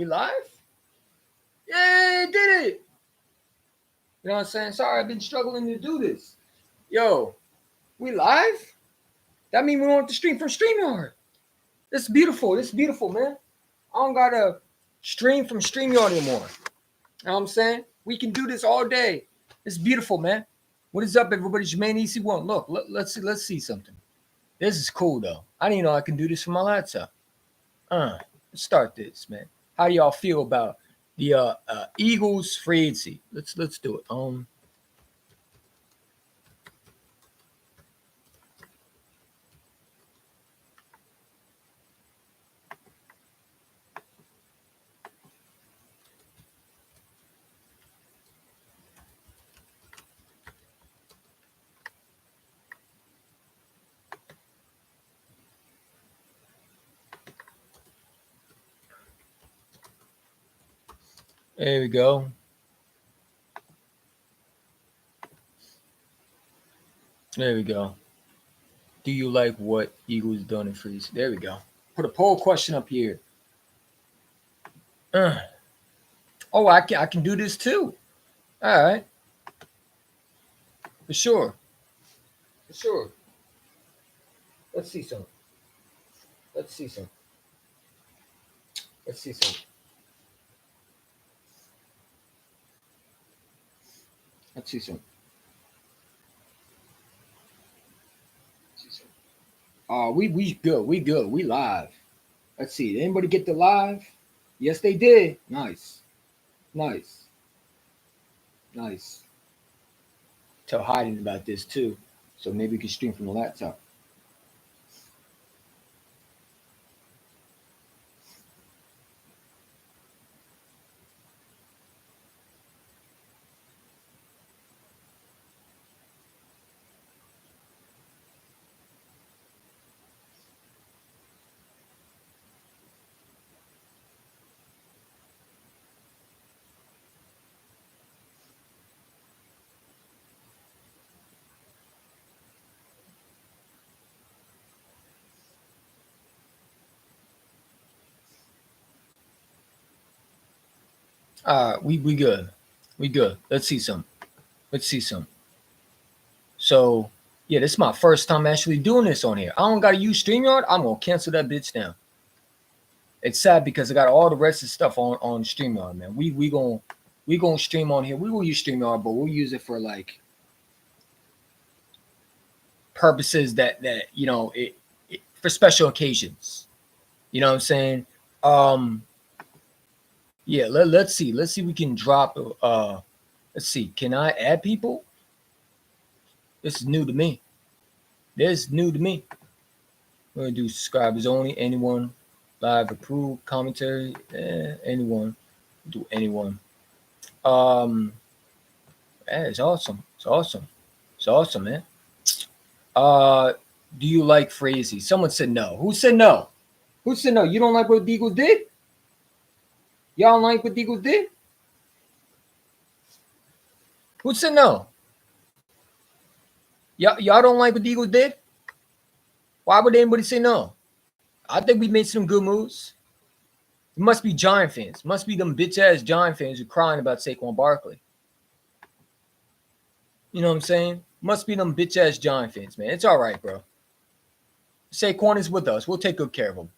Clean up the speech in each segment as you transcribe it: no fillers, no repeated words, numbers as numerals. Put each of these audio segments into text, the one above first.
We live? Yeah, did it. You know what I'm saying? Sorry, I've been struggling to do this. Yo, we live? That means we don't have to stream from StreamYard. This is beautiful. This is beautiful, man. I don't gotta stream from StreamYard anymore. You know what I'm saying? We can do this all day. It's beautiful, man. What is up, everybody? Jermaine EC1. Look, let's see something. This is cool though. I didn't know I can do this from my laptop. Let's start this, man. How do y'all feel about the Eagles free agency? Let's do it. There we go. There we go. Do you like what Eagles done in free agency? There we go. Put a poll question up here. Oh, I can do this too. All right. For sure. For sure. Let's see some. Let's see some. Let's see some. Let's see some. We good. We good. We live. Let's see. Did anybody get the live? Yes, they did. Nice. Nice. Nice. Tell Hayden about this too. So maybe we can stream from the laptop. We good. We good. Let's see some. Let's see some. So yeah, this is my first time actually doing this on here. I don't gotta use StreamYard. I'm gonna cancel that bitch down. It's sad because I got all the rest of the stuff on StreamYard, man. We gonna stream on here. We will use StreamYard, but we'll use it for like purposes that you know it for special occasions. You know what I'm saying? Yeah, let's see. Let's see if we can drop let's see. Can I add people? This is new to me. This is new to me. We're gonna do subscribers only. Anyone live approved commentary. Anyone. Do anyone. It's awesome. It's awesome. It's awesome, man. Do you like Frazee? Someone said no. Who said no? Who said no? You don't like what the Eagles did? Y'all don't like what the Eagles did? Who said no? Y'all don't like what the Eagles did? Why would anybody say no? I think we made some good moves. It must be Giant fans. Must be them bitch ass Giant fans who crying about Saquon Barkley. You know what I'm saying? Must be them bitch ass Giant fans, man. It's all right, bro. Saquon is with us. We'll take good care of him.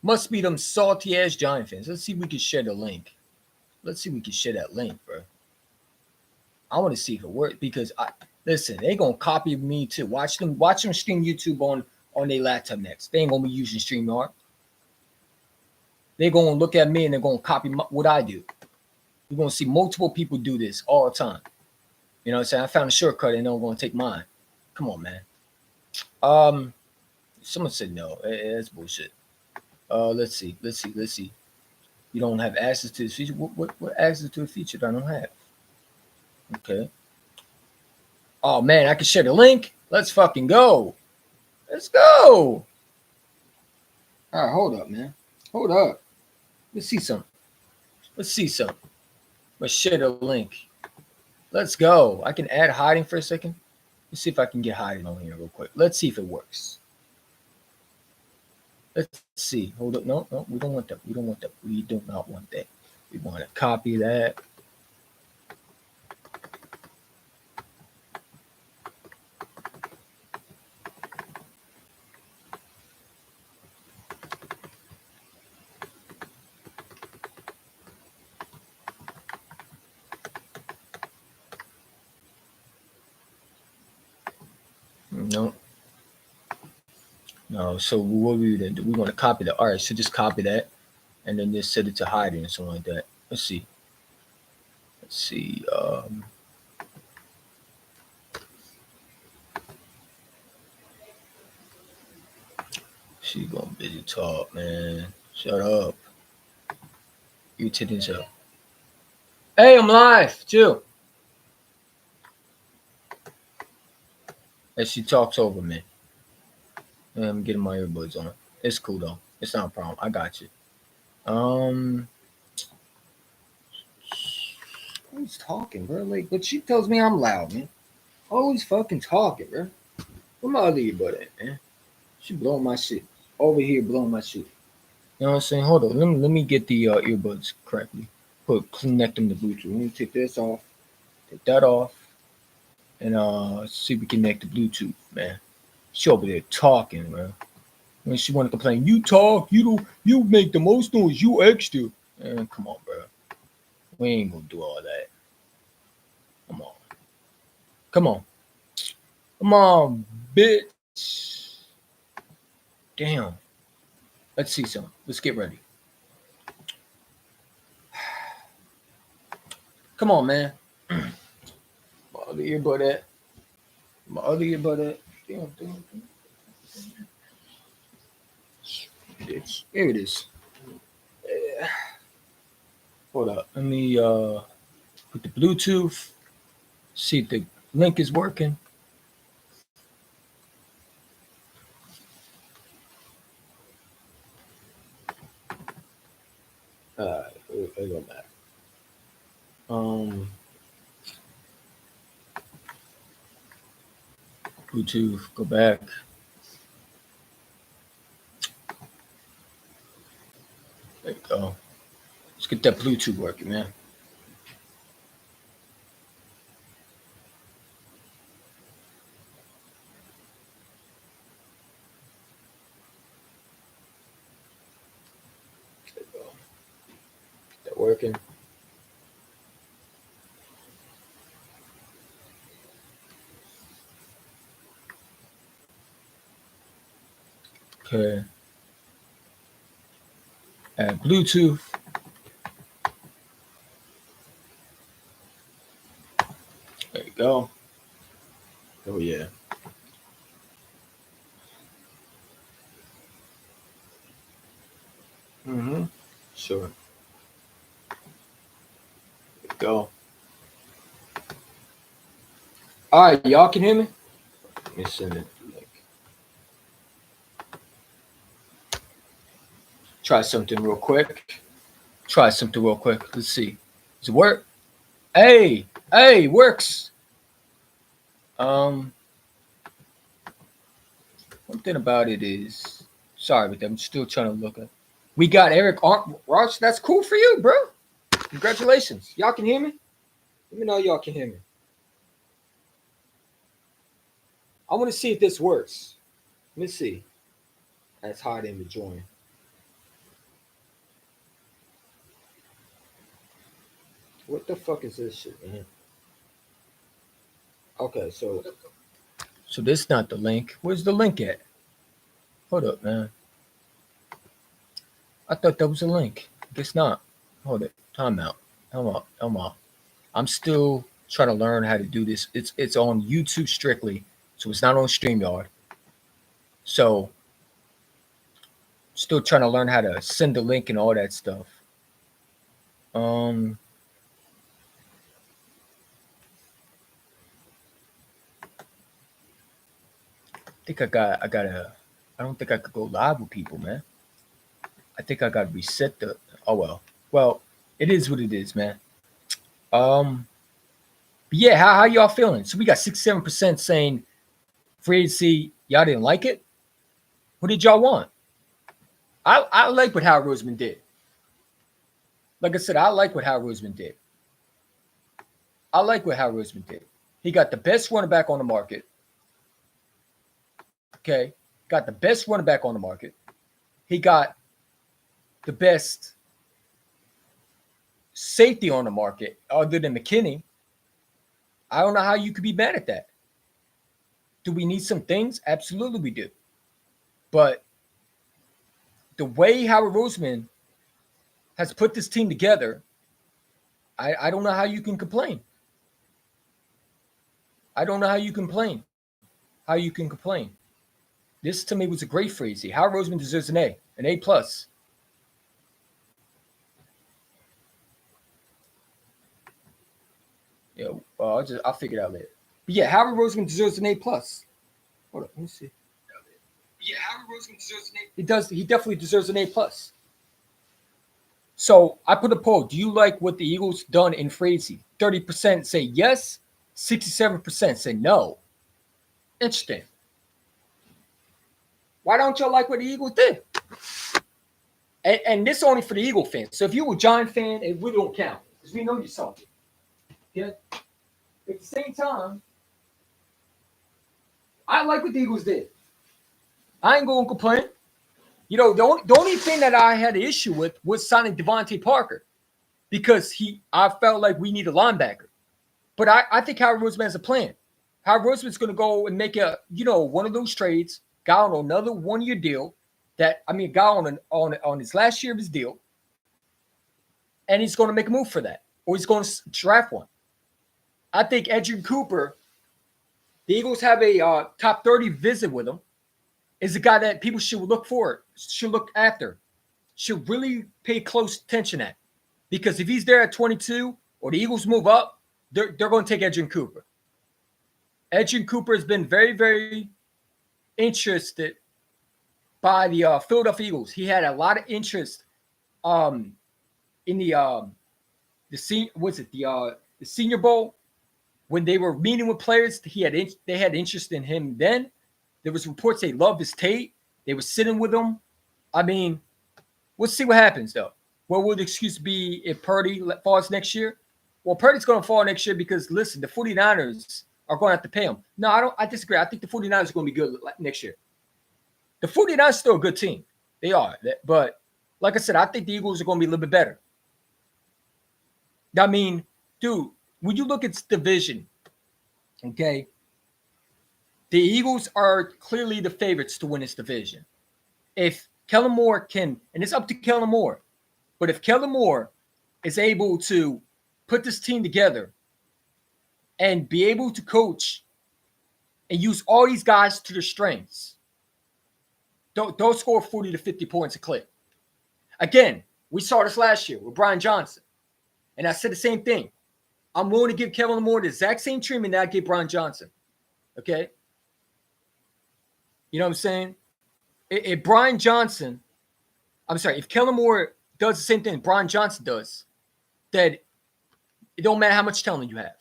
Must be them salty ass Giant fans. Let's see if we can share the link. Let's see if we can share that link, bro. I want to see if it works because listen, they gonna copy me too. Watch them stream YouTube on their laptop next. They ain't gonna be using StreamYard. They're gonna look at me and they're gonna copy what I do. You're gonna see multiple people do this all the time. You know what I'm saying? I found a shortcut and they're gonna take mine. Come on, man. Someone said no. That's bullshit. Let's see. You don't have access to this feature. What access to a feature that I don't have? Okay. Oh man, I can share the link. Let's fucking go. Let's go. All right, hold up, man. Hold up. Let's see some. Let's share the link. Let's go. I can add hiding for a second. Let's see if I can get hiding on here real quick. Let's see if it works. Let's see. Hold up. No, we don't want that. We don't want that. We do not want that. We want to copy that. No. No. So what we then do? We want to copy that. All right. So just copy that, and then just set it to hiding or something like that. Let's see. Let's see. She gonna busy talk, man. Shut up. You titties up. Hey, I'm live. Chill. As she talks over me. I'm getting my earbuds on. It's cool though. It's not a problem. I got you. Always talking, bro. Like, but she tells me I'm loud, man. Always fucking talking, bro. Where my other earbud at, man? She blowing my shit. Over here blowing my shit. You know what I'm saying? Hold on. Let me get the earbuds correctly. Connect them to Bluetooth. Let me take this off. Take that off. And see if we connect the Bluetooth, man. She over there talking, bro. When she want to complain, you talk, you make the most noise, you extra. Man, come on, bro. We ain't gonna do all that. Come on. Come on. Come on, bitch. Damn. Let's see some. Let's get ready. Come on, man. My other earbud at. My other earbud at. Damn. Bitch. Here it is. Yeah. Hold up. Let me put the Bluetooth. See if the link is working. It don't matter. Bluetooth, go back. There you go. Let's get that Bluetooth working, man. There you go. Get that working. Okay. Add Bluetooth. There you go. Oh yeah. Sure. There you go. All right, y'all can hear me? Let me send it. Try something real quick. Let's see. Does it work? Hey, works. One thing about it is, sorry, but I'm still trying to look at. We got Eric Roach. That's cool for you, bro. Congratulations. Y'all can hear me? Let me know y'all can hear me. I want to see if this works. Let me see. That's hard in the join. What the fuck is this shit, man? Okay, so this is not the link. Where's the link at? Hold up, man. I thought that was a link. Guess not. Hold it. Time out. I'm still trying to learn how to do this. It's on YouTube strictly, so it's not on StreamYard. So still trying to learn how to send the link and all that stuff. I think I don't think I could go live with people, man. I think I got to reset the. Oh well. Well, it is what it is, man. But yeah, how y'all feeling? So we got 67% saying free to see. Y'all didn't like it. What did y'all want? I like what Howard Roseman did. Like I said, I like what Howard Roseman did. I like what Howard Roseman did. He got the best running back on the market. Okay. Got the best running back on the market. He got the best safety on the market other than McKinney. I don't know how you could be mad at that. Do we need some things? Absolutely we do. But the way Howard Roseman has put this team together, I don't know how you can complain. I don't know how you complain. How you can complain. This to me was a great phrase. Howard Roseman deserves an A plus. Yeah, I'll figure it out later. But yeah, Howard Roseman deserves an A plus. Hold up, let me see. Yeah, Howard Roseman deserves an A. He does. He definitely deserves an A plus. So I put a poll. Do you like what the Eagles done in Frazee? 30% say yes. 67% say no. Interesting. Why don't y'all like what the Eagles did? And this is only for the Eagle fans. So if you were a Giant fan, it really don't count because we know you saw it. Yeah. At the same time, I like what the Eagles did. I ain't going to complain. You know, the only thing that I had an issue with was signing Devontae Parker because I felt like we need a linebacker. But I think Howard Roseman has a plan. Howard Roseman's going to go and make one of those trades, guy on another 1-year deal. Guy on his last year of his deal, and he's going to make a move for that, or he's going to draft one. I think Edgerrin Cooper, the Eagles have a top 30 visit with him, is a guy that people should look after, should really pay close attention at. Because if he's there at 22 or the Eagles move up, they're going to take Edgerrin Cooper. Edgerrin Cooper has been very, very interested by the Philadelphia Eagles. He had a lot of interest in the Senior Bowl when they were meeting with players. They had interest in him then. There was reports they loved his tape. They were sitting with him. I mean, we'll see what happens though. What would the excuse be if Purdy falls next year? Well, Purdy's going to fall next year because listen, the 49ers are going to have to pay him. No, I disagree. I think the 49ers are going to be good next year. The 49ers are still a good team. They are. But like I said, I think the Eagles are going to be a little bit better. I mean, dude, when you look at this division, okay, the Eagles are clearly the favorites to win this division. If Kellen Moore can, and it's up to Kellen Moore, but if Kellen Moore is able to put this team together and be able to coach and use all these guys to their strengths, don't score 40 to 50 points a clip. Again, we saw this last year with Brian Johnson. And I said the same thing. I'm willing to give Kellen Moore the exact same treatment that I gave Brian Johnson. Okay? You know what I'm saying? If Kellen Moore does the same thing Brian Johnson does, then it don't matter how much talent you have.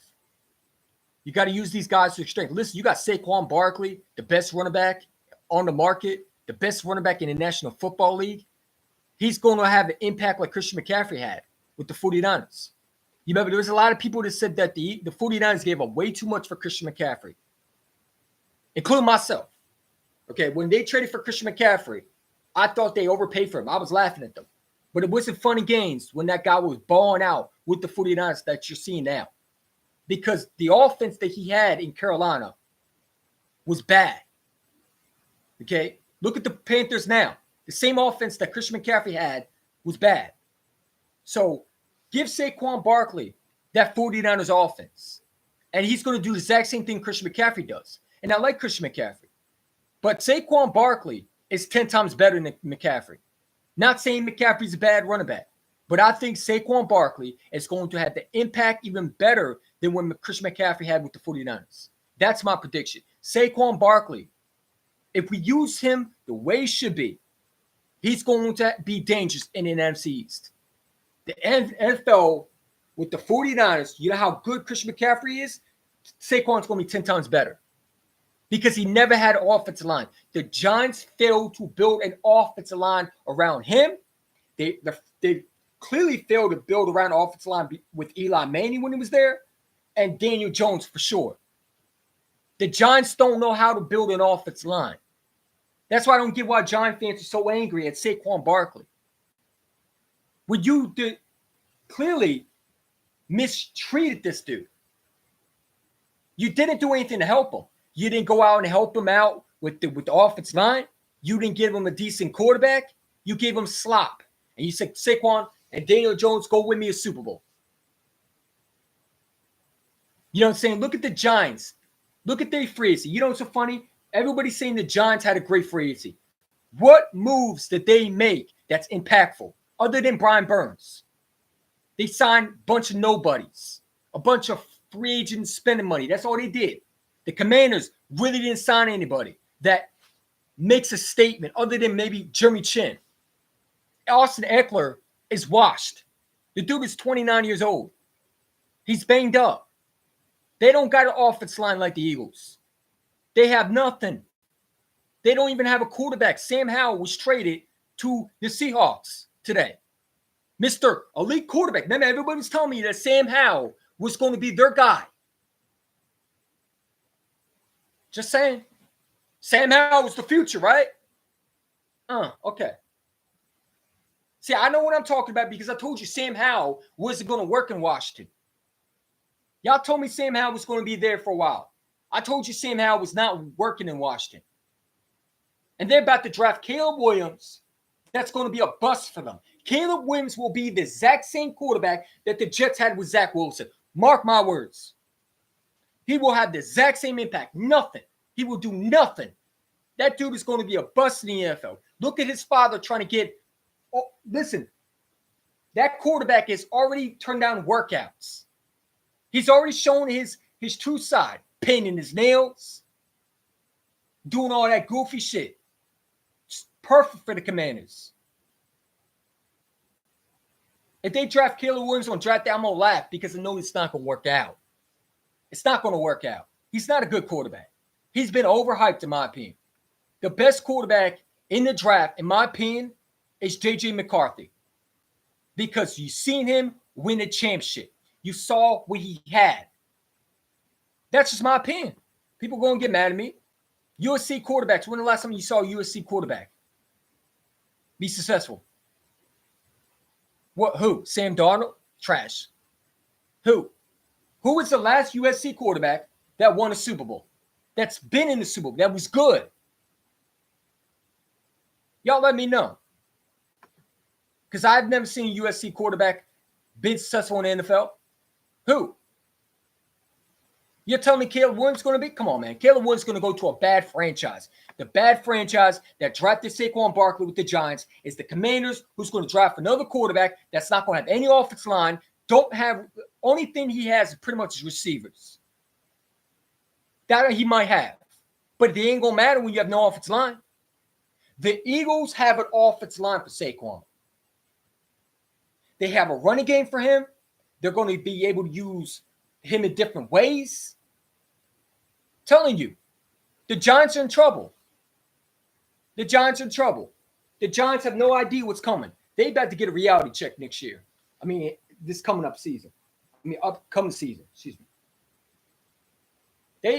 You got to use these guys to their strength. Listen, you got Saquon Barkley, the best running back on the market, the best running back in the National Football League. He's going to have an impact like Christian McCaffrey had with the 49ers. You remember there was a lot of people that said that the 49ers gave up way too much for Christian McCaffrey, including myself. Okay, when they traded for Christian McCaffrey, I thought they overpaid for him. I was laughing at them. But it wasn't fun and games when that guy was balling out with the 49ers that you're seeing now. Because the offense that he had in Carolina was bad. Okay? Look at the Panthers now. The same offense that Christian McCaffrey had was bad. So give Saquon Barkley that 49ers offense. And he's going to do the exact same thing Christian McCaffrey does. And I like Christian McCaffrey. But Saquon Barkley is 10 times better than McCaffrey. Not saying McCaffrey's a bad running back. But I think Saquon Barkley is going to have the impact even better than when Christian McCaffrey had with the 49ers. That's my prediction. Saquon Barkley, if we use him the way he should be, he's going to be dangerous in the NFC East. The NFL with the 49ers, you know how good Christian McCaffrey is? Saquon's going to be 10 times better. because he never had an offensive line. The Giants failed to build an offensive line around him. They clearly failed to build around an offensive line with Eli Manning when he was there, and Daniel Jones for sure. The Giants don't know how to build an offensive line. That's why I don't get why Giant fans are so angry at Saquon Barkley. When you clearly mistreated this dude. You didn't do anything to help him. You didn't go out and help him out with the offensive line. You didn't give him a decent quarterback. You gave him slop. And you said, Saquon and Daniel Jones, go win me a Super Bowl. You know what I'm saying? Look at the Giants. Look at their free agency. You know what's so funny? Everybody's saying the Giants had a great free agency. What moves did they make that's impactful other than Brian Burns? They signed a bunch of nobodies, a bunch of free agents spending money. That's all they did. The Commanders really didn't sign anybody that makes a statement other than maybe Jeremy Chin. Austin Eckler is washed. The dude is 29 years old. He's banged up. They don't got an offensive line like the Eagles. They have nothing. They don't even have a quarterback. Sam Howell was traded to the Seahawks today. Mr. Elite quarterback. Remember, everybody was telling me that Sam Howell was going to be their guy. Just saying. Sam Howell was the future, right? Okay. See, I know what I'm talking about because I told you Sam Howell wasn't going to work in Washington. Y'all told me Sam Howell was going to be there for a while. I told you Sam Howell was not working in Washington. And they're about to draft Caleb Williams. That's going to be a bust for them. Caleb Williams will be the exact same quarterback that the Jets had with Zach Wilson. Mark my words. He will have the exact same impact. Nothing. He will do nothing. That dude is going to be a bust in the NFL. Look at his father trying to get listen, that quarterback has already turned down workouts. He's already shown his true side, painting his nails, doing all that goofy shit. It's perfect for the Commanders. If they draft Caleb Williams on draft day, I'm going to laugh because I know it's not going to work out. It's not going to work out. He's not a good quarterback. He's been overhyped, in my opinion. The best quarterback in the draft, in my opinion, is J.J. McCarthy. Because you've seen him win a championship. You saw what he had. That's just my opinion. People going to get mad at me. USC quarterbacks. When the last time you saw a USC quarterback be successful? What? Who? Sam Darnold? Trash. Who? Who was the last USC quarterback that won a Super Bowl? That's been in the Super Bowl. That was good. Y'all let me know. Because I've never seen a USC quarterback been successful in the NFL. Who? You're telling me Caleb Williams is going to be? Come on, man. Caleb Williams is going to go to a bad franchise. The bad franchise that drafted Saquon Barkley with the Giants is the Commanders, who's going to draft another quarterback that's not going to have any offensive line. Only thing he has is pretty much his receivers. That he might have. But it ain't going to matter when you have no offensive line. The Eagles have an offensive line for Saquon. They have a running game for him. They're going to be able to use him in different ways. Telling you, the Giants are in trouble. The Giants are in trouble. The Giants have no idea what's coming. They about to get a reality check next year. I mean, this coming up season. Upcoming season. Excuse me.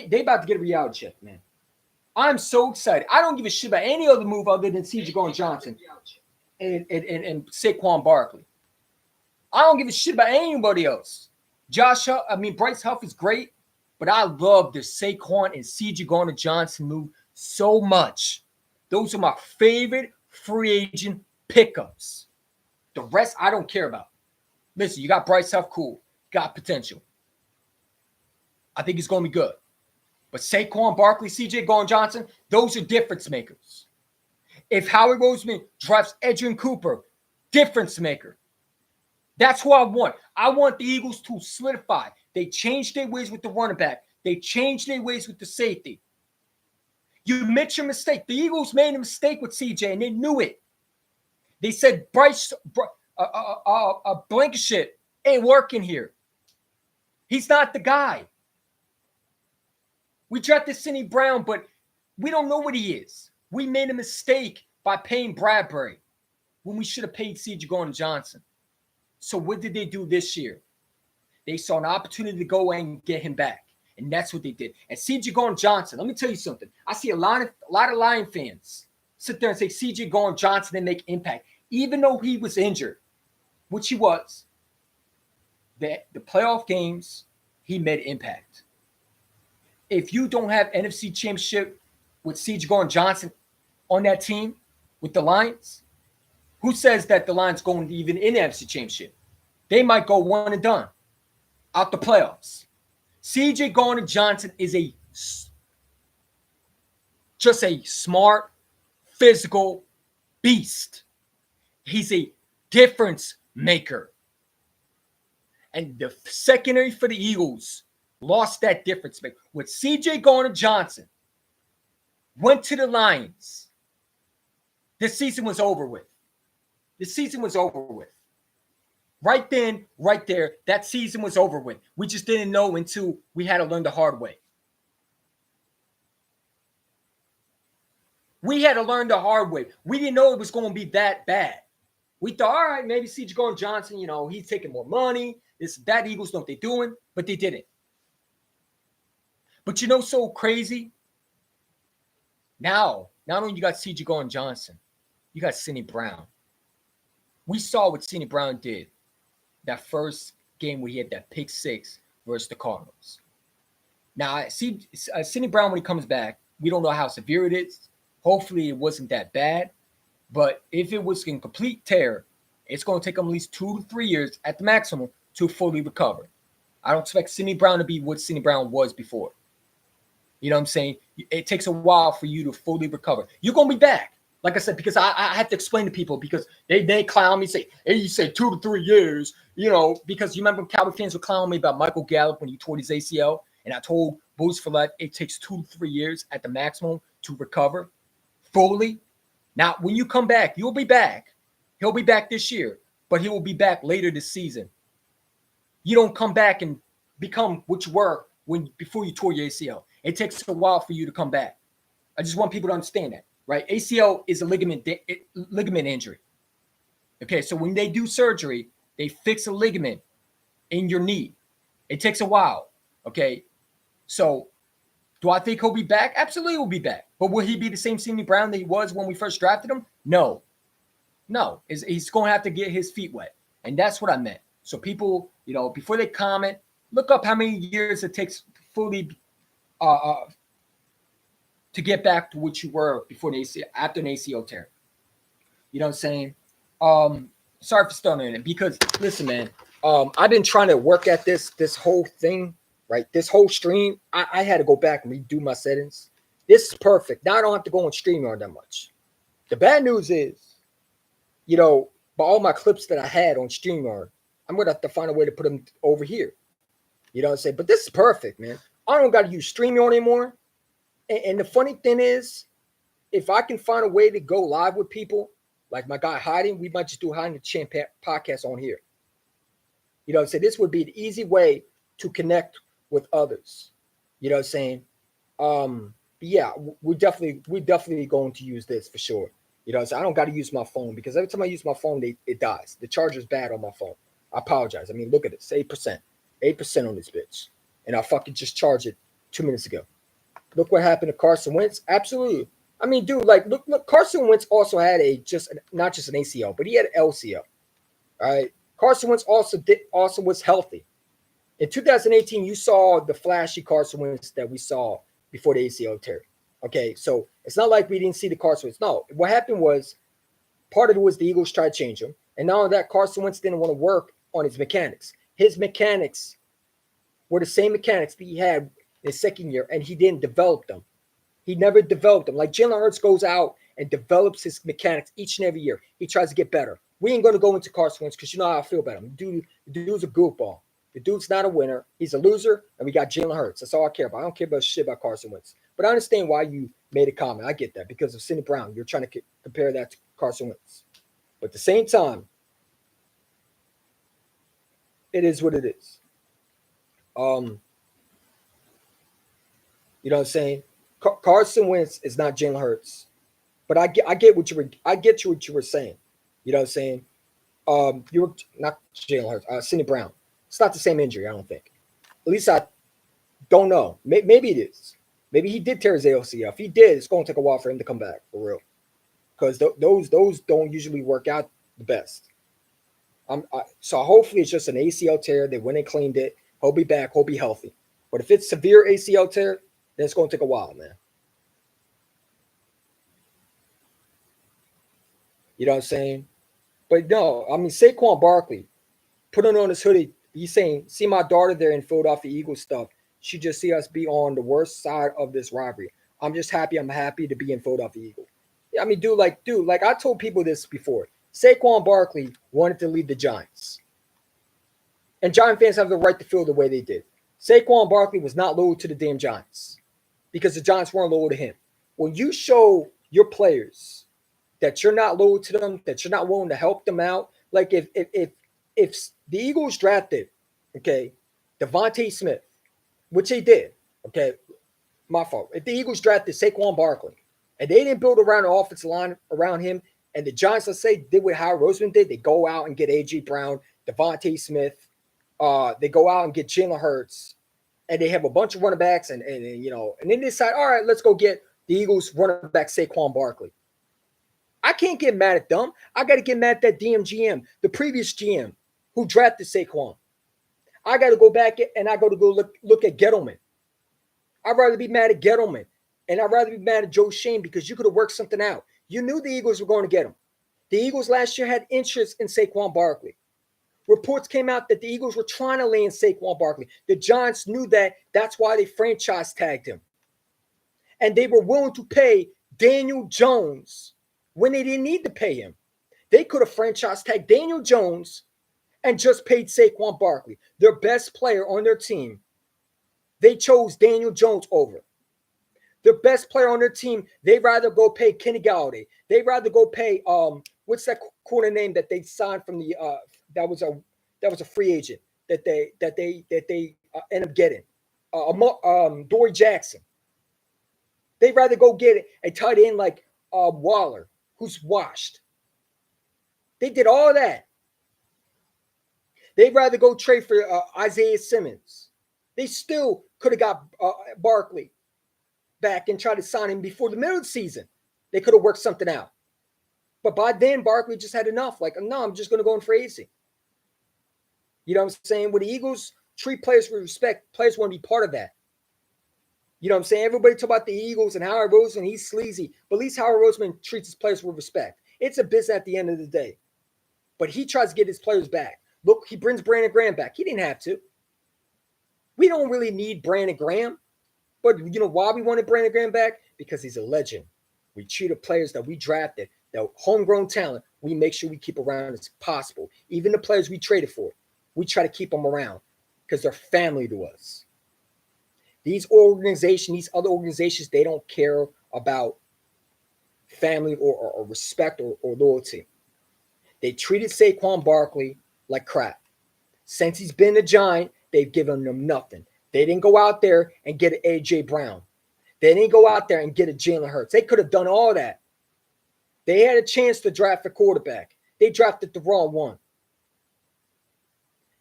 They about to get a reality check, man. I'm so excited. I don't give a shit about any other move other than C.J. Gardner-Johnson and Saquon Barkley. I don't give a shit about anybody else. Bryce Huff is great, but I love the Saquon and C.J. Gardner-Johnson move so much. Those are my favorite free agent pickups. The rest, I don't care about. Listen, you got Bryce Huff, cool. Got potential. I think he's going to be good. But Saquon Barkley, C.J. Gardner-Johnson, those are difference makers. If Howard Roseman drafts Edgerrin Cooper, difference maker. That's what I want. I want the Eagles to solidify. They changed their ways with the running back. They changed their ways with the safety. You admit your mistake. The Eagles made a mistake with CJ, and they knew it. They said Blankenship ain't working here. He's not the guy. We drafted Sidney Brown, but we don't know what he is. We made a mistake by paying Bradbury when we should have paid C.J. Gardner-Johnson. So what did they do this year? They saw an opportunity to go and get him back. And that's what they did. And C.J. Gardner-Johnson, let me tell you something. I see a lot of Lion fans sit there and say C.J. Gardner-Johnson didn't make impact. Even though he was injured, which he was, the playoff games, he made impact. If you don't have NFC Championship with C.J. Gardner-Johnson on that team with the Lions, who says that the Lions going even in the NFC Championship? They might go one and done out the playoffs. C.J. Gardner-Johnson is just a smart, physical beast. He's a difference maker. And the secondary for the Eagles lost that difference maker. With C.J. Gardner-Johnson went to the Lions, the season was over with. The season was over with. Right then, right there, that season was over with. We just didn't know until we had to learn the hard way. We had to learn the hard way. We didn't know it was going to be that bad. We thought, all right, maybe C.J. Gardner-Johnson, he's taking more money. That Eagles know what they're doing, but they didn't. But so crazy? Now, not only you got C.J. Gardner-Johnson, you got Sidney Brown. We saw what Sidney Brown did that first game where he had that pick six versus the Cardinals. Now, Sidney Brown, when he comes back, we don't know how severe it is. Hopefully, it wasn't that bad. But if it was in complete tear, it's going to take him at least 2 to 3 years at the maximum to fully recover. I don't expect Sidney Brown to be what Sidney Brown was before. You know what I'm saying? It takes a while for you to fully recover. You're going to be back. Like I said, because I have to explain to people because they clown me, say, hey, you say 2 to 3 years, because you remember Cowboy fans were clowning me about Michael Gallup when he tore his ACL. And I told Bruce Follett it takes 2 to 3 years at the maximum to recover fully. Now, when you come back, you'll be back. He'll be back this year, but he will be back later this season. You don't come back and become what you were before you tore your ACL. It takes a while for you to come back. I just want people to understand that, right? ACL is a ligament injury. Okay, so when they do surgery, they fix a ligament in your knee. It takes a while, okay? So do I think he'll be back? Absolutely he'll be back. But will he be the same Sidney Brown that he was when we first drafted him? No. He's going to have to get his feet wet. And that's what I meant. So people, before they comment, look up how many years it takes fully to get back to what you were before after an ACL tear. You know what I'm saying? Sorry for starting it because listen, man, I've been trying to work at this whole thing, right? This whole stream, I had to go back and redo my settings. This is perfect. Now I don't have to go on StreamYard that much. The bad news is, by all my clips that I had on StreamYard, I'm going to have to find a way to put them over here. You know what I'm saying? But this is perfect, man. I don't got to use StreamYard anymore. And the funny thing is, if I can find a way to go live with people, like my guy Hiding, we might just do Hiding the Champ podcast on here. You know what I'm saying? This would be an easy way to connect with others. You know what I'm saying? Yeah, we're definitely going to use this for sure. You know, so I don't got to use my phone because every time I use my phone, it dies. The charger's bad on my phone. I apologize. I mean, look at this, 8% on this bitch, and I fucking just charged it 2 minutes ago. Look what happened to Carson Wentz. Absolutely. I mean, dude, like, look, Carson Wentz also had not just an ACL, but he had an LCL. All right. Carson Wentz also was healthy. In 2018, you saw the flashy Carson Wentz that we saw before the ACL tear. Okay, so it's not like we didn't see the Carson Wentz. No, what happened was part of it was the Eagles tried to change him. And not only that, Carson Wentz didn't want to work on his mechanics. His mechanics were the same mechanics that he had in his second year, and he didn't develop them. He never developed them. Like Jalen Hurts goes out and develops his mechanics each and every year. He tries to get better. We ain't going to go into Carson Wentz because you know how I feel about him. The dude's a goofball. The dude's not a winner. He's a loser, and we got Jalen Hurts. That's all I care about. I don't care about shit about Carson Wentz. But I understand why you made a comment. I get that because of Sidney Brown. You're trying to compare that to Carson Wentz. But at the same time, it is what it is. You know what I'm saying? Carson Wentz is not Jalen Hurts, but I get what you were saying. You know what I'm saying? You were not Jalen Hurts, Sidney Brown. It's not the same injury, I don't think. At least I don't know. Maybe it is. Maybe he did tear his ACL. If he did, it's going to take a while for him to come back for real, because those don't usually work out the best. So hopefully it's just an ACL tear. They went and cleaned it. He'll be back. He'll be healthy. But if it's severe ACL tear, then it's going to take a while, man. You know what I'm saying? But no, I mean Saquon Barkley putting on his hoodie. He's saying, "See my daughter there in Philadelphia Eagles stuff. She just see us be on the worst side of this rivalry. I'm just happy. I'm happy to be in Philadelphia Eagle." Yeah, I mean, dude, I told people this before. Saquon Barkley wanted to lead the Giants, and Giant fans have the right to feel the way they did. Saquon Barkley was not loyal to the damn Giants because the Giants weren't loyal to him. When you show your players that you're not loyal to them, that you're not willing to help them out, like if the Eagles drafted, okay, Devontae Smith, which they did, okay, my fault. If the Eagles drafted Saquon Barkley and they didn't build around the offensive line around him, and the Giants, let's say, did what Howard Roseman did, they go out and get A.J. Brown, Devontae Smith, they go out and get Jalen Hurts, and they have a bunch of running backs, and you know, and then they decide, all right, let's go get the Eagles running back Saquon Barkley. I can't get mad at them. I got to get mad at that GM, the previous GM who drafted Saquon. I got to go back and I got to go look at Gettleman. I'd rather be mad at Gettleman, and I'd rather be mad at Joe Shane because you could have worked something out. You knew the Eagles were going to get him. The Eagles last year had interest in Saquon Barkley. Reports came out that the Eagles were trying to land Saquon Barkley. The Giants knew that. That's why they franchise tagged him. And they were willing to pay Daniel Jones when they didn't need to pay him. They could have franchise tagged Daniel Jones and just paid Saquon Barkley, their best player on their team. They chose Daniel Jones over. Their best player on their team, they'd rather go pay Kenny Galladay. They'd rather go pay what's that corner name that they signed from the that was a free agent that they end up getting. Dory Jackson. They'd rather go get a tight end like Waller, who's washed. They did all that. They'd rather go trade for Isaiah Simmons. They still could have got Barkley back and tried to sign him before the middle of the season. They could have worked something out. But by then, Barkley just had enough. Like, no, I'm just going to go in free agency. You know what I'm saying? With the Eagles, treat players with respect. Players want to be part of that. You know what I'm saying? Everybody talk about the Eagles and Howard Roseman. He's sleazy. But at least Howard Roseman treats his players with respect. It's a business at the end of the day. But he tries to get his players back. Look, he brings Brandon Graham back. He didn't have to. We don't really need Brandon Graham. But you know why we wanted Brandon Graham back? Because he's a legend. We treat the players that we drafted, the homegrown talent, we make sure we keep around as possible. Even the players we traded for, we try to keep them around because they're family to us. These organizations, these other organizations, they don't care about family or respect or loyalty. They treated Saquon Barkley like crap. Since he's been a Giant, they've given him nothing. They didn't go out there and get an A.J. Brown. They didn't go out there and get a Jalen Hurts. They could have done all that. They had a chance to draft a quarterback. They drafted the wrong one.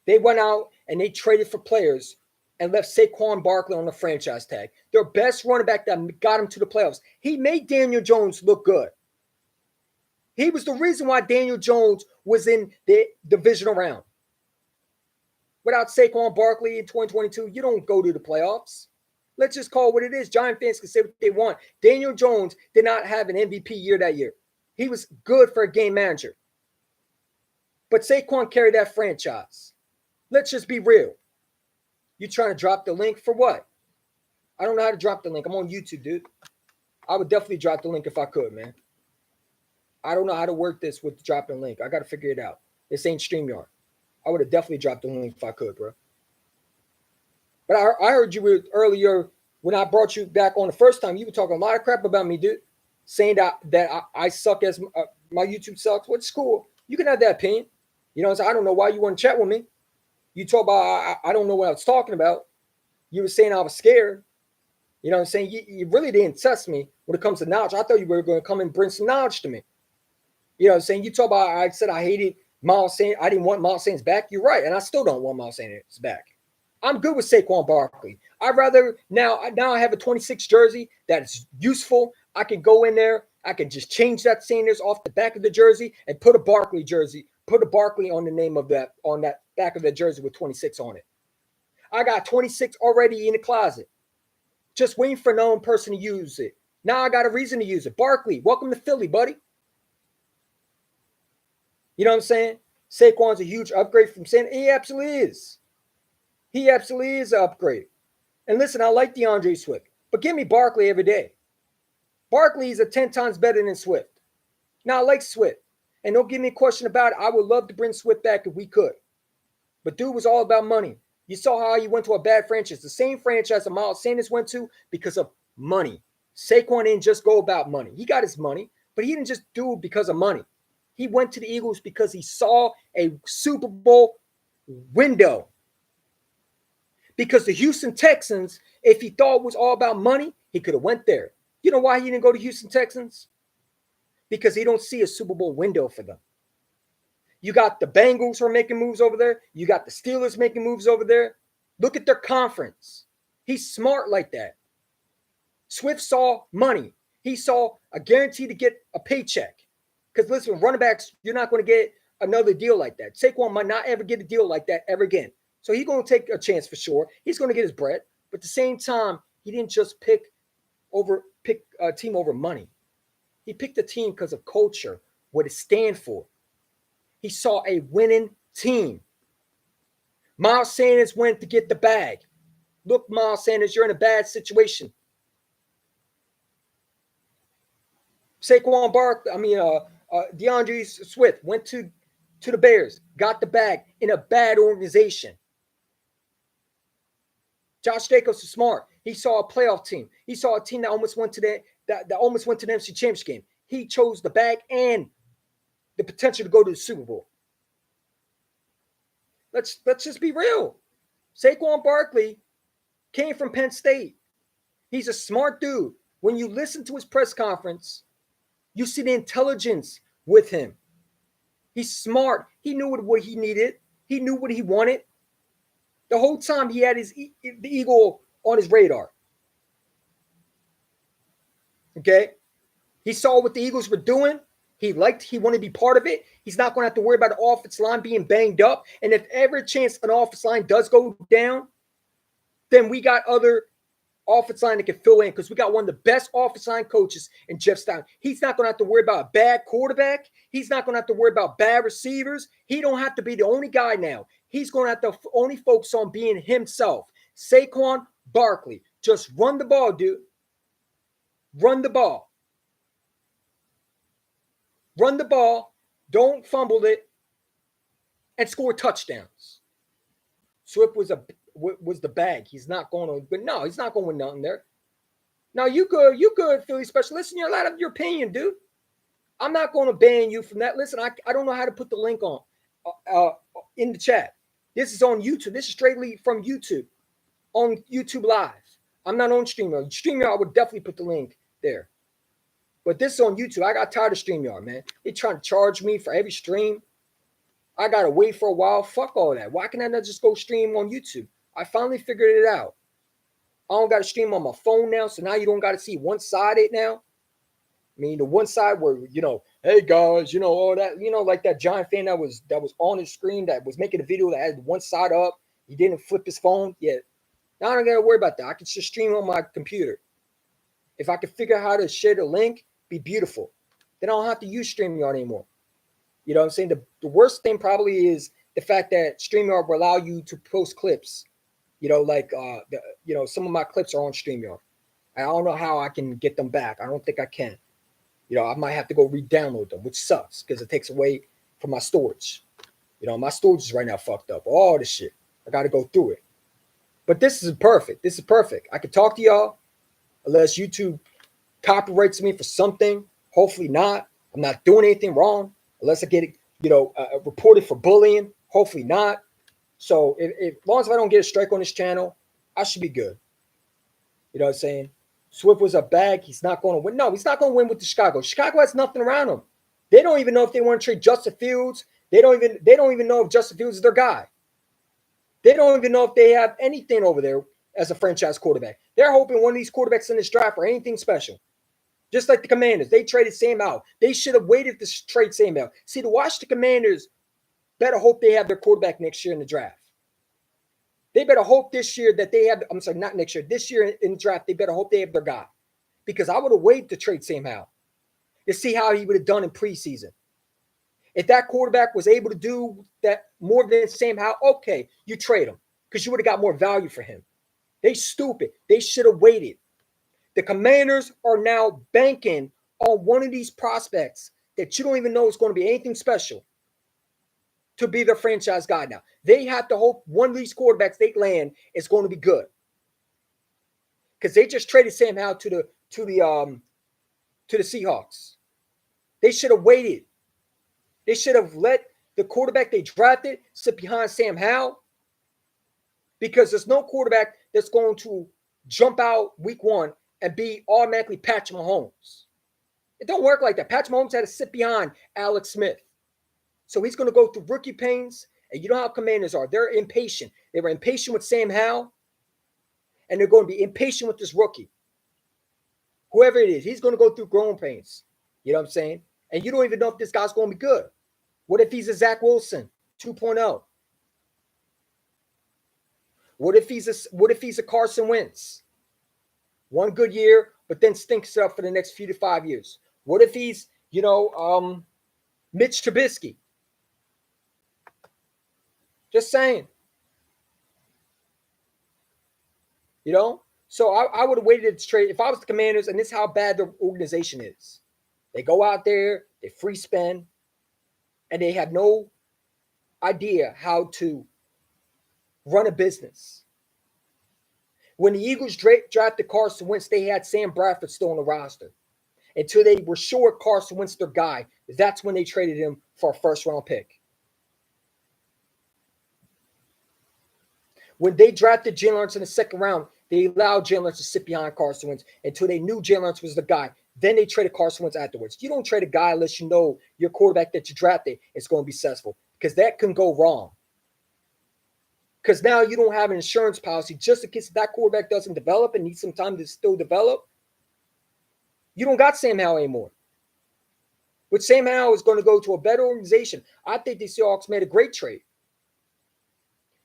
They went out and they traded for players and left Saquon Barkley on the franchise tag. Their best running back that got him to the playoffs. He made Daniel Jones look good. He was the reason why Daniel Jones was in the divisional round. Without Saquon Barkley in 2022, you don't go to the playoffs. Let's just call it what it is. Giant fans can say what they want. Daniel Jones did not have an MVP year that year. He was good for a game manager. But Saquon carried that franchise. Let's just be real. You trying to drop the link for what? I don't know how to drop the link. I'm on YouTube, dude. I would definitely drop the link if I could, man. I don't know how to work this with dropping the link. I got to figure it out. This ain't StreamYard. I would have definitely dropped the link if I could, bro. But I heard you earlier when I brought you back on the first time. You were talking a lot of crap about me, dude. Saying that I suck as my YouTube sucks. What's cool? You can have that opinion. You know, I don't know why you want to chat with me. You talk about I don't know what I was talking about. You were saying I was scared. You know what I'm saying? You really didn't test me when it comes to knowledge. I thought you were going to come and bring some knowledge to me. You know what I'm saying? You talk about, I said I hated Miles Sanders. I didn't want Miles Sanders back. You're right. And I still don't want Miles Sanders back. I'm good with Saquon Barkley. I'd rather now I have a 26 jersey that's useful. I can go in there. I can just change that Sanders off the back of the jersey and put a Barkley jersey, put a Barkley on the name of that, on that back of the jersey with 26 on it. I got 26 already in the closet, just waiting for no one person to use it. Now I got a reason to use it. Barkley, welcome to Philly, buddy. You know what I'm saying? Saquon's a huge upgrade from Sanders. He absolutely is. He absolutely is an upgrade. And listen, I like DeAndre Swift, but give me Barkley every day. Barkley is 10 times better than Swift. Now, I like Swift. And don't give me a question about it. I would love to bring Swift back if we could. But dude was all about money. You saw how he went to a bad franchise. The same franchise that Miles Sanders went to because of money. Saquon didn't just go about money. He got his money, but he didn't just do it because of money. He went to the Eagles because he saw a Super Bowl window. Because the Houston Texans, if he thought it was all about money, he could have went there. You know why he didn't go to Houston Texans? Because he don't see a Super Bowl window for them. You got the Bengals who are making moves over there. You got the Steelers making moves over there. Look at their conference. He's smart like that. Swift saw money. He saw a guarantee to get a paycheck. Because listen, running backs, you're not going to get another deal like that. Saquon might not ever get a deal like that ever again. So he's going to take a chance for sure. He's going to get his bread. But at the same time, he didn't just pick a team over money. He picked a team because of culture, what it stands for. He saw a winning team. Miles Sanders went to get the bag. Look, Miles Sanders, you're in a bad situation. Saquon Barkley, DeAndre Swift went to the Bears, got the bag in a bad organization. Josh Jacobs is smart. He saw a playoff team. He saw a team that almost went to the NFC Championship game. He chose the bag and the potential to go to the Super Bowl. Let's just be real. Saquon Barkley came from Penn State. He's a smart dude. When you listen to his press conference, you see the intelligence with him. He's smart. He knew what he needed. He knew what he wanted. The whole time he had the Eagle on his radar. Okay? He saw what the Eagles were doing. He wanted to be part of it. He's not going to have to worry about the offensive line being banged up. And if ever a chance an offensive line does go down, then we got other offensive line that can fill in because we got one of the best offensive line coaches in Jeff Stein. He's not going to have to worry about a bad quarterback. He's not going to have to worry about bad receivers. He don't have to be the only guy now. He's going to have to only focus on being himself. Saquon Barkley. Just run the ball, dude. Run the ball. Run the ball. Don't fumble it. And score touchdowns. Swift was the bag. He's not going to, but no, he's not going to win nothing there. Now you good, Philly special. Listen, you're allowed of your opinion, dude. I'm not going to ban you from that. Listen, I don't know how to put the link on in the chat. This is on YouTube. This is straightly from YouTube on YouTube Live. I'm not on StreamYard. StreamYard, I would definitely put the link there. But this is on YouTube. I got tired of StreamYard, man. They trying to charge me for every stream. I got to wait for a while. Fuck all that. Why can't I not just go stream on YouTube? I finally figured it out. I don't got to stream on my phone now, so now you don't got to see one-sided now. I mean, the one side where, hey, guys, all that, like that giant fan that was on his screen that was making a video that had one side up. He didn't flip his phone. Yeah. Now I don't got to worry about that. I can just stream on my computer. If I can figure out how to share the link, be beautiful. Then I don't have to use StreamYard anymore. You know what I'm saying? The worst thing probably is the fact that StreamYard will allow you to post clips. Some of my clips are on StreamYard. I don't know how I can get them back. I don't think I can. I might have to go re-download them, which sucks because it takes away from my storage. My storage is right now fucked up. All this shit. I got to go through it. But this is perfect. This is perfect. I can talk to y'all unless YouTube copyrights me for something. Hopefully not. I'm not doing anything wrong unless I get reported for bullying. Hopefully not. So as long as I don't get a strike on this channel, I should be good. You know what I'm saying? Swift was a bag. He's not going to win. No, he's not going to win with the Chicago. Chicago has nothing around him. They don't even know if they want to trade Justin Fields. They don't even know if Justin Fields is their guy. They don't even know if they have anything over there as a franchise quarterback. They're hoping one of these quarterbacks in this draft for anything special. Just like the Commanders, they traded Sam Howell. They should have waited to trade Sam Howell. See, to watch the Commanders, better hope they have their quarterback next year in the draft. They better hope this year that they have, I'm sorry, not next year, this year in the draft, they better hope they have their guy. Because I would have waited to trade Sam Howell to see how he would have done in preseason. If that quarterback was able to do that more than Sam Howell, okay, you trade him because you would have got more value for him. They stupid. They should have waited. The Commanders are now banking on one of these prospects that you don't even know is going to be anything special to be their franchise guy now. They have to hope one of these quarterbacks they land is going to be good. Because they just traded Sam Howell to the Seahawks. They should have waited. They should have let the quarterback they drafted sit behind Sam Howell, because there's no quarterback that's going to jump out week one and be automatically Patrick Mahomes. It don't work like that. Patrick Mahomes had to sit behind Alex Smith. So he's going to go through rookie pains, and you know how Commanders are. They're impatient. They were impatient with Sam Howell, and they're going to be impatient with this rookie. Whoever it is, he's going to go through growing pains. You know what I'm saying? And you don't even know if this guy's going to be good. What if he's a Zach Wilson 2.0? What if he's a Carson Wentz? One good year, but then stinks it up for the next 3 to 5 years. What if he's, Mitch Trubisky? Just saying. So I would have waited to trade. If I was the Commanders, and this is how bad the organization is. They go out there, they free spend, and they have no idea how to run a business. When the Eagles drafted Carson Wentz, they had Sam Bradford still on the roster. Until they were sure Carson Wentz their guy, that's when they traded him for a first-round pick. When they drafted Jalen Hurts in the second round, they allowed Jalen Hurts to sit behind Carson Wentz until they knew Jalen Hurts was the guy. Then they traded Carson Wentz afterwards. You don't trade a guy unless you know your quarterback that you drafted is going to be successful, because that can go wrong. Because now you don't have an insurance policy just in case that quarterback doesn't develop and needs some time to still develop. You don't got Sam Howell anymore. Which Sam Howell is going to go to a better organization. I think the Seahawks made a great trade.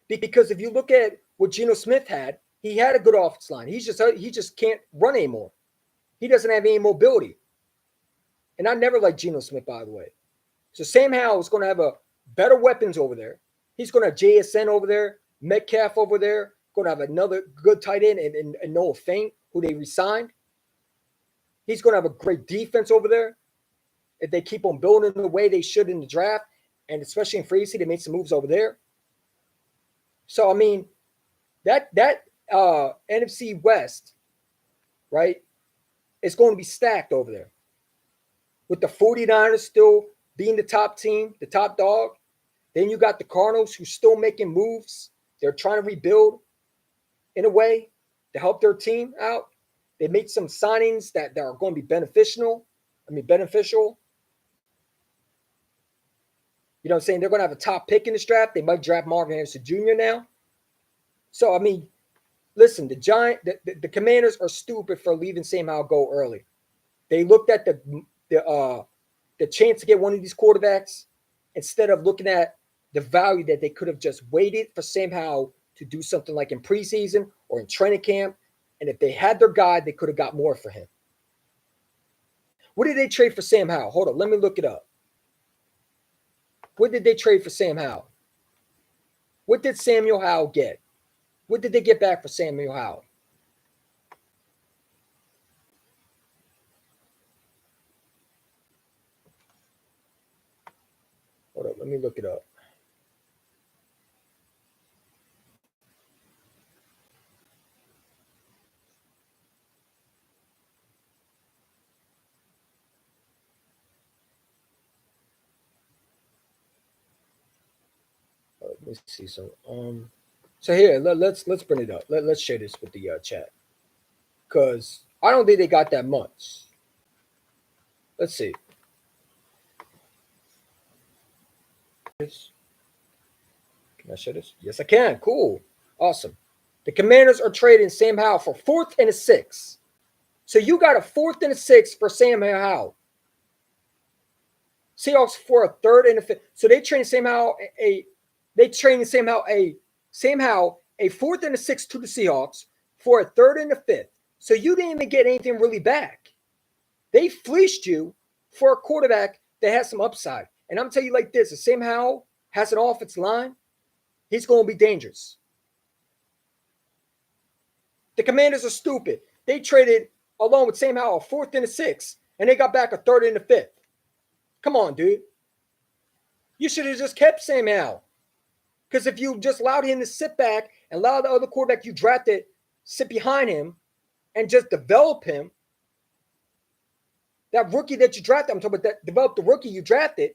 Because if you look at what Geno Smith had, he had a good offensive line. He just can't run anymore. He doesn't have any mobility. And I never liked Geno Smith, by the way. So Sam Howell is going to have a better weapons over there. He's going to have JSN over there, Metcalf over there, going to have another good tight end and Noah Fant, who they re-signed. He's going to have a great defense over there. If they keep on building the way they should in the draft, and especially in free agency, they made some moves over there. So, I mean, that NFC West, right, is going to be stacked over there. With the 49ers still being the top team, the top dog. Then you got the Cardinals who's still making moves. They're trying to rebuild in a way to help their team out. They made some signings that are going to be beneficial. You know what I'm saying? They're going to have a top pick in this draft. They might draft Marvin Harrison Jr. now. So, I mean, listen, the Commanders are stupid for leaving Sam Howell go early. They looked at the chance to get one of these quarterbacks instead of looking at the value that they could have just waited for Sam Howell to do something like in preseason or in training camp. And if they had their guy, they could have got more for him. What did they trade for Sam Howell? Hold on, let me look it up. What did they trade for Sam Howell? What did Samuel Howell get? What did they get back for Samuel Howell? Hold up, let me look it up. Let me see. So here, let's bring it up. Let's share this with the chat, because I don't think they got that much. Let's see. Can I show this? Yes, I can. Cool. Awesome. The Commanders are trading Sam Howell for 4th and a 6th. So you got a 4th and a 6th for Sam Howell. Seahawks for a 3rd and a 5th. So they traded Sam Howell a 4th and a 6th to the Seahawks for a 3rd and a 5th. So you didn't even get anything really back. They fleeced you for a quarterback that has some upside. And I'm telling you like this, if Sam Howell has an offensive line, he's going to be dangerous. The Commanders are stupid. They traded, along with Sam Howell, a 4th and a 6th, and they got back a 3rd and a 5th. Come on, dude. You should have just kept Sam Howell. Because if you just allowed him to sit back and allow the other quarterback you drafted sit behind him and just develop him, that rookie that you drafted, I'm talking about that developed the rookie you drafted,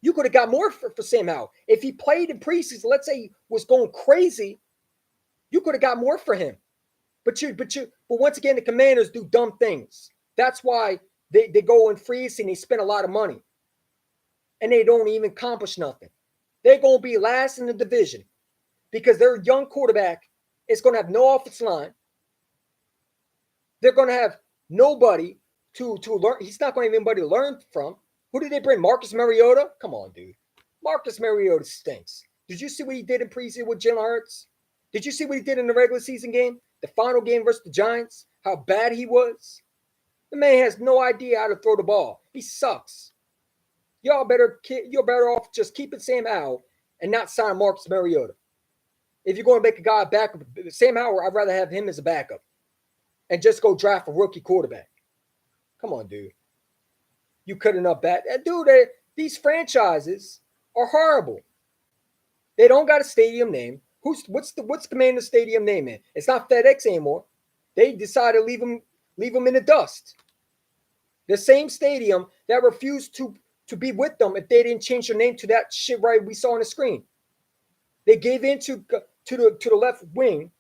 you could have got more for Sam Howell. If he played in preseason, let's say he was going crazy, you could have got more for him. But once again, the Commanders do dumb things. That's why they go in freeze and they spend a lot of money. And they don't even accomplish nothing. They're going to be last in the division because their young quarterback is going to have no offensive line. They're going to have nobody to learn. He's not going to have anybody to learn from. Who did they bring? Marcus Mariota? Come on, dude. Marcus Mariota stinks. Did you see what he did in preseason with Jalen Hurts? Did you see what he did in the regular season game? The final game versus the Giants? How bad he was? The man has no idea how to throw the ball. He sucks. You're better off just keeping Sam Howell and not sign Marcus Mariota. If you're going to make a guy a backup, Sam Howell, I'd rather have him as a backup and just go draft a rookie quarterback. Come on, dude. You couldn't up bat. Dude, these franchises are horrible. They don't got a stadium name. What's Commander Stadium name in? It's not FedEx anymore. They decided to leave them in the dust. The same stadium that refused to be with them if they didn't change their name to that shit right we saw on the screen. They gave in to the left wing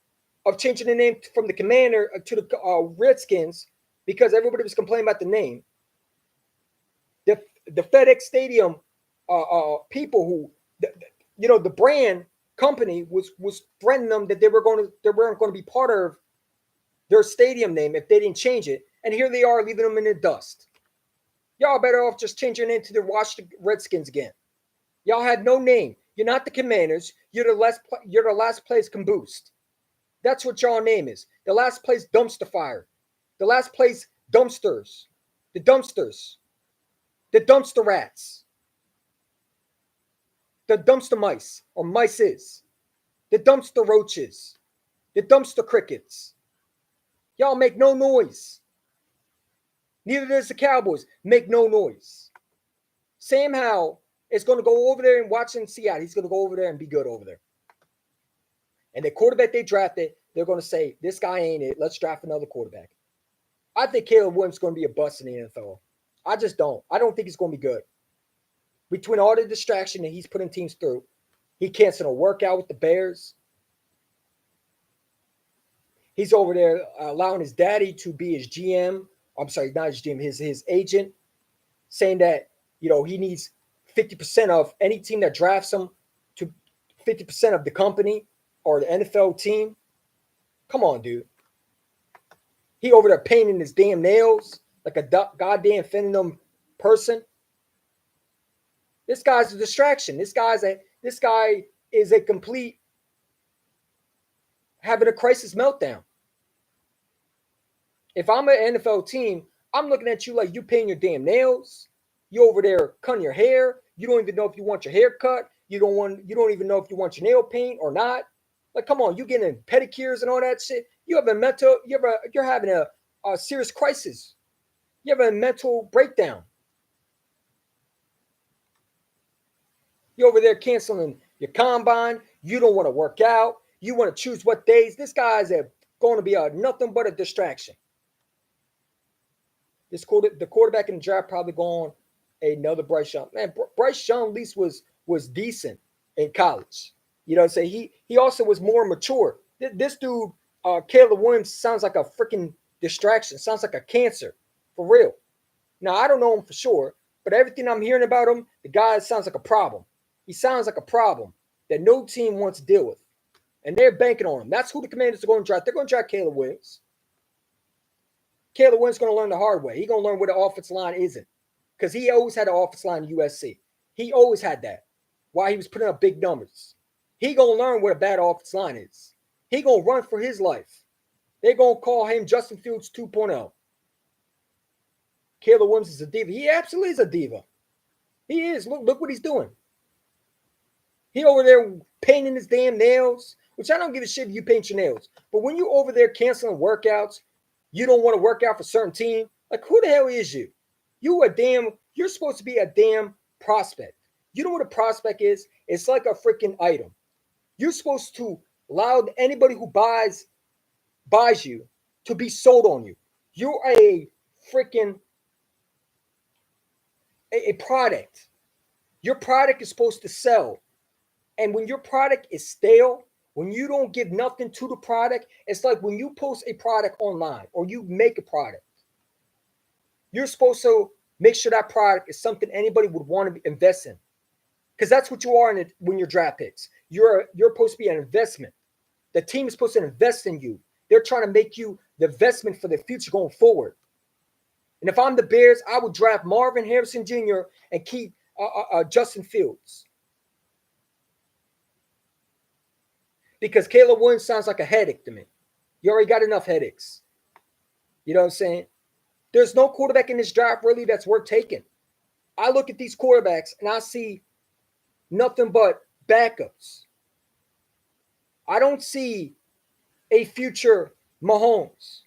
of changing the name from the Commander to the Redskins because everybody was complaining about the name. The FedEx Stadium people who the brand company was threatening them that they weren't going to be part of their stadium name if they didn't change it, and here they are leaving them in the dust. Y'all better off just changing your name to the Washington Redskins again. Y'all had no name. You're not the Commanders. You're the last place caboose. That's what y'all name is. The last place dumpster fire. The last place dumpsters. The dumpsters. The dumpster rats. The dumpster mice or mices. The dumpster roaches. The dumpster crickets. Y'all make no noise. Neither does the Cowboys. Make no noise. Sam Howell is going to go over there and watch in Seattle. He's going to go over there and be good over there. And the quarterback they drafted, they're going to say, this guy ain't it. Let's draft another quarterback. I think Caleb Williams is going to be a bust in the NFL. I just don't. I don't think he's going to be good. Between all the distraction that he's putting teams through, he canceled a workout with the Bears. He's over there allowing his daddy to be his GM. I'm sorry, not his GM, his agent, saying that, he needs 50% of any team that drafts him to 50% of the company or the NFL team. Come on, dude. He over there painting his damn nails like a goddamn Phenom person. This guy's a distraction. This guy is a complete having a crisis meltdown. If I'm an NFL team, I'm looking at you like you painting your damn nails. You over there cutting your hair. You don't even know if you want your hair cut. You don't even know if you want your nail paint or not. Like, come on, you getting pedicures and all that shit. You're having a serious crisis. You have a mental breakdown. You're over there canceling your combine. You don't want to work out. You want to choose what days. This guy's going to be nothing but a distraction. The quarterback in the draft probably going another Bryce Young. Man, Bryce Young at least was decent in college. He also was more mature. This dude, Caleb Williams, sounds like a freaking distraction. Sounds like a cancer, for real. Now, I don't know him for sure, but everything I'm hearing about him, the guy sounds like a problem. He sounds like a problem that no team wants to deal with. And they're banking on him. That's who the Commanders are going to draft. They're going to draft Caleb Williams. Caleb Williams is going to learn the hard way. He's going to learn where the offensive line isn't. Because he always had an offensive line in USC. He always had that while he was putting up big numbers. He going to learn where the bad offensive line is. He going to run for his life. They're going to call him Justin Fields 2.0. Caleb Williams is a diva. He absolutely is a diva. He is. Look what he's doing. He over there painting his damn nails, which I don't give a shit if you paint your nails. But when you over there canceling workouts, you don't want to work out for a certain team. Like, who the hell is you? You're supposed to be a damn prospect. You know what a prospect is? It's like a freaking item. You're supposed to allow anybody who buys you to be sold on you. You're a freaking a product. Your product is supposed to sell. And when your product is stale, when you don't give nothing to the product, it's like when you post a product online or you make a product. You're supposed to make sure that product is something anybody would want to invest in. Because that's what you are when you're draft picks. You're supposed to be an investment. The team is supposed to invest in you. They're trying to make you the investment for the future going forward. And if I'm the Bears, I would draft Marvin Harrison Jr. and keep Justin Fields. Because Caleb Williams sounds like a headache to me. You already got enough headaches. You know what I'm saying? There's no quarterback in this draft really that's worth taking. I look at these quarterbacks and I see nothing but backups. I don't see a future Mahomes.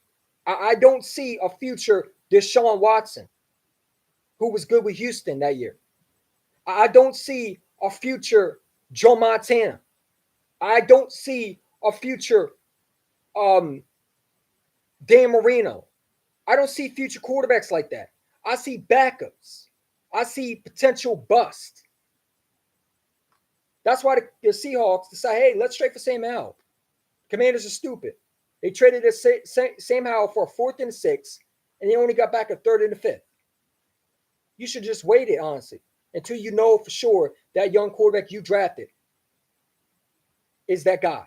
I don't see a future Deshaun Watson, who was good with Houston that year. I don't see a future Joe Montana. I don't see a future Dan Marino. I don't see future quarterbacks like that. I see backups. I see potential bust. That's why the Seahawks decide, hey, let's trade for Sam Howell. Commanders are stupid. They traded Sam Howell for a 4th and a 6th, and they only got back a 3rd and a 5th. You should just wait it, honestly, until you know for sure that young quarterback you drafted is that guy.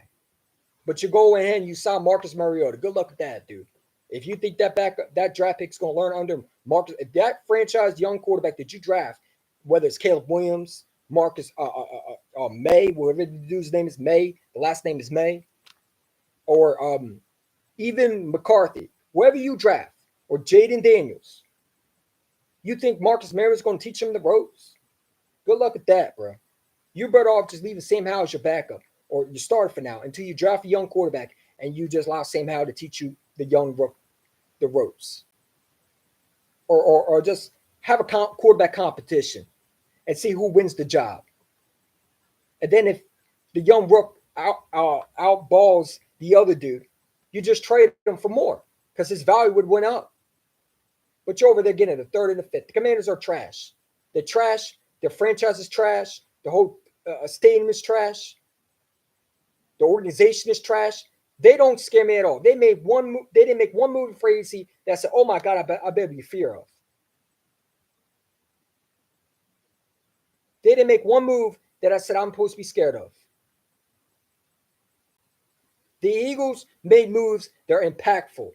But you go ahead and you sign Marcus Mariota. Good luck with that, dude. If you think that draft pick's going to learn under Marcus, if that franchise young quarterback that you draft, whether it's Caleb Williams, Marcus May, whatever the dude's name is, May, the last name is May, or even McCarthy, whoever you draft, or Jaden Daniels, you think Marcus Mariota is going to teach him the ropes? Good luck with that, bro. You're better off just leaving Sam Howell as your backup or your starter for now until you draft a young quarterback and you just allow Sam Howell to teach you the ropes. Or just have a quarterback competition and see who wins the job. And then if the young rook outballs the other dude, you just trade him for more because his value would went up. But you're over there getting the 3rd and the 5th. The Commanders are trash. They're trash. Their franchise is trash. The whole stadium is trash. The organization is trash. They don't scare me at all. They didn't make one move in free agency that said, "Oh my God, I better be fear of." They didn't make one move that I said I'm supposed to be scared of. The Eagles made moves that are impactful.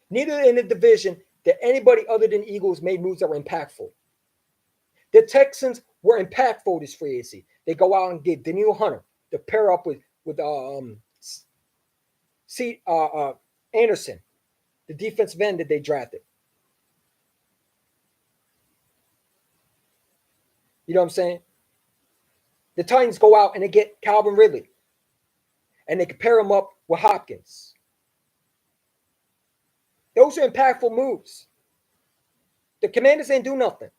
Neither in the division that anybody other than Eagles made moves that were impactful. The Texans were impactful this free agency. They go out and get Daniel Hunter to pair up with Anderson, the defensive end that they drafted. You know what I'm saying? The Titans go out and they get Calvin Ridley. And they can pair him up with Hopkins. Those are impactful moves. The Commanders ain't do nothing.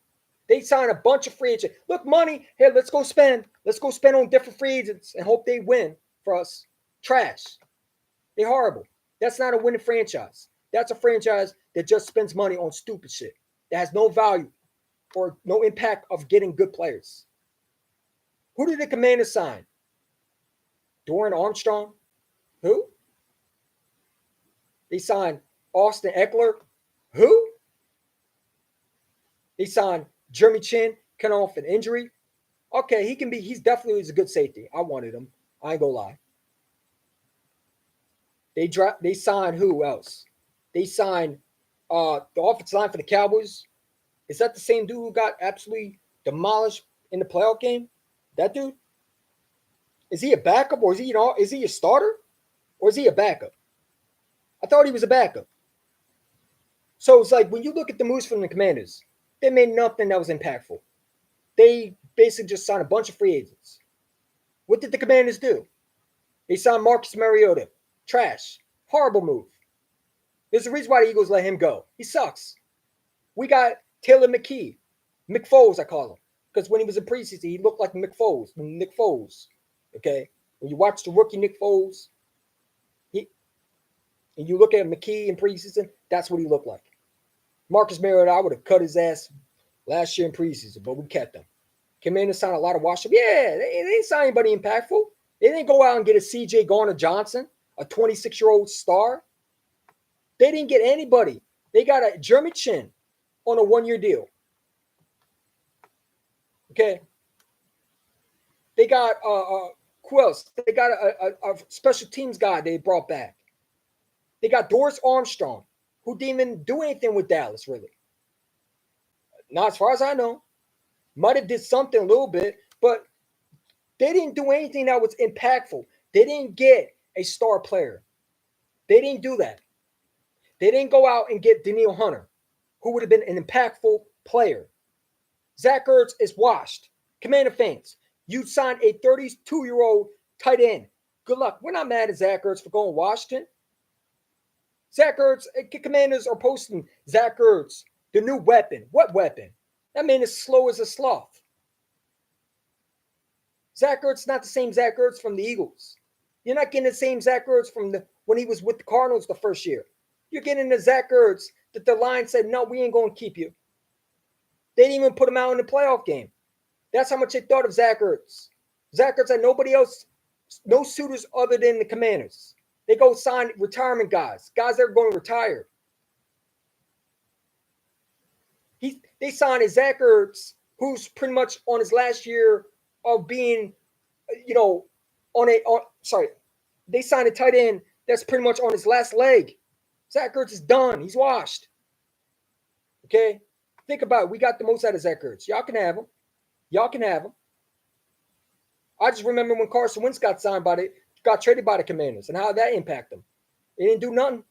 They sign a bunch of free agents. Look, money. Hey, let's go spend. Let's go spend on different free agents and hope they win for us. Trash. They're horrible. That's not a winning franchise. That's a franchise that just spends money on stupid shit. That has no value or no impact of getting good players. Who did the Commanders sign? Doran Armstrong? Who? They signed Austin Eckler. Who? They signed Jeremy Chin, coming off an injury. Okay, he's definitely a good safety. I wanted him. I ain't gonna lie. They signed who else? They signed the offensive line for the Cowboys. Is that the same dude who got absolutely demolished in the playoff game? That dude? Is he a backup or is he a starter? Or is he a backup? I thought he was a backup. So it's like when you look at the moves from the Commanders, they made nothing that was impactful. They basically just signed a bunch of free agents. What did the Commanders do? They signed Marcus Mariota. Trash. Horrible move. There's a reason why the Eagles let him go. He sucks. We got Taylor McKee. McFoles, I call him. Because when he was in preseason, he looked like Nick Foles. Okay? When you watch the rookie Nick Foles, and you look at McKee in preseason, that's what he looked like. Marcus Mariota, I would have cut his ass last year in preseason, but we kept him. Commanders signed a lot of washed up. Yeah, they didn't sign anybody impactful. They didn't go out and get a C.J. Garner-Johnson, a 26-year-old star. They didn't get anybody. They got a Jeremy Chin on a one-year deal. Okay. They got who else? They got a special teams guy they brought back. They got Doris Armstrong, who didn't even do anything with Dallas, really. Not as far as I know. Might have did something a little bit, but they didn't do anything that was impactful. They didn't get a star player. They didn't do that. They didn't go out and get Danielle Hunter, who would have been an impactful player. Zach Ertz is washed. Commander fans, you signed a 32-year-old tight end. Good luck. We're not mad at Zach Ertz for going to Washington. Zach Ertz, Commanders are posting Zach Ertz, the new weapon. What weapon? That man is slow as a sloth. Zach Ertz not the same Zach Ertz from the Eagles. You're not getting the same Zach Ertz from when he was with the Cardinals the first year. You're getting the Zach Ertz that the Lions said, no, we ain't going to keep you. They didn't even put him out in the playoff game. That's how much they thought of Zach Ertz. Zach Ertz had nobody else, no suitors other than the Commanders. They go sign retirement guys that are going to retire. They signed a Zach Ertz, who's pretty much on his last year of being, they signed a tight end that's pretty much on his last leg. Zach Ertz is done. He's washed. Okay? Think about it. We got the most out of Zach Ertz. Y'all can have him. I just remember when Carson Wentz got traded by the Commanders and how that impacted them. They didn't do nothing.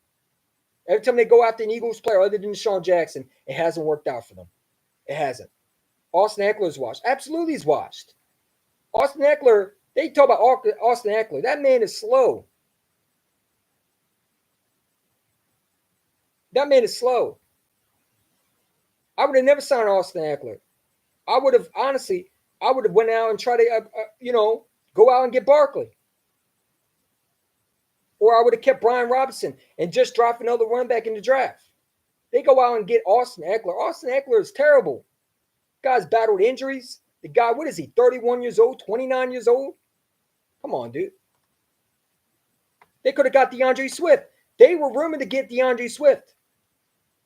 Every time they go after an Eagles player other than Deshaun Jackson, it hasn't worked out for them. It hasn't. Austin Eckler is washed. Absolutely he's washed. Austin Eckler, they talk about Austin Eckler. That man is slow. I would have never signed Austin Eckler. I would have went out and tried to, go out and get Barkley. Or I would have kept Brian Robinson and just dropped another running back in the draft. They go out and get Austin Eckler. Austin Eckler is terrible. The guy's battled injuries. The guy, what is he, 31 years old, 29 years old? Come on, dude. They could have got DeAndre Swift. They were rumored to get DeAndre Swift.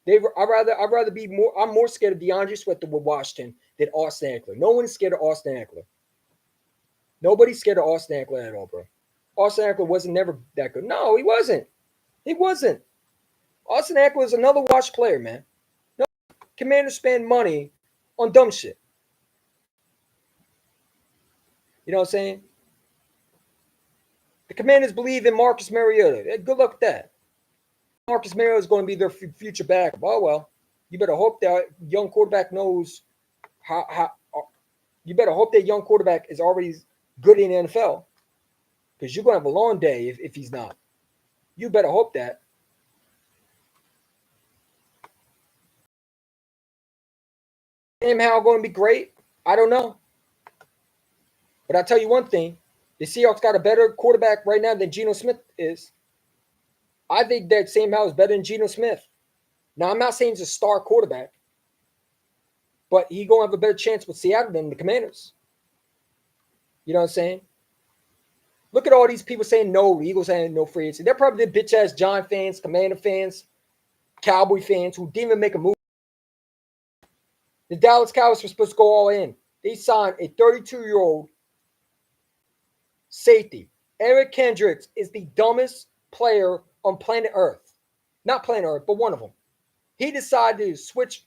I'm more scared of DeAndre Swift with Washington than Austin Eckler. No one is scared of Austin Eckler. Nobody's scared of Austin Eckler at all, bro. Austin Eckler wasn't never that good. No, he wasn't. Austin Eckler is another washed player, man. No, Commanders spend money on dumb shit. You know what I'm saying? The Commanders believe in Marcus Mariota. Good luck with that. Marcus Mariota is going to be their future backup. Oh, well, you better hope that young quarterback knows how. You better hope that young quarterback is already good in the NFL, because you're going to have a long day if he's not. You better hope that. Sam Howell going to be great? I don't know. But I'll tell you one thing. The Seahawks got a better quarterback right now than Geno Smith is. I think that Sam Howell is better than Geno Smith. Now, I'm not saying he's a star quarterback, but he's going to have a better chance with Seattle than the Commanders. You know what I'm saying? Look at all these people saying no, the Eagles saying no free agency. They're probably the bitch ass Giant fans, Commander fans, Cowboy fans who didn't even make a move. The Dallas Cowboys were supposed to go all in. They signed a 32-year-old safety. Eric Kendricks is the dumbest player on planet Earth. Not planet Earth, but one of them. He decided to switch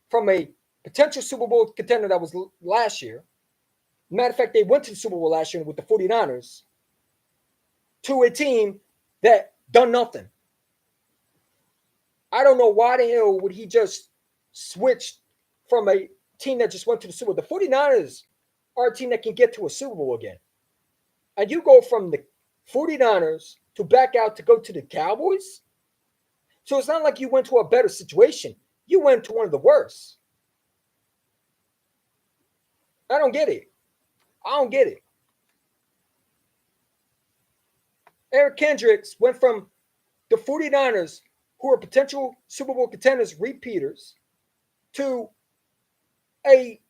from a potential Super Bowl contender that was last year. Matter of fact, they went to the Super Bowl last year with the 49ers to a team that done nothing. I don't know why the hell would he just switch from a team that just went to the Super Bowl. The 49ers are a team that can get to a Super Bowl again. And you go from the 49ers to back out to go to the Cowboys? So it's not like you went to a better situation. You went to one of the worst. I don't get it. I don't get it. Eric Kendricks went from the 49ers, who are potential Super Bowl contenders, repeaters, to a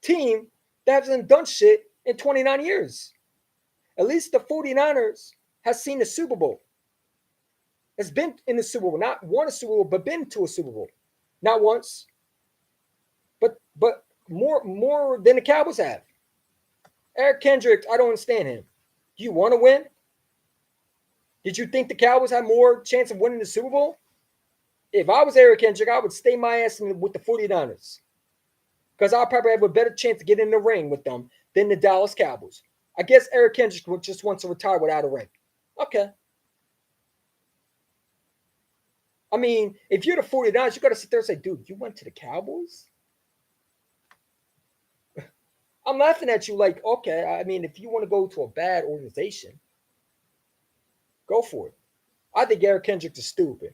team that hasn't done shit in 29 years. At least the 49ers has seen the Super Bowl. Has been in the Super Bowl, not won a Super Bowl, but been to a Super Bowl. Not once, but more than the Cowboys have. Eric Kendricks, I don't understand him. Do you want to win? Did you think the Cowboys had more chance of winning the Super Bowl? If I was Eric Kendricks, I would stay my ass with the 49ers. Because I'll probably have a better chance to get in the ring with them than the Dallas Cowboys. I guess Eric Kendricks just wants to retire without a ring. Okay. I mean, if you're the 49ers, you got to sit there and say, dude, you went to the Cowboys? I'm laughing at you like, okay, I mean, if you want to go to a bad organization, go for it. I think Eric Kendricks is stupid.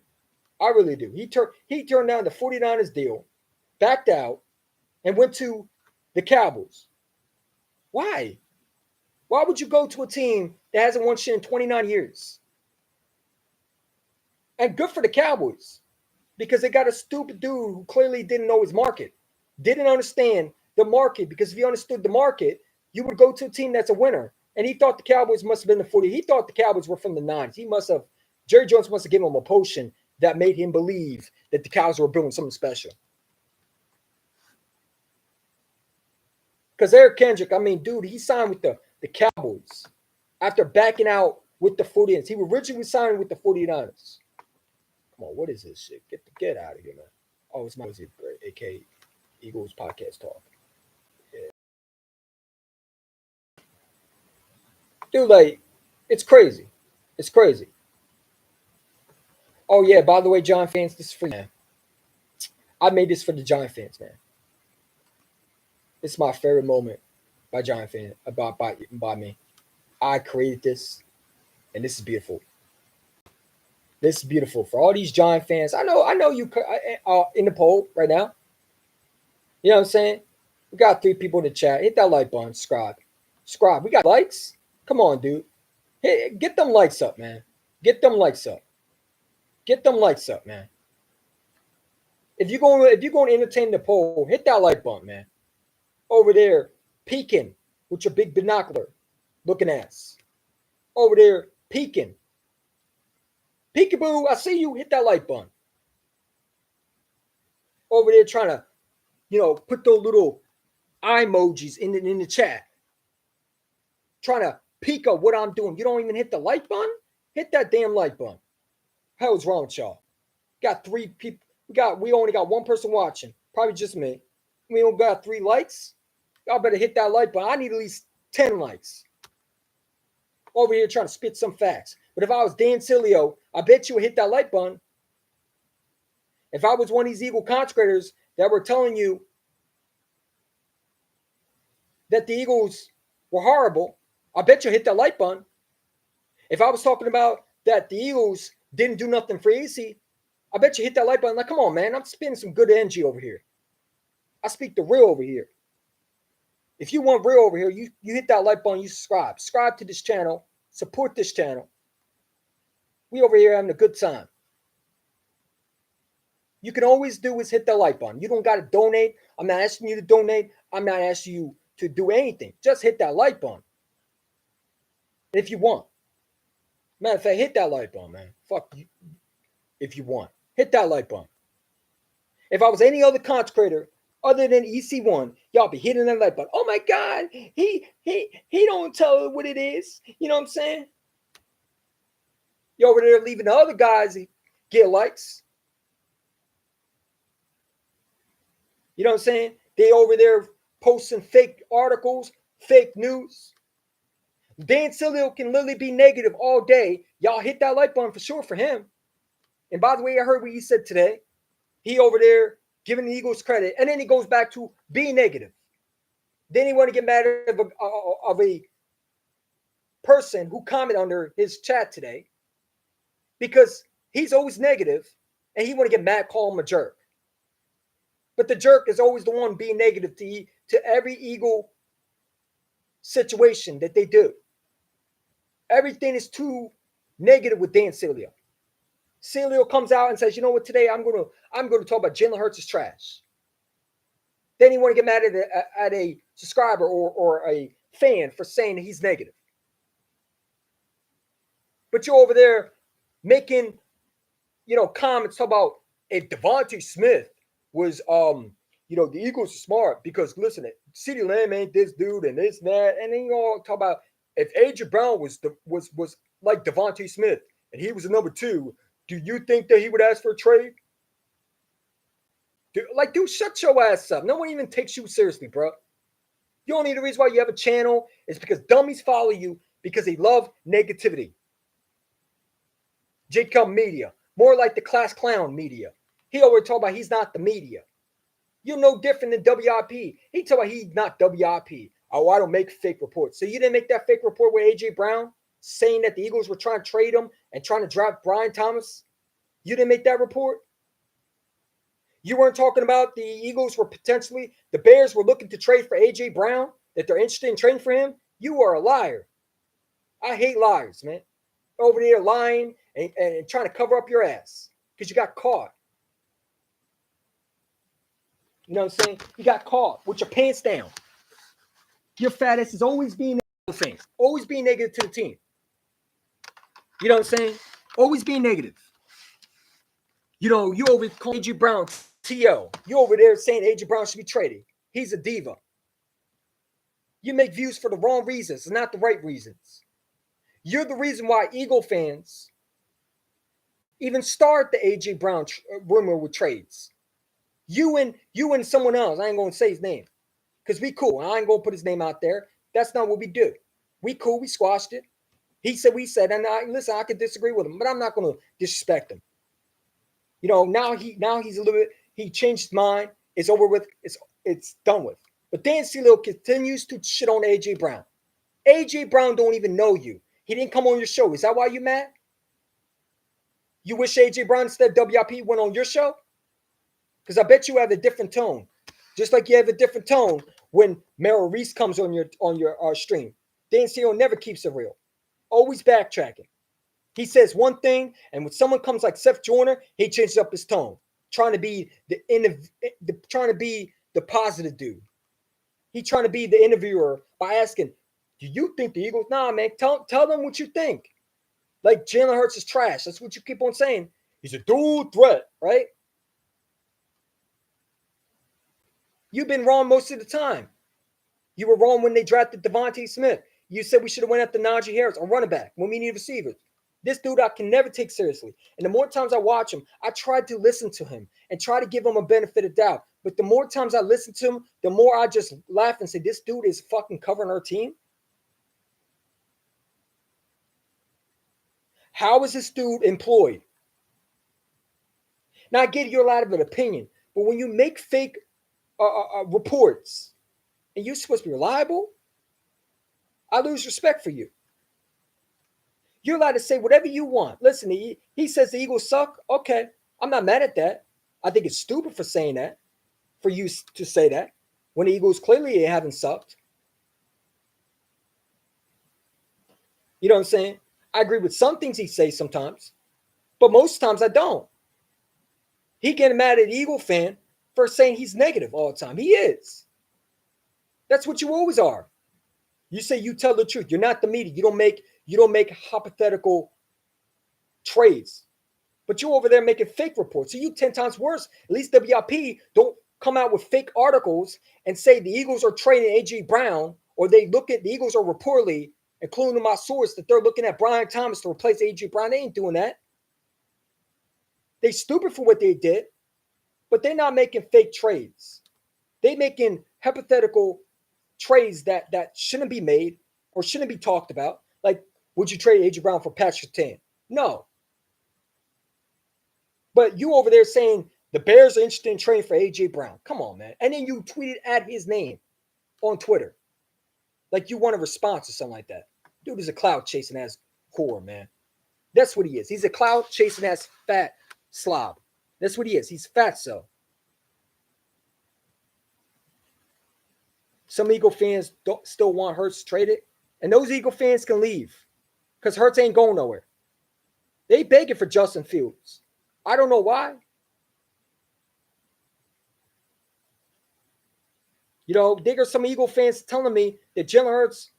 I really do. He turned down the 49ers deal, backed out, and went to the Cowboys. Why? Why would you go to a team that hasn't won shit in 29 years? And good for the Cowboys, because they got a stupid dude who clearly didn't know his market, didn't understand the market, because if you understood the market, you would go to a team that's a winner. And he thought the Cowboys must have been the 40. He thought the Cowboys were from the 90s. Jerry Jones must have given him a potion that made him believe that the Cowboys were doing something special. Because Eric Kendrick, I mean, dude, he signed with the Cowboys after backing out with the 49ers. He originally signed with the 49ers. Come on, what is this shit? Get out of here, man. Oh, it's my AK Eagles podcast talk. Yeah. Dude, like, it's crazy. It's crazy. Oh, yeah, by the way, Giant fans, this is for you, man. I made this for the Giant fans, man. It's my favorite moment by Giant fan, by me. I created this, and this is beautiful. This is beautiful for all these Giant fans. I know you in the poll right now. You know what I'm saying? We got 3 people in the chat. Hit that like button, subscribe. We got likes? Come on, dude. Hey, get them likes up, man. Get them likes up. Get them likes up, man. If you're going to entertain the poll, hit that like button, man. Over there, peeking with your big binocular looking ass. Over there, peeking. Peekaboo, I see you. Hit that like button. Over there trying to, put those little eye emojis in the chat. Trying to peek at what I'm doing. You don't even hit the like button? Hit that damn like button. Hell's wrong with y'all? Got 3 people. We only got 1 person watching. Probably just me. We only got 3 likes. Y'all better hit that like button. I need at least 10 likes. Over here trying to spit some facts. But if I was Dan Sileo, I bet you would hit that like button. If I was one of these Eagle consecrators that were telling you that the Eagles were horrible, I bet you hit that like button. If I was talking about that the Eagles didn't do nothing for easy, I bet you hit that like button. Like, come on, man. I'm spending some good energy over here. I speak the real over here. If you want real over here, you hit that like button, you subscribe. Subscribe to this channel. Support this channel. We over here having a good time. You can always do is hit the like button. You don't got to donate. I'm not asking you to donate. I'm not asking you to do anything. Just hit that like button. If you want. Matter of fact, hit that like button, man. Fuck you. If you want, hit that like button. If I was any other content creator other than EC1, y'all be hitting that like button. Oh my God, he don't tell what it is. You know what I'm saying? You over there leaving the other guys get likes. You know what I'm saying? They over there posting fake articles, fake news. Dan Sileo can literally be negative all day. Y'all hit that like button for sure for him. And by the way, I heard what he said today. He over there giving the Eagles credit, and then he goes back to being negative. Then he want to get mad of a person who commented under his chat today because he's always negative, and he want to get mad, call him a jerk. But the jerk is always the one being negative to every Eagle situation that they do. Everything is too negative with Dan Sileo. Sileo comes out and says, "You know what? Today I'm gonna talk about Jalen Hurts is trash." Then he want to get mad at a subscriber or a fan for saying that he's negative. But you're over there making, comments about if Devontae Smith was, the Eagles are smart because listen, CeeDee Lamb ain't this dude and this and that, and then you all talk about if AJ Brown was like Devontae Smith and he was a number 2, do you think that he would ask for a trade? Dude, shut your ass up. No one even takes you seriously, bro. The only reason why you have a channel is because dummies follow you because they love negativity. Jacob Media, more like the class clown media. He already talked about he's not the media. You're no different than WIP. He talked about he's not WIP. Oh, I don't make fake reports. So you didn't make that fake report with AJ Brown saying that the Eagles were trying to trade him and trying to draft Brian Thomas? You didn't make that report? You weren't talking about the Eagles were potentially, the Bears were looking to trade for AJ Brown, that they're interested in trading for him? You are a liar. I hate liars, man. Over there lying and trying to cover up your ass because you got caught. You know what I'm saying? You got caught with your pants down. Your fat ass is always being negative, always being negative to the team. You know what I'm saying? Always being negative. You over calling AJ Brown TO. You over there saying AJ Brown should be traded. He's a diva. You make views for the wrong reasons, not the right reasons. You're the reason why Eagle fans even start the AJ Brown rumor with trades. You and someone else. I ain't gonna say his name because we cool. I ain't gonna put his name out there. That's not what we do. We cool. We squashed it. He said we said, and listen, I could disagree with him, but I'm not gonna disrespect him. Now he's a little bit. He changed his mind. It's over with. It's done with. But Dan Sileo continues to shit on AJ Brown. AJ Brown don't even know you. He didn't come on your show. Is that why you mad? You wish AJ Brown instead of WIP went on your show? Because I bet you have a different tone. Just like you have a different tone when Merrill Reese comes on your stream. Dan Sileo never keeps it real. Always backtracking. He says one thing, and when someone comes like Seth Joyner, he changes up his tone, trying to be the positive dude. He's trying to be the interviewer by asking, "Do you think the Eagles?" Nah, man. Tell them what you think. Like Jalen Hurts is trash. That's what you keep on saying. He's a dual threat, right? You've been wrong most of the time. You were wrong when they drafted Devontae Smith. You said we should have went after Najee Harris, a running back, when we need receivers. This dude I can never take seriously. And the more times I watch him, I try to listen to him and try to give him a benefit of doubt. But the more times I listen to him, the more I just laugh and say, this dude is fucking covering our team. How is this dude employed? Now, I get you're allowed of an opinion, but when you make fake reports and you're supposed to be reliable, I lose respect for you. You're allowed to say whatever you want. Listen, he says the Eagles suck. Okay, I'm not mad at that. I think it's stupid for saying that, for you to say that, when the Eagles clearly haven't sucked. You know what I'm saying? I agree with some things he says sometimes, but most times I don't. He getting mad at the Eagle fan for saying he's negative all the time. He is. That's what you always are. You say you tell the truth. You're not the media. You don't make hypothetical trades. But you're over there making fake reports. So you 10 times worse. At least WIP don't come out with fake articles and say the Eagles are trading A.J. Brown, or they look at the Eagles are reportedly, including in my source, that they're looking at Brian Thomas to replace A.J. Brown. They ain't doing that. They stupid for what they did, but they're not making fake trades. They making hypothetical trades that shouldn't be made or shouldn't be talked about. Like, would you trade A.J. Brown for Patrick Surtain? No. But you over there saying the Bears are interested in trading for A.J. Brown. Come on, man. And then you tweeted at his name on Twitter. Like you want a response or something like that. Dude is a cloud chasing ass whore, man. That's what he is. He's a cloud chasing ass fat slob. That's what he is. He's fat, so. Some Eagle fans still want Hurts traded. And those Eagle fans can leave. Because Hurts ain't going nowhere. They begging for Justin Fields. I don't know why. You know, there are some Eagle fans telling me that Jalen Hurts,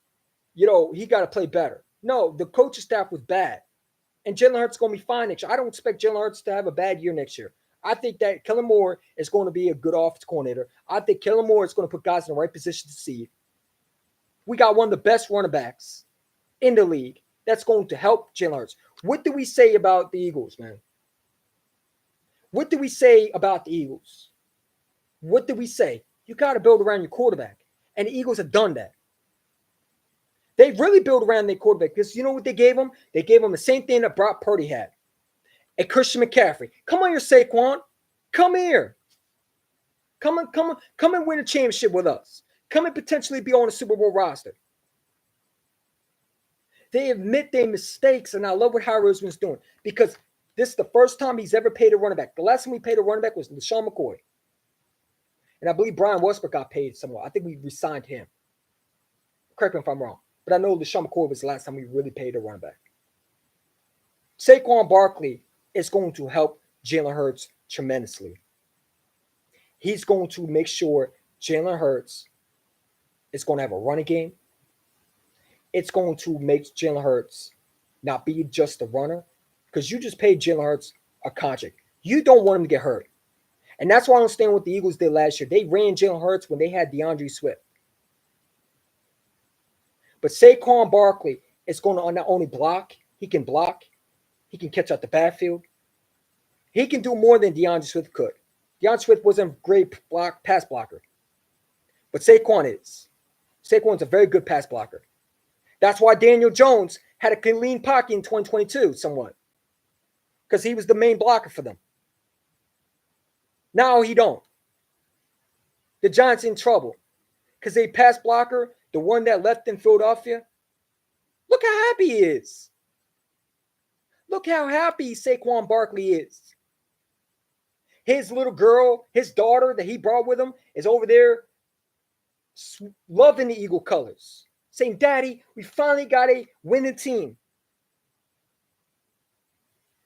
you know, he got to play better. No, the coaching staff was bad. And Jalen Hurts is going to be fine next year. I don't expect Jalen Hurts to have a bad year next year. I think that Kellen Moore is going to be a good offensive coordinator. I think Kellen Moore is going to put guys in the right position to succeed. We got one of the best running backs in the league that's going to help Jalen Hurts. What do we say about the Eagles, man? What do we say about the Eagles? What do we say? You got to build around your quarterback. And the Eagles have done that. They really built around their quarterback because you know what they gave him? They gave him the same thing that Brock Purdy had. And Christian McCaffrey. Come on here, Saquon. Come here. Come and win a championship with us. Come and potentially be on the Super Bowl roster. They admit their mistakes, and I love what Howard Roseman's doing because this is the first time he's ever paid a running back. The last time we paid a running back was LaShawn McCoy. And I believe Brian Westbrook got paid somewhere. I think we re-signed him. Correct me if I'm wrong. But I know LaShawn McCoy was the last time we really paid a running back. Saquon Barkley is going to help Jalen Hurts tremendously. He's going to make sure Jalen Hurts is going to have a running game. It's going to make Jalen Hurts not be just a runner because you just paid Jalen Hurts a contract. You don't want him to get hurt. And that's why I understand what the Eagles did last year. They ran Jalen Hurts when they had DeAndre Swift. But Saquon Barkley is going to not only block, he can catch out the backfield. He can do more than DeAndre Swift could. DeAndre Swift wasn't a great pass blocker. But Saquon is. Saquon's a very good pass blocker. That's why Daniel Jones had a clean pocket in 2022 somewhat. Because he was the main blocker for them. Now he don't. The Giants in trouble. Because they pass blocker, the one that left in Philadelphia, look how happy he is. Look how happy Saquon Barkley is. His little girl, his daughter that he brought with him is over there loving the Eagle colors. Saying, Daddy, we finally got a winning team.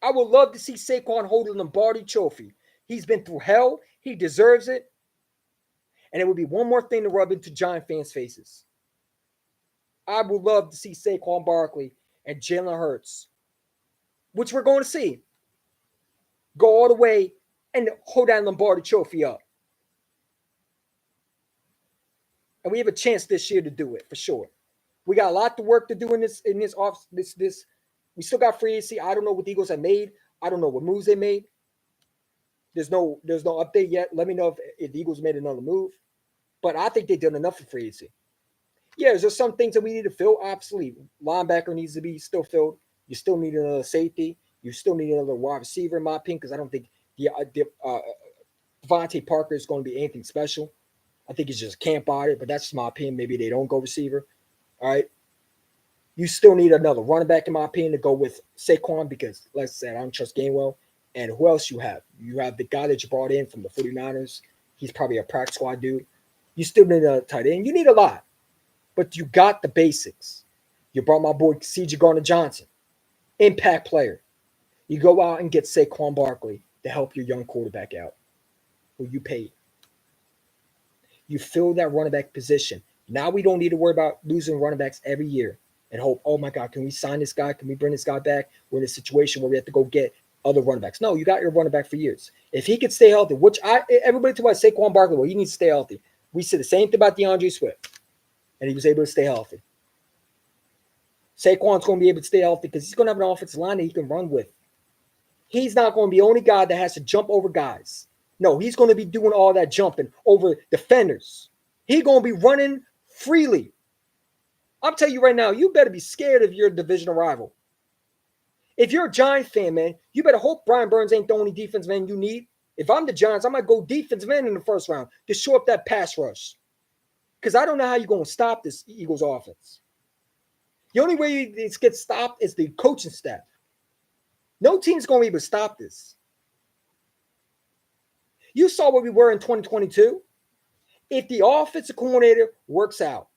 I would love to see Saquon hold a Lombardi trophy. He's been through hell. He deserves it. And it would be one more thing to rub into Giant fans' faces. I would love to see Saquon Barkley and Jalen Hurts, which we're going to see, go all the way and hold that Lombardi trophy up. And we have a chance this year to do it for sure. We got a lot of work to do in this off this. We still got free agency. I don't know what the Eagles have made. I don't know what moves they made. There's no update yet. Let me know if the Eagles made another move. But I think they did enough for free agency. Yeah, is there some things that we need to fill? Absolutely. Linebacker needs to be still filled. You still need another safety. You still need another wide receiver, in my opinion, because I don't think Devontae Parker is going to be anything special. I think he's just camp on it, but that's my opinion. Maybe they don't go receiver. All right. You still need another running back, in my opinion, to go with Saquon because, like I said, I don't trust Gainwell. And who else you have? You have the guy that you brought in from the 49ers. He's probably a practice squad dude. You still need a tight end. You need a lot. But you got the basics. You brought my boy C.J. Gardner-Johnson. Impact player. You go out and get Saquon Barkley to help your young quarterback out, who you paid. You fill that running back position. Now we don't need to worry about losing running backs every year and hope, oh my God, can we sign this guy? Can we bring this guy back? We're in a situation where we have to go get other running backs. No, you got your running back for years. If he could stay healthy, which everybody talks about Saquon Barkley, well, he needs to stay healthy. We said the same thing about DeAndre Swift, and he was able to stay healthy. Saquon's going to be able to stay healthy because he's going to have an offensive line that he can run with. He's not going to be the only guy that has to jump over guys. No, he's going to be doing all that jumping over defenders. He's going to be running freely. I'm telling you right now, you better be scared of your divisional rival. If you're a Giant fan, man, you better hope Brian Burns ain't the only defensive end you need. If I'm the Giants, I might go defensive end in the first round to show up that pass rush. Because I don't know how you're going to stop this Eagles offense. The only way it gets stopped is the coaching staff. No team's going to be able to stop this. You saw what we were in 2022. If the offensive coordinator works out,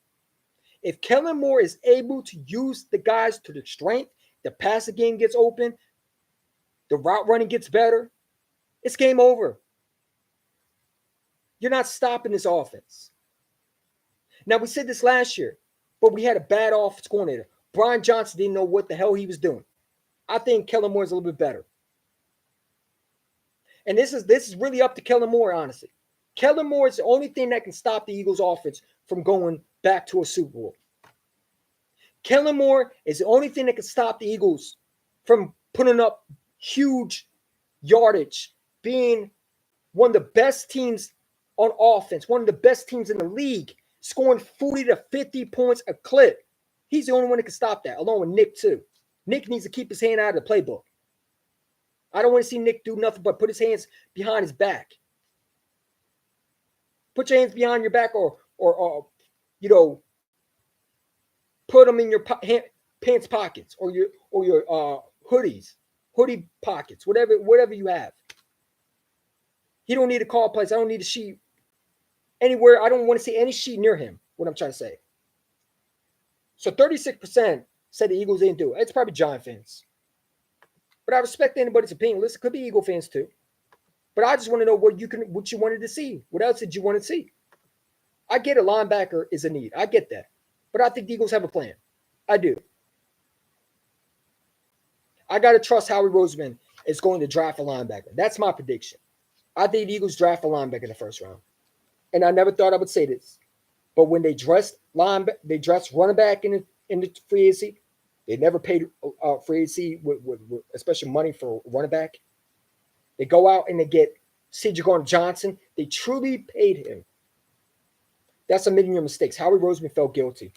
if Kellen Moore is able to use the guys to their strength, the passing game gets open, the route running gets better, it's game over. You're not stopping this offense. Now, we said this last year, but we had a bad offense coordinator. Brian Johnson didn't know what the hell he was doing. I think Kellen Moore is a little bit better. And this is really up to Kellen Moore, honestly. Kellen Moore is the only thing that can stop the Eagles offense from going back to a Super Bowl. Kellen Moore is the only thing that can stop the Eagles from putting up huge yardage, being one of the best teams on offense, one of the best teams in the league, scoring 40 to 50 points a clip. He's the only one that can stop that, along with Nick too. Nick needs to keep his hand out of the playbook. I don't want to see Nick do nothing but put his hands behind his back. Put your hands behind your back or put them in your pants pockets or your hoodie pockets, whatever you have. He don't need to call plays. I don't need a sheet anywhere. I don't want to see any sheet near him, what I'm trying to say. So 36% said the Eagles didn't do it. It's probably Giant fans. But I respect anybody's opinion. Listen, it could be Eagle fans too. But I just want to know what you wanted to see. What else did you want to see? I get a linebacker is a need. I get that. But I think the Eagles have a plan. I do. I got to trust Howie Roseman is going to draft a linebacker. That's my prediction. I think the Eagles draft a linebacker in the first round. And I never thought I would say this. But when they dressed running back in the free agency, they never paid free agency with especially money for running back. They go out and they get C.J. Gardner-Johnson. They truly paid him. That's admitting your mistakes. Howie Roseman felt guilty.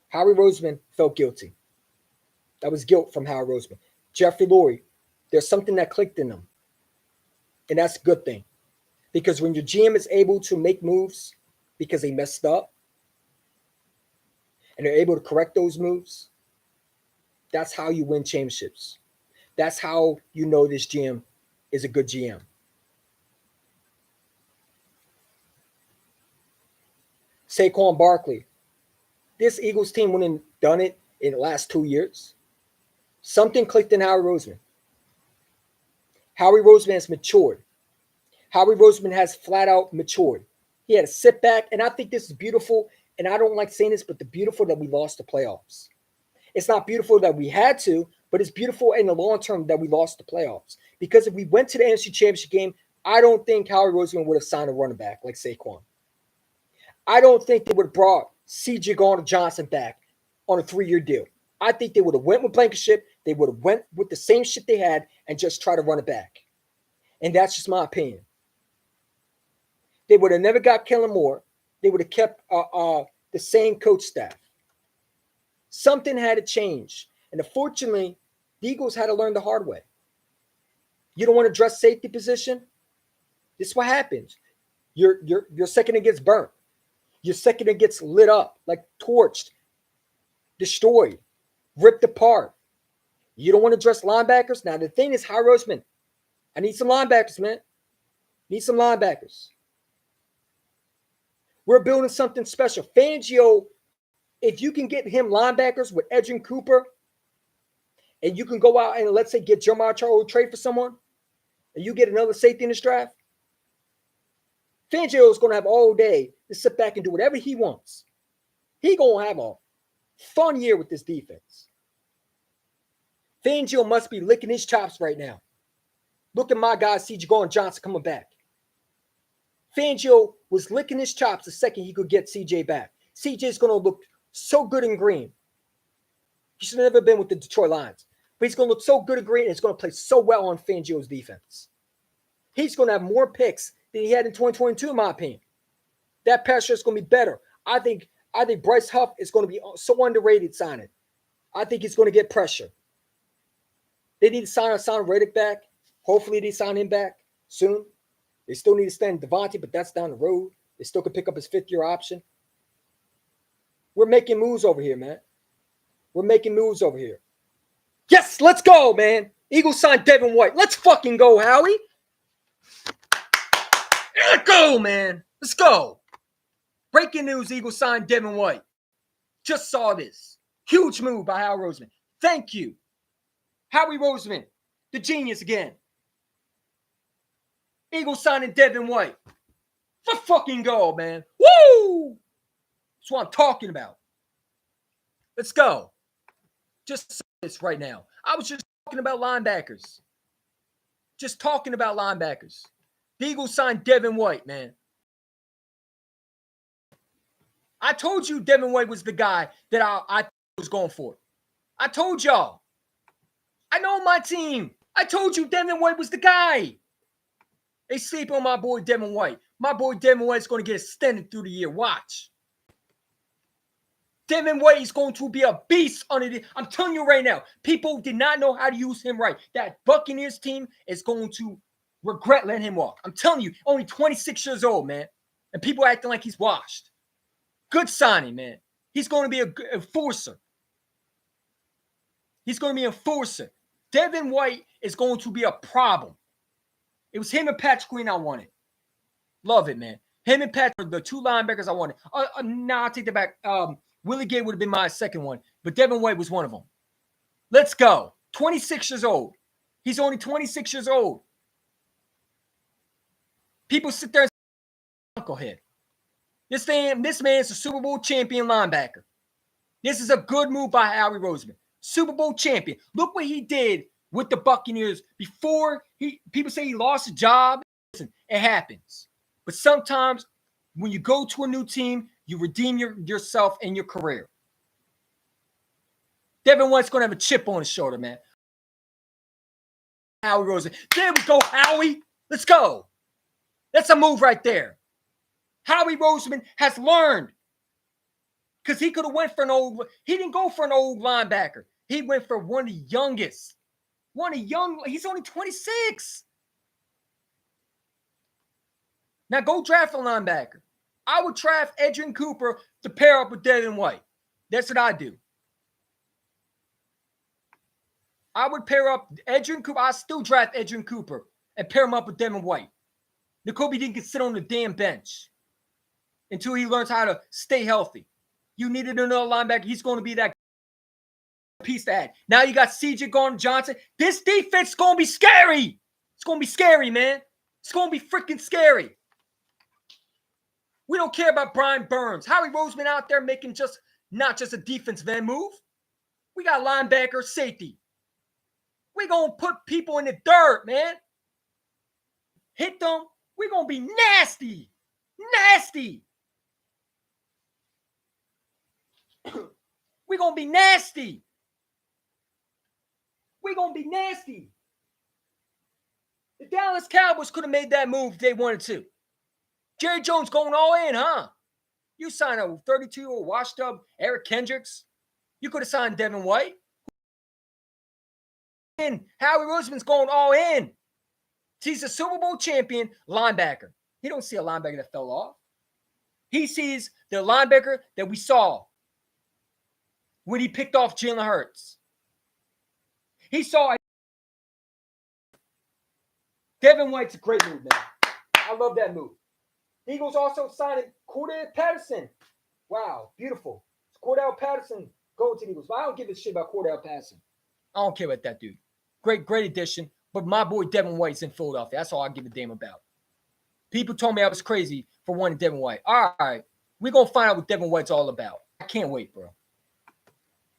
Howie Roseman felt guilty. That was guilt from Howie Roseman. Jeffrey Lurie, there's something that clicked in them. And that's a good thing. Because when your GM is able to make moves because they messed up and they're able to correct those moves, that's how you win championships. That's how you know this GM is a good GM. Saquon Barkley. This Eagles team wouldn't have done it in the last 2 years. Something clicked in Howie Roseman. Howie Roseman has matured. Howie Roseman has flat out matured. He had to sit back, and I think this is beautiful, and I don't like saying this, but the beautiful that we lost the playoffs. It's not beautiful that we had to, but it's beautiful in the long term that we lost the playoffs. Because if we went to the NFC Championship game, I don't think Howie Roseman would have signed a running back like Saquon. I don't think they would have brought C.J. Gardner-Johnson back on a 3-year deal. I think they would have went with Blankenship. They would have went with the same shit they had and just try to run it back. And that's just my opinion. They would have never got Kellen Moore. They would have kept the same coach staff. Something had to change. And unfortunately, the Eagles had to learn the hard way. You don't want to address safety position? This is what happens. Your second it gets burnt. Your second it gets lit up, like torched, destroyed, ripped apart. You don't want to address linebackers? Now, the thing is, Howie Roseman, I need some linebackers, man. Need some linebackers. We're building something special. Fangio, if you can get him linebackers with Edgerrin Cooper, and you can go out and, let's say, get Jeremiah Charles, trade for someone, and you get another safety in this draft, Fangio is going to have all day to sit back and do whatever he wants. He going to have all. Fun year with this defense. Fangio must be licking his chops right now. Look at my guy, C.J. Gardner-Johnson coming back. Fangio was licking his chops the second he could get CJ back. CJ's going to look so good in green. He should have never been with the Detroit Lions. But he's going to look so good in green, and it's going to play so well on Fangio's defense. He's going to have more picks than he had in 2022, in my opinion. That pass rush is going to be better. I think Bryce Huff is going to be so underrated signing. I think he's going to get pressure. They need to sign Reddick back. Hopefully they sign him back soon. They still need to stand Devontae, but that's down the road. They still could pick up his fifth-year option. We're making moves over here, man. We're making moves over here. Yes, let's go, man. Eagles signed Devin White. Let's fucking go, Howie. Let's go, man. Let's go. Breaking news, Eagles signed Devin White. Just saw this. Huge move by Howie Roseman. Thank you. Howie Roseman, the genius again. Eagles signing Devin White. Let's fucking go, man. Woo! That's what I'm talking about. Let's go. Just say this right now. I was just talking about linebackers. Just talking about linebackers. The Eagles signed Devin White, man. I told you Devin White was the guy that I was going for. I told y'all. I know my team. I told you Devin White was the guy. They sleep on my boy Devin White. My boy Devin White is going to get extended through the year. Watch. Devin White is going to be a beast under the. I'm telling you right now, people did not know how to use him right. That Buccaneers team is going to regret letting him walk. I'm telling you, only 26 years old, man. And people acting like he's washed. Good signing, man. He's going to be an enforcer. He's going to be an enforcer. Devin White is going to be a problem. It was him and Patrick Queen I wanted. Love it, man. Him and Patrick, the two linebackers I wanted. Nah, I'll take that back. Willie Gay would have been my second one, but Devin White was one of them. Let's go. 26 years old. He's only 26 years old. People sit there and say, knucklehead. This man is a Super Bowl champion linebacker. This is a good move by Howie Roseman. Super Bowl champion. Look what he did with the Buccaneers before people say he lost a job. Listen, it happens. But sometimes when you go to a new team, you redeem yourself and your career. Devin White's going to have a chip on his shoulder, man. Howie Roseman. There we go, Howie. Let's go. That's a move right there. Howie Roseman has learned. Because he could have went for he didn't go for an old linebacker. He went for one of the youngest. He's only 26. Now go draft a linebacker. I would draft Edgerrin Cooper to pair up with Devin White. That's what I do. I would pair up Edgerrin Cooper. I still draft Edgerrin Cooper and pair him up with Devin White. N'Kobe didn't get sit on the damn bench until he learns how to stay healthy. You needed another linebacker. He's going to be that piece to add. Now you got C.J. Gardner-Johnson. This defense is going to be scary. It's going to be scary, man. It's going to be freaking scary. We don't care about Brian Burns. Howie Roseman out there making not just a defensive end move. We got linebacker, safety. We're going to put people in the dirt, man. Hit them. We're going to be nasty. Nasty. We're going to be nasty. We're going to be nasty. The Dallas Cowboys could have made that move if they wanted to. Jerry Jones going all in, huh? You signed a 32-year-old washed-up Eric Kendricks. You could have signed Devin White. And Howie Roseman's going all in. He's a Super Bowl champion linebacker. He don't see a linebacker that fell off. He sees the linebacker that we saw when he picked off Jalen Hurts. He saw Devin White's a great move, man. I love that move. The Eagles also signed Cordell Patterson. Wow, beautiful. It's Cordell Patterson going to the Eagles. But I don't give a shit about Cordell Patterson. I don't care about that dude. Great addition. But my boy Devin White's in Philadelphia. That's all I give a damn about. People told me I was crazy for wanting Devin White. All right. We're going to find out what Devin White's all about. I can't wait, bro.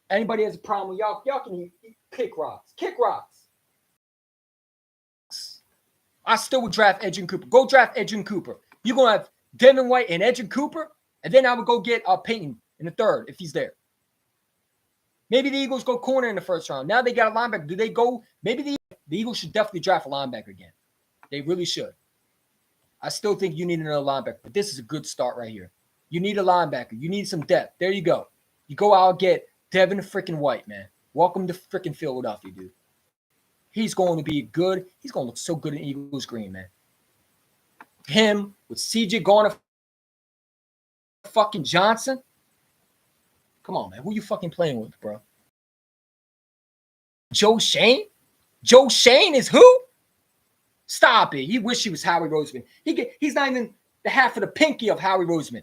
Anybody has a problem with y'all can kick rocks. Kick rocks. I still would draft Edgerrin Cooper. Go draft Edgerrin Cooper. You're going to have Devin White and Edgerrin Cooper, and then I would go get Peyton in the third if he's there. Maybe the Eagles go corner in the first round. Now they got a linebacker. Do they go? Maybe the Eagles should definitely draft a linebacker again. They really should. I still think you need another linebacker, but this is a good start right here. You need a linebacker. You need some depth. There you go. You go out, get Devin freaking White, man. Welcome to freaking Philadelphia, dude. He's going to be good. He's going to look so good in Eagles green, man. Him with CJ Garner fucking Johnson. Come on, man. Who you fucking playing with, bro? Joe Shane? Joe Shane is who? Stop it. You wish he was Howie Roseman. He's not even the half of the pinky of Howie Roseman.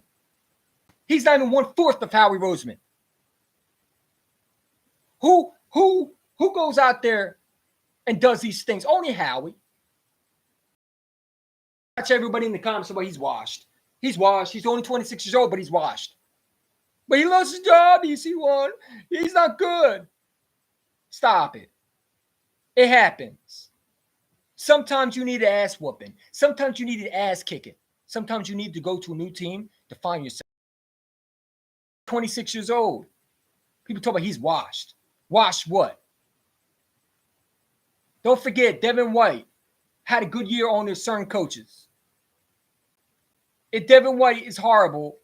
He's not even 1/4 of Howie Roseman. Who goes out there and does these things? Only Howie. Watch everybody in the comments about he's washed. He's washed. He's only 26 years old, but he's washed. But he lost his job, EC1. He's not good. Stop it. It happens. Sometimes you need an ass whooping. Sometimes you need an ass kicking. Sometimes you need to go to a new team to find yourself. 26 years old. People talk about he's washed. Washed what? Don't forget, Devin White had a good year under certain coaches. If Devin White is horrible,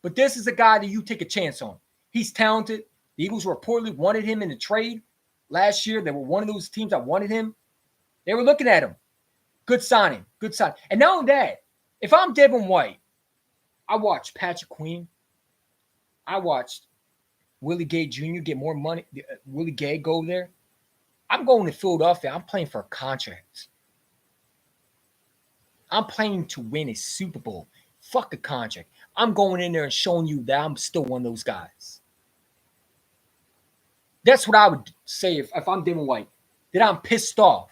but this is a guy that you take a chance on. He's talented. The Eagles reportedly wanted him in the trade last year. They were one of those teams that wanted him. They were looking at him. Good signing. Good sign. And not only that, if I'm Devin White, I watched Patrick Queen. I watched Willie Gay Jr. get more money. Willie Gay go there. I'm going to Philadelphia. I'm playing for a contract. I'm playing to win a Super Bowl. Fuck a contract. I'm going in there and showing you that I'm still one of those guys. That's what I would say if I'm Devin White. That I'm pissed off.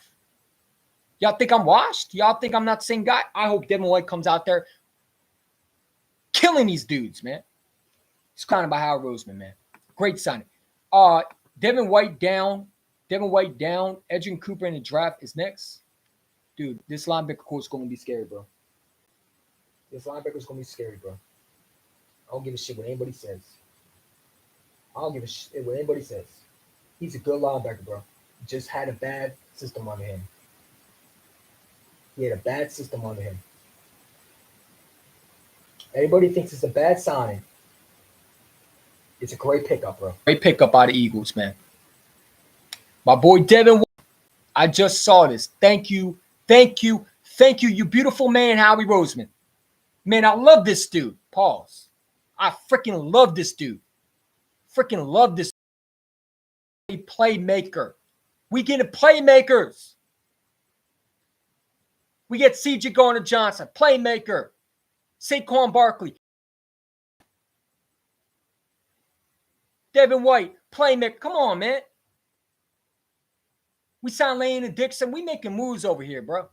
Y'all think I'm washed? Y'all think I'm not the same guy? I hope Devin White comes out there killing these dudes, man. It's kind of by Howard Roseman, man. Great signing. Devin White down. Edgerrin Cooper in the draft is next. Dude, this linebacker course is going to be scary, bro. This linebacker is going to be scary, bro. I don't give a shit what anybody says. I don't give a shit what anybody says. He's a good linebacker, bro. Just had a bad system under him. He had a bad system under him. Everybody thinks it's a bad signing. It's a great pickup, bro. Great pickup by the Eagles, man. My boy Devin White. I just saw this. Thank you. You beautiful man, Howie Roseman. Man, I love this dude. Pause. I freaking love this dude. Freaking love this playmaker. We get playmakers. We get CJ Garner Johnson, playmaker. Saquon Barkley. Devin White, playmaker. Come on, man. We signed Lane and Dixon. We making moves over here, bro.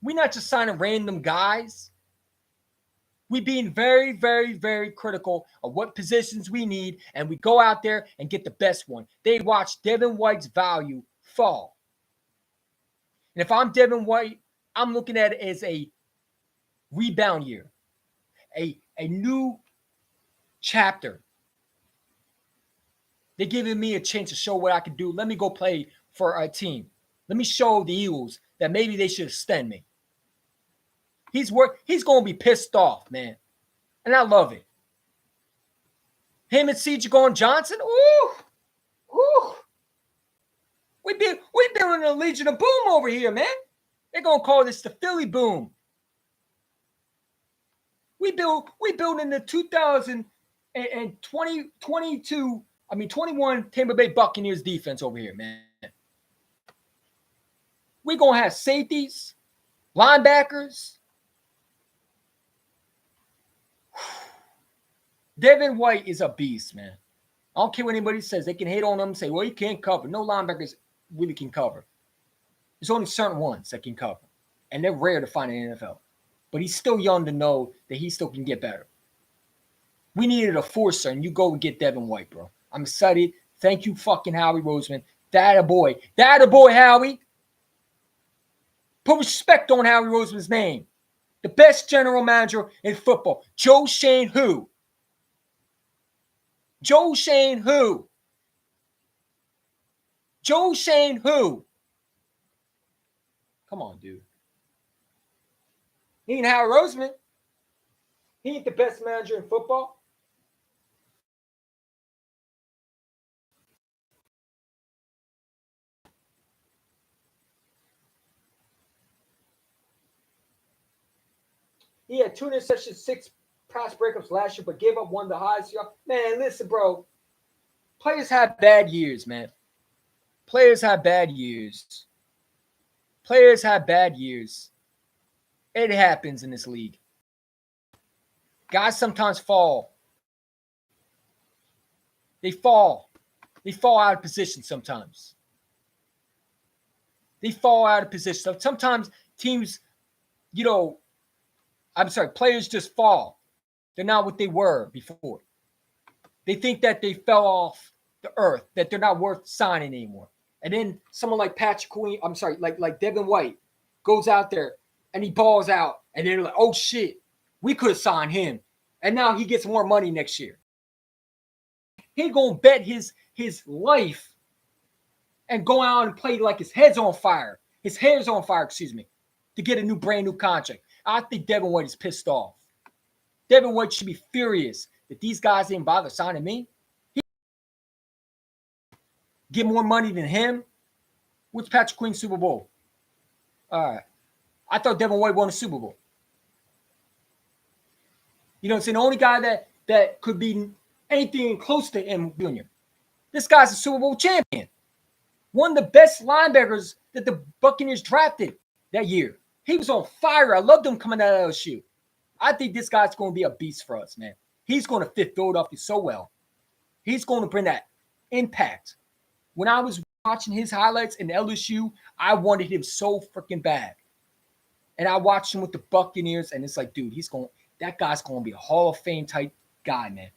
We not just signing random guys. We being very, very, very critical of what positions we need, and we go out there and get the best one. They watch Devin White's value fall. And if I'm Devin White, I'm looking at it as a rebound year, a new chapter. They're giving me a chance to show what I can do. Let me go play for a team. Let me show the Eagles that maybe they should extend me. He's going to be pissed off, man. And I love it. Him and CJ Garner Johnson, ooh. We building a Legion of Boom over here, man. They're going to call this the Philly Boom. We building the 21 Tampa Bay Buccaneers defense over here, man. We're going to have safeties, linebackers. Devin White is a beast, man. I don't care what anybody says. They can hate on him and say, well, he can't cover. No linebackers really can cover. There's only certain ones that can cover. And they're rare to find in the NFL. But he's still young to know that he still can get better. We needed a forcer, and you go and get Devin White, bro. I'm excited. Thank you, fucking Howie Roseman. That a boy. That a boy, Howie. Put respect on Howie Roseman's name. The best general manager in football. Joe Schoen who? Joe Schoen who? Joe Schoen who? Come on, dude. He ain't Howie Roseman. He ain't the best manager in football. He had 2 interceptions, 6 pass breakups last year, but gave up one of the highest. Man, listen, bro. Players have bad years, man. Players have bad years. Players have bad years. It happens in this league. Guys sometimes fall. They fall. They fall out of position sometimes. They fall out of position. Sometimes teams, players just fall. They're not what they were before. They think that they fell off the earth, that they're not worth signing anymore. And then someone like Patrick Queen, like Devin White goes out there and he balls out. And they're like, oh shit, we could have signed him. And now he gets more money next year. He gonna bet his life and go out and play like his head's on fire. His hair's on fire, to get a brand new contract. I think Devin White is pissed off. Devin White should be furious that these guys didn't bother signing me. He get more money than him. What's Patrick Queen's Super Bowl? All right. I thought Devin White won a Super Bowl. You know what I'm saying? The only guy that could be anything close to him, Jr. This guy's a Super Bowl champion. One of the best linebackers that the Buccaneers drafted that year. He was on fire. I loved him coming out of LSU. I think this guy's going to be a beast for us, man. He's going to fit Philadelphia so well. He's going to bring that impact. When I was watching his highlights in LSU, I wanted him so freaking bad. And I watched him with the Buccaneers, and it's like, dude, that guy's going to be a Hall of Fame type guy, man.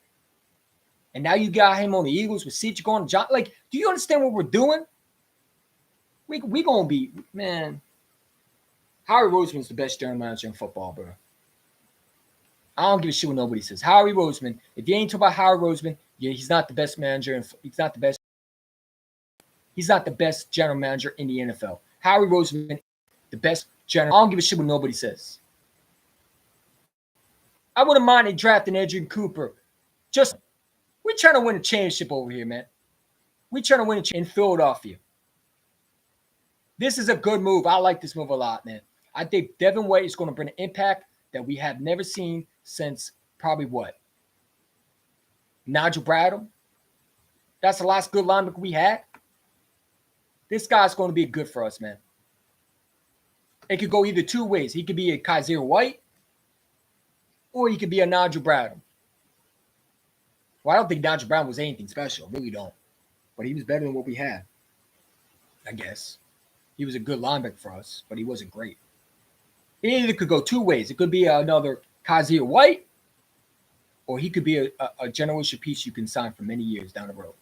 And now you got him on the Eagles with CJ going, John. Like, do you understand what we're doing? We going to be, man. Howie Roseman's the best general manager in football, bro. I don't give a shit what nobody says. Howie Roseman, if you ain't talking about Howie Roseman, yeah, he's not the best manager, and he's not the best general manager in the NFL. Howie Roseman, the best general. I don't give a shit what nobody says. I wouldn't mind they drafting Adrian Cooper. We're trying to win a championship over here, man. We're trying to win in Philadelphia. This is a good move. I like this move a lot, man. I think Devin White is going to bring an impact that we have never seen since probably what? Nigel Bradham? That's the last good linebacker we had. This guy's going to be good for us, man. It could go either two ways. He could be a Kaiser White, or he could be a Nigel Bradham. Well, I don't think Nigel Bradham was anything special. I really don't. But he was better than what we had, I guess. He was a good linebacker for us, but he wasn't great. It either could go two ways. It could be another Kaiser White, or he could be a generational piece you can sign for many years down the road.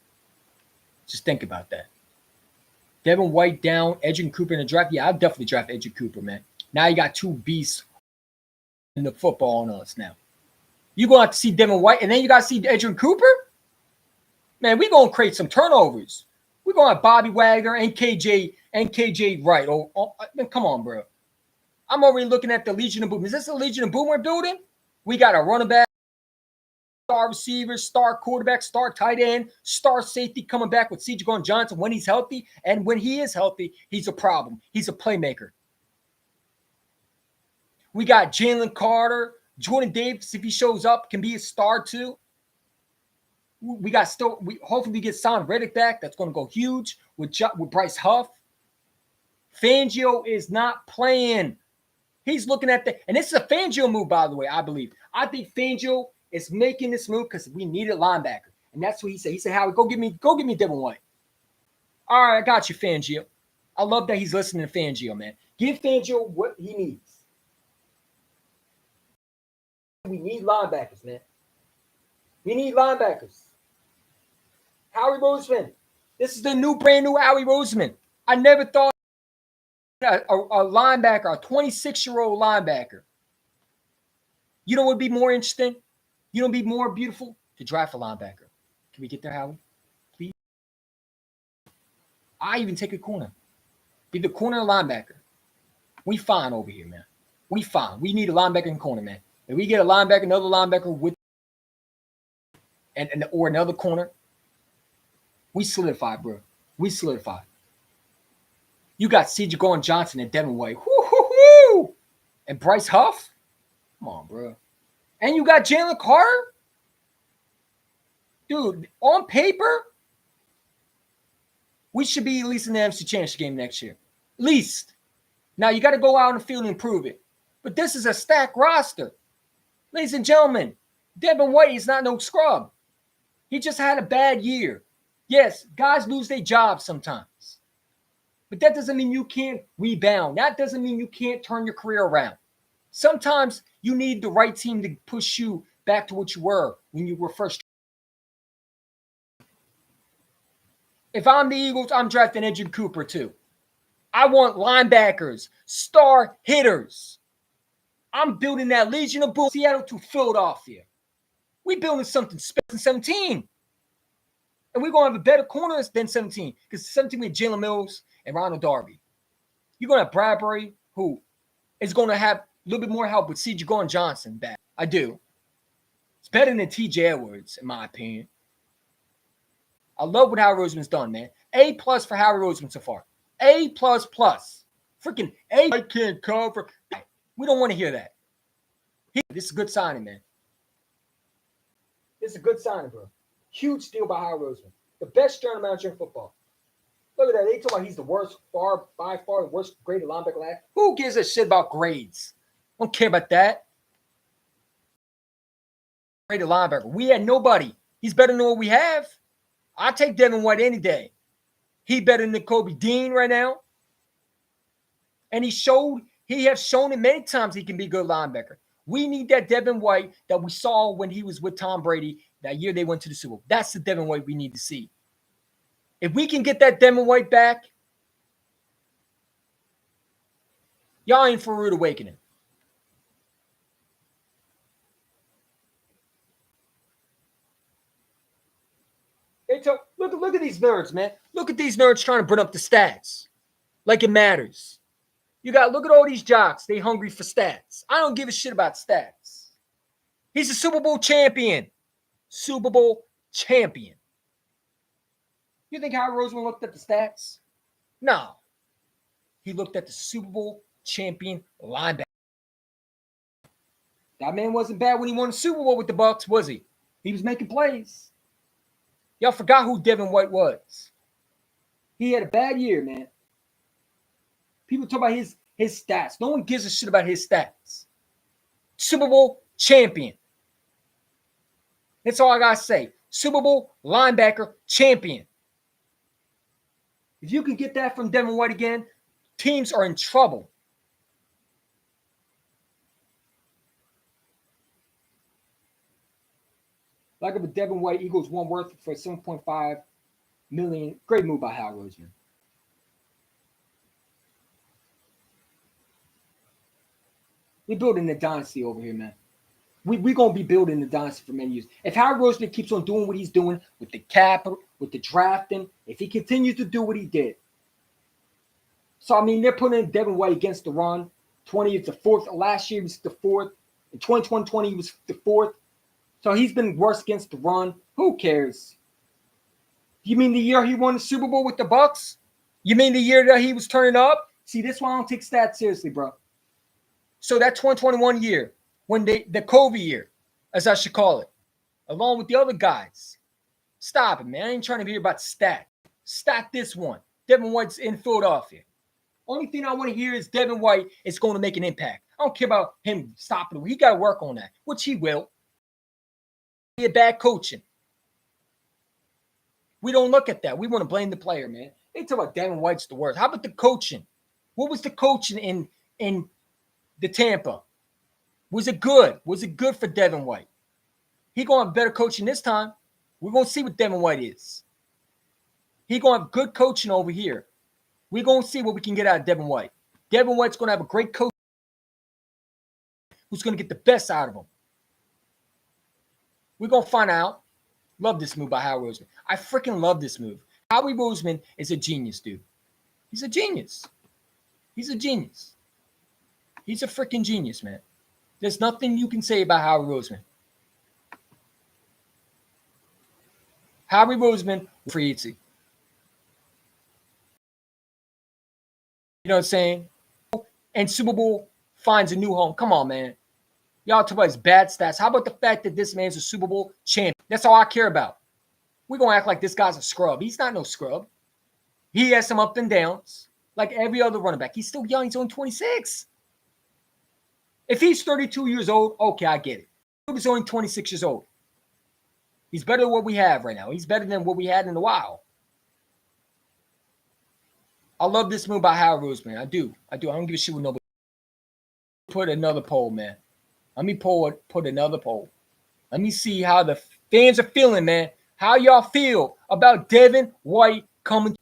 Just think about that. Devin White down, Adrian Cooper in the draft. Yeah, I'd definitely draft Adrian Cooper, man. Now you got two beasts in the football on us now. You're going to have to see Devin White, and then you got to see Adrian Cooper? Man, we're going to create some turnovers. We're going to have Bobby Wagner and KJ Wright. Man, come on, bro. I'm already looking at the Legion of Boom. Is this the Legion of Boom we're building? We got a running back, star receiver, star quarterback, star tight end, star safety coming back with C.J. Gardner-Johnson when he's healthy. And when he is healthy, he's a problem. He's a playmaker. We got Jalen Carter. Jordan Davis, if he shows up, can be a star too. Hopefully we get Son Reddick back. That's going to go huge with Bryce Huff. Fangio is not playing. He's looking at and this is a Fangio move, by the way, I believe. I think Fangio is making this move because we needed linebacker. And that's what he said. He said, Howie, go get me Devin White. All right, I got you, Fangio. I love that he's listening to Fangio, man. Give Fangio what he needs. We need linebackers, man. We need linebackers. Howie Roseman. This is the brand new Howie Roseman. I never thought a linebacker, a 26-year-old linebacker. You know what would be more interesting? You know what would be more beautiful? To draft a linebacker. Can we get there, Howie? Please? I even take a corner. Be the corner or linebacker. We fine over here, man. We fine. We need a linebacker and corner, man. If we get a linebacker, another linebacker with or another corner, we solidify, bro. We solidify. You got C.J. Gardner-Johnson and Devin White. Woo-hoo-hoo! And Bryce Huff? Come on, bro. And you got Jalen Carter? Dude, on paper, we should be at least in the NFC Championship game next year. At least. Now, you got to go out in the field and improve it. But this is a stacked roster. Ladies and gentlemen, Devin White is not no scrub. He just had a bad year. Yes, guys lose their jobs sometimes. But that doesn't mean you can't rebound. That doesn't mean you can't turn your career around. Sometimes you need the right team to push you back to what you were when you were first. If I'm the Eagles, I'm drafting Edgerrin Cooper too. I want linebackers, star hitters. I'm building that Legion of Boom, Seattle to Philadelphia. We building something special in 17. And we're going to have a better corners than 17. Because 17 with Jalen Mills and Ronald Darby. You're going to have Bradbury, who is going to have a little bit more help with C.J. Gardner-Johnson back. I do. It's better than T.J. Edwards, in my opinion. I love what Howie Roseman's done, man. A+ for Howie Roseman so far. A++. Freaking A. I can't cover. We don't want to hear that. This is a good signing, man. This is a good signing, bro. Huge deal by Howie Roseman. The best general manager in football. Look at that. They talk about he's the worst, by far the worst graded linebacker last. Who gives a shit about grades? I don't care about that. Graded linebacker. We had nobody. He's better than what we have. I take Devin White any day. He better than Kobe Dean right now. And he has shown it many times he can be a good linebacker. We need that Devin White that we saw when he was with Tom Brady that year they went to the Super Bowl. That's the Devin White we need to see. If we can get that Devin White back, y'all in for a rude awakening. Look at these nerds, man. Look at these nerds trying to bring up the stats like it matters. Look at all these jocks. They hungry for stats. I don't give a shit about stats. He's a Super Bowl champion. Super Bowl champion. You think Howie Roseman looked at the stats? No. He looked at the Super Bowl champion linebacker. That man wasn't bad when he won the Super Bowl with the Bucs, was he? He was making plays. Y'all forgot who Devin White was. He had a bad year, man. People talk about his stats. No one gives a shit about his stats. Super Bowl champion. That's all I got to say. Super Bowl linebacker champion. If you can get that from Devin White again, teams are in trouble. Like if a Devin White Eagles one worth for $7.5 million. Great move by Howie Roseman. We're building the dynasty over here, man. We're going to be building the dynasty for many years. If Howie Roseman keeps on doing what he's doing with the capital, with the drafting, if he continues to do what he did. So, I mean, they're putting Devin White against the run. 20 is the fourth. Last year was the fourth. In 2020, he was the fourth. So he's been worse against the run. Who cares? You mean the year he won the Super Bowl with the Bucs? You mean the year that he was turning up? See, this one I don't take stats seriously, bro. So that 2021 year, when the COVID year, as I should call it, along with the other guys. Stop it, man. I ain't trying to hear about stat. Stat this one. Devin White's in Philadelphia. Only thing I want to hear is Devin White is going to make an impact. I don't care about him stopping him. He got to work on that, which he will. Be a bad coaching. We don't look at that. We want to blame the player, man. They talk about Devin White's the worst. How about the coaching? What was the coaching in the Tampa? Was it good? Was it good for Devin White? He going to have better coaching this time. We're going to see what Devin White is. He going to have good coaching over here. We're going to see what we can get out of Devin White. Devin White's going to have a great coach who's going to get the best out of him. We're going to find out. Love this move by Howie Roseman. I freaking love this move. Howie Roseman is a genius, dude. He's a genius. He's a genius. He's a freaking genius, man. There's nothing you can say about Howie Roseman. Howie Roseman, free agency. You know what I'm saying? And Super Bowl finds a new home. Come on, man. Y'all talk about his bad stats. How about the fact that this man's a Super Bowl champion? That's all I care about. We're going to act like this guy's a scrub. He's not no scrub. He has some up and downs like every other running back. He's still young. He's only 26. If he's 32 years old, okay, I get it. He's only 26 years old. He's better than what we have right now. He's better than what we had in a while. I love this move by Howie Roseman. I do. I don't give a shit with nobody. Put another poll, man. Let me put another poll. Let me see how the fans are feeling, man. How y'all feel about Devin White coming?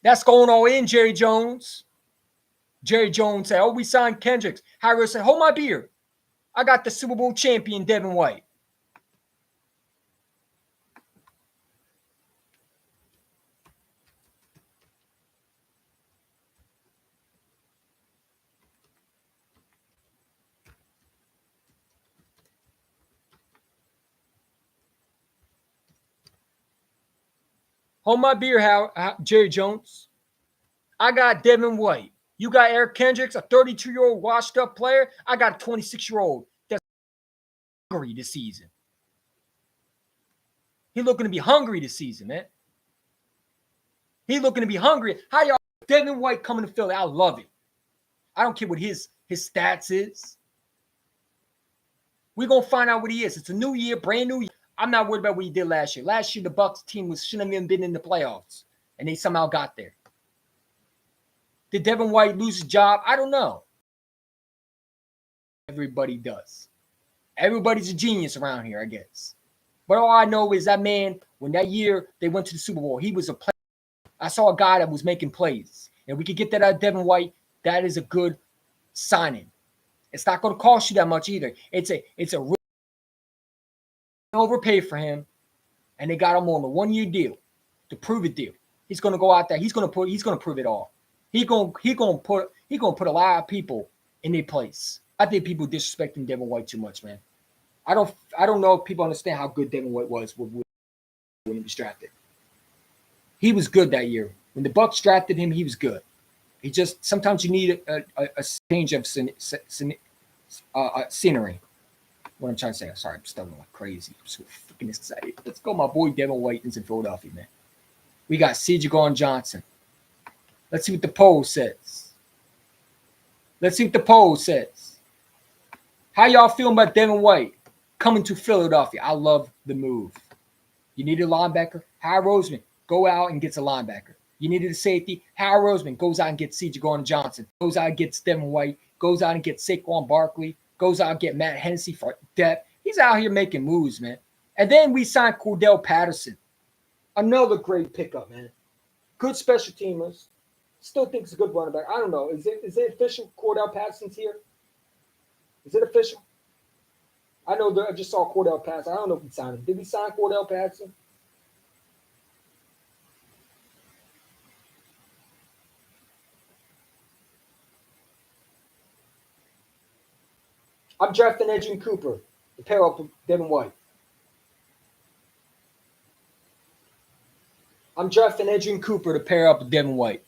That's going all in, Jerry Jones. Jerry Jones said, oh, we signed Kendricks. Howie said, hold my beer. I got the Super Bowl champion, Devin White. Hold my beer, Jerry Jones. I got Devin White. You got Eric Kendricks, a 32-year-old washed-up player. I got a 26-year-old that's hungry this season. He's looking to be hungry this season, man. He's looking to be hungry. How y'all Devin White coming to Philly? I love it. I don't care what his stats is. We're going to find out what he is. It's a new year, brand new year. I'm not worried about what he did last year. Last year, the Bucs team shouldn't have even been in the playoffs, and they somehow got there. Did Devin White lose his job? I don't know. Everybody does. Everybody's a genius around here, I guess. But all I know is that man, when that year they went to the Super Bowl, he was a player. I saw a guy that was making plays. And we could get that out of Devin White. That is a good signing. It's not going to cost you that much either. It's a real overpay for him, and they got him on a 1-year deal to prove it deal. He's going to go out there. He's going to prove it all. He going to put a lot of people in their place. I think people disrespecting Devin White too much, man. I don't know if people understand how good Devin White was when he was drafted. He was good that year. When the Bucs drafted him, he was good. He just sometimes you need a change of scenery. What I'm trying to say, I'm sorry, I'm stumbling like crazy. I'm so freaking excited. Let's go, my boy Devin White is in Philadelphia, man. We got C.J. Gardner-Johnson. Let's see what the poll says. How y'all feeling about Devin White coming to Philadelphia? I love the move. You needed a linebacker? Howie Roseman, go out and gets a linebacker. You needed a safety? Howie Roseman goes out and gets C.J. Gardner-Johnson. Goes out and gets Devin White. Goes out and gets Saquon Barkley. Goes out and get Matt Hennessy for depth. He's out here making moves, man. And then we signed Cordell Patterson. Another great pickup, man. Good special teamers. Still think it's a good running back. I don't know. Is it official Cordell Patterson's here? Is it official? I know I just saw Cordell Patterson. I don't know if we signed him. Did we sign Cordell Patterson? I'm drafting Edgerrin Cooper to pair up with Devin White. I'm drafting Edgerrin Cooper to pair up with Devin White.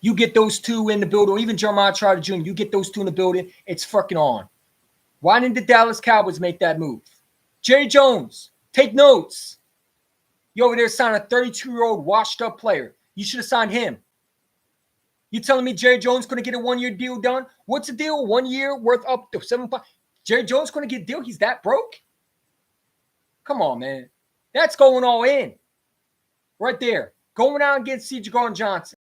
You get those two in the building, or even Jeremiah Trotter Jr., you get those two in the building, it's fucking on. Why didn't the Dallas Cowboys make that move? Jerry Jones, take notes. You over there signed a 32-year-old washed-up player. You should have signed him. You telling me Jerry Jones going to get a 1-year deal done? What's the deal? 1 year worth up to 7.5. Jerry Jones going to get a deal? He's that broke? Come on, man. That's going all in. Right there. Going out and getting C.J. Gardner-Johnson.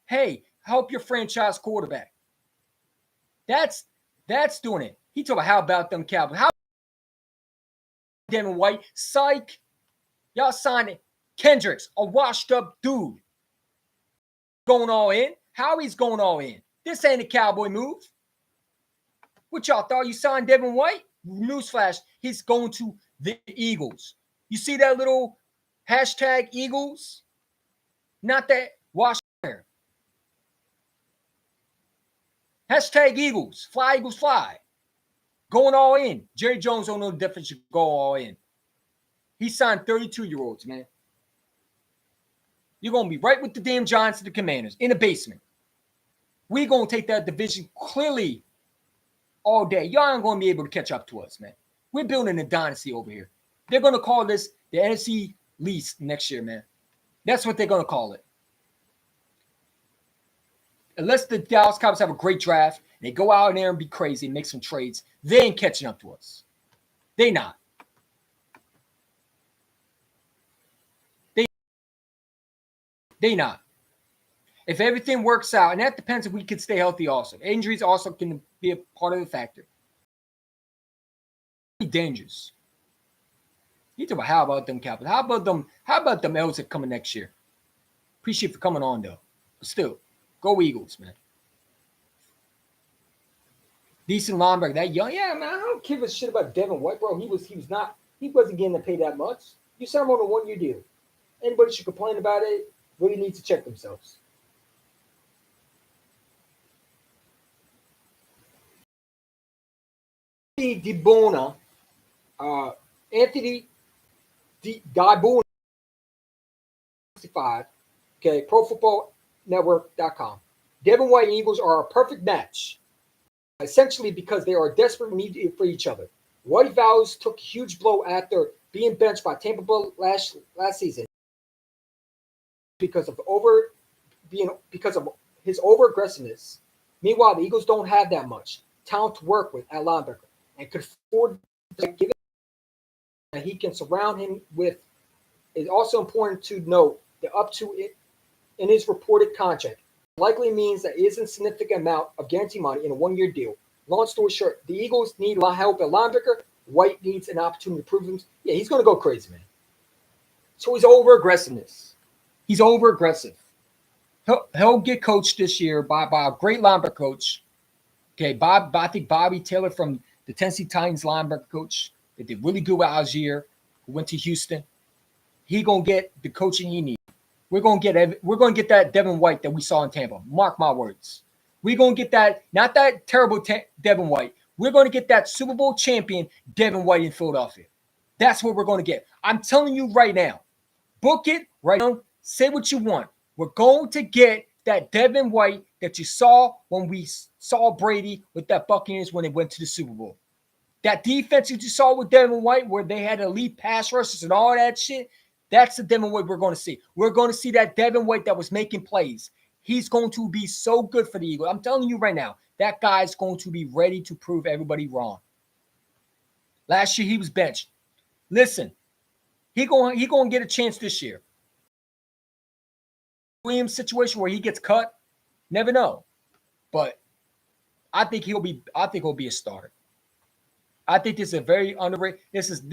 Hey, help your franchise quarterback. That's doing it. He talking about how about them Cowboys? How Devin White. Psych. Y'all signed Kendricks, a washed-up dude. Going all in. Howie's going all in. This ain't a Cowboy move. What y'all thought you signed Devin White? Newsflash, he's going to the Eagles. You see that little hashtag Eagles? Not that wash. Hashtag Eagles. Fly, Eagles, fly. Going all in. Jerry Jones don't know the difference. You go all in. He signed 32-year-olds, man. You're going to be right with the damn Giants and the Commanders in the basement. We're going to take that division clearly all day. Y'all ain't going to be able to catch up to us, man. We're building a dynasty over here. They're going to call this the NFC least next year, man. That's what they're going to call it. Unless the Dallas Cowboys have a great draft, and they go out in there and be crazy and make some trades, they ain't catching up to us. They not. They not. If everything works out, and that depends if we can stay healthy also. Injuries also can be a part of the factor. Dangerous. You talk about how about them Cowboys? How about them L's that coming next year? Appreciate you for coming on though. But still, go Eagles, man. Decent linebacker, that young. Yeah, man, I don't give a shit about Devin White, bro. He wasn't getting to pay that much. You signed him on a 1-year deal. Anybody should complain about it. Really need to check themselves. DiBona, Anthony DiBona, 65. Okay, ProFootballNetwork.com. Devin White and Eagles are a perfect match, essentially because they are desperate need for each other. White vows took a huge blow after being benched by Tampa Bay last season because of his over aggressiveness. Meanwhile, the Eagles don't have that much talent to work with at linebacker and could afford to give it that he can surround him with. It's also important to note that up to it in his reported contract likely means that it is a significant amount of guarantee money in a 1-year deal. Long story short, the Eagles need help at linebacker. White needs an opportunity to prove him. Yeah, he's going to go crazy, man. So he's over aggressiveness. He's over aggressive. He'll get coached this year by a great linebacker coach. Okay, I think Bobby Taylor from the Tennessee Titans linebacker coach that did really good with Algier, who went to Houston. He gonna get the coaching he needs. We're gonna get that Devin White that we saw in Tampa. Mark my words. We're gonna get that, not that terrible Devin White. We're gonna get that Super Bowl champion Devin White in Philadelphia. That's what we're gonna get. I'm telling you right now. Book it right now. Say what you want. We're going to get that Devin White that you saw when we saw Brady with that Buccaneers when they went to the Super Bowl. That defense that you saw with Devin White where they had elite pass rushers and all that shit, that's the Devin White we're going to see. We're going to see that Devin White that was making plays. He's going to be so good for the Eagles. I'm telling you right now, that guy's going to be ready to prove everybody wrong. Last year, he was benched. Listen, he going to get a chance this year. Williams situation where he gets cut, never know. But I think he'll be a starter. I think this is a very underrated. This is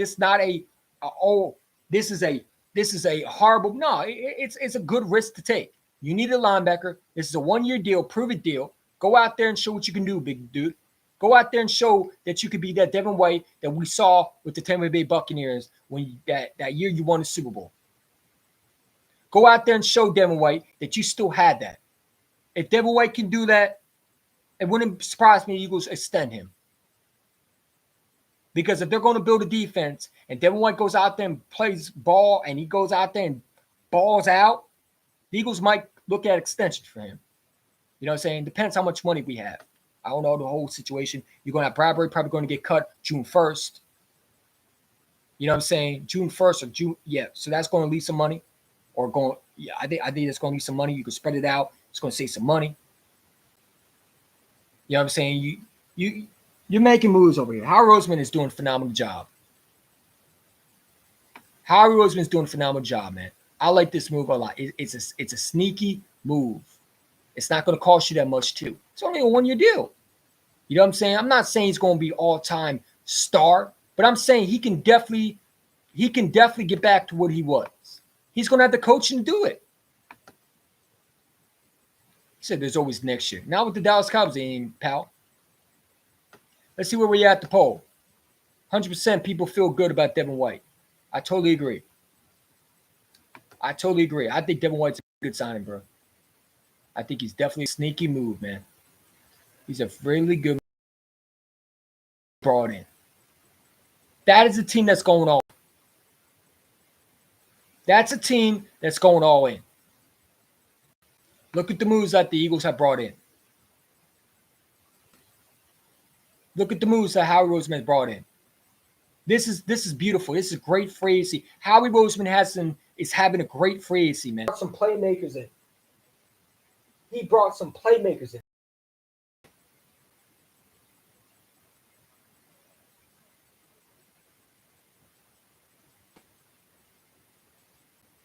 a horrible. No, it's a good risk to take. You need a linebacker. This is a 1-year deal, prove it deal. Go out there and show what you can do, big dude. Go out there and show that you could be that Devin White that we saw with the Tampa Bay Buccaneers when that year you won the Super Bowl. Go out there and show Devin White that you still had that. If Devin White can do that, it wouldn't surprise me the Eagles extend him. Because if they're going to build a defense and Devin White goes out there and plays ball and he goes out there and balls out, the Eagles might look at extension for him. You know what I'm saying? Depends how much money we have. I don't know the whole situation. You're going to have Bradbury probably going to get cut June 1st. You know what I'm saying? June 1st or June. Yeah. So that's going to leave some money. I think that's going to leave some money. You can spread it out. It's going to save some money. You know what I'm saying? You're making moves over here. Howie Roseman is doing a phenomenal job. Howie Roseman is doing a phenomenal job, man. I like this move a lot. It's a sneaky move. It's not going to cost you that much, too. It's only a 1-year deal. You know what I'm saying? I'm not saying he's going to be all-time star, but I'm saying he can definitely he can definitely get back to what he was. He's going to have the coaching to do it. He said there's always next year. Now with the Dallas Cowboys, pal. Let's see where we're at the poll. 100% people feel good about Devin White. I totally agree. I think Devin White's a good signing, bro. I think he's definitely a sneaky move, man. He's a really good brought in. That is a team that's going all in. That's a team that's going all in. Look at the moves that the Eagles have brought in. Look at the moves that Howie Roseman brought in. This is beautiful. This is great free agency. Howie Roseman is having a great free agency, man. Some playmakers in. He brought some playmakers in.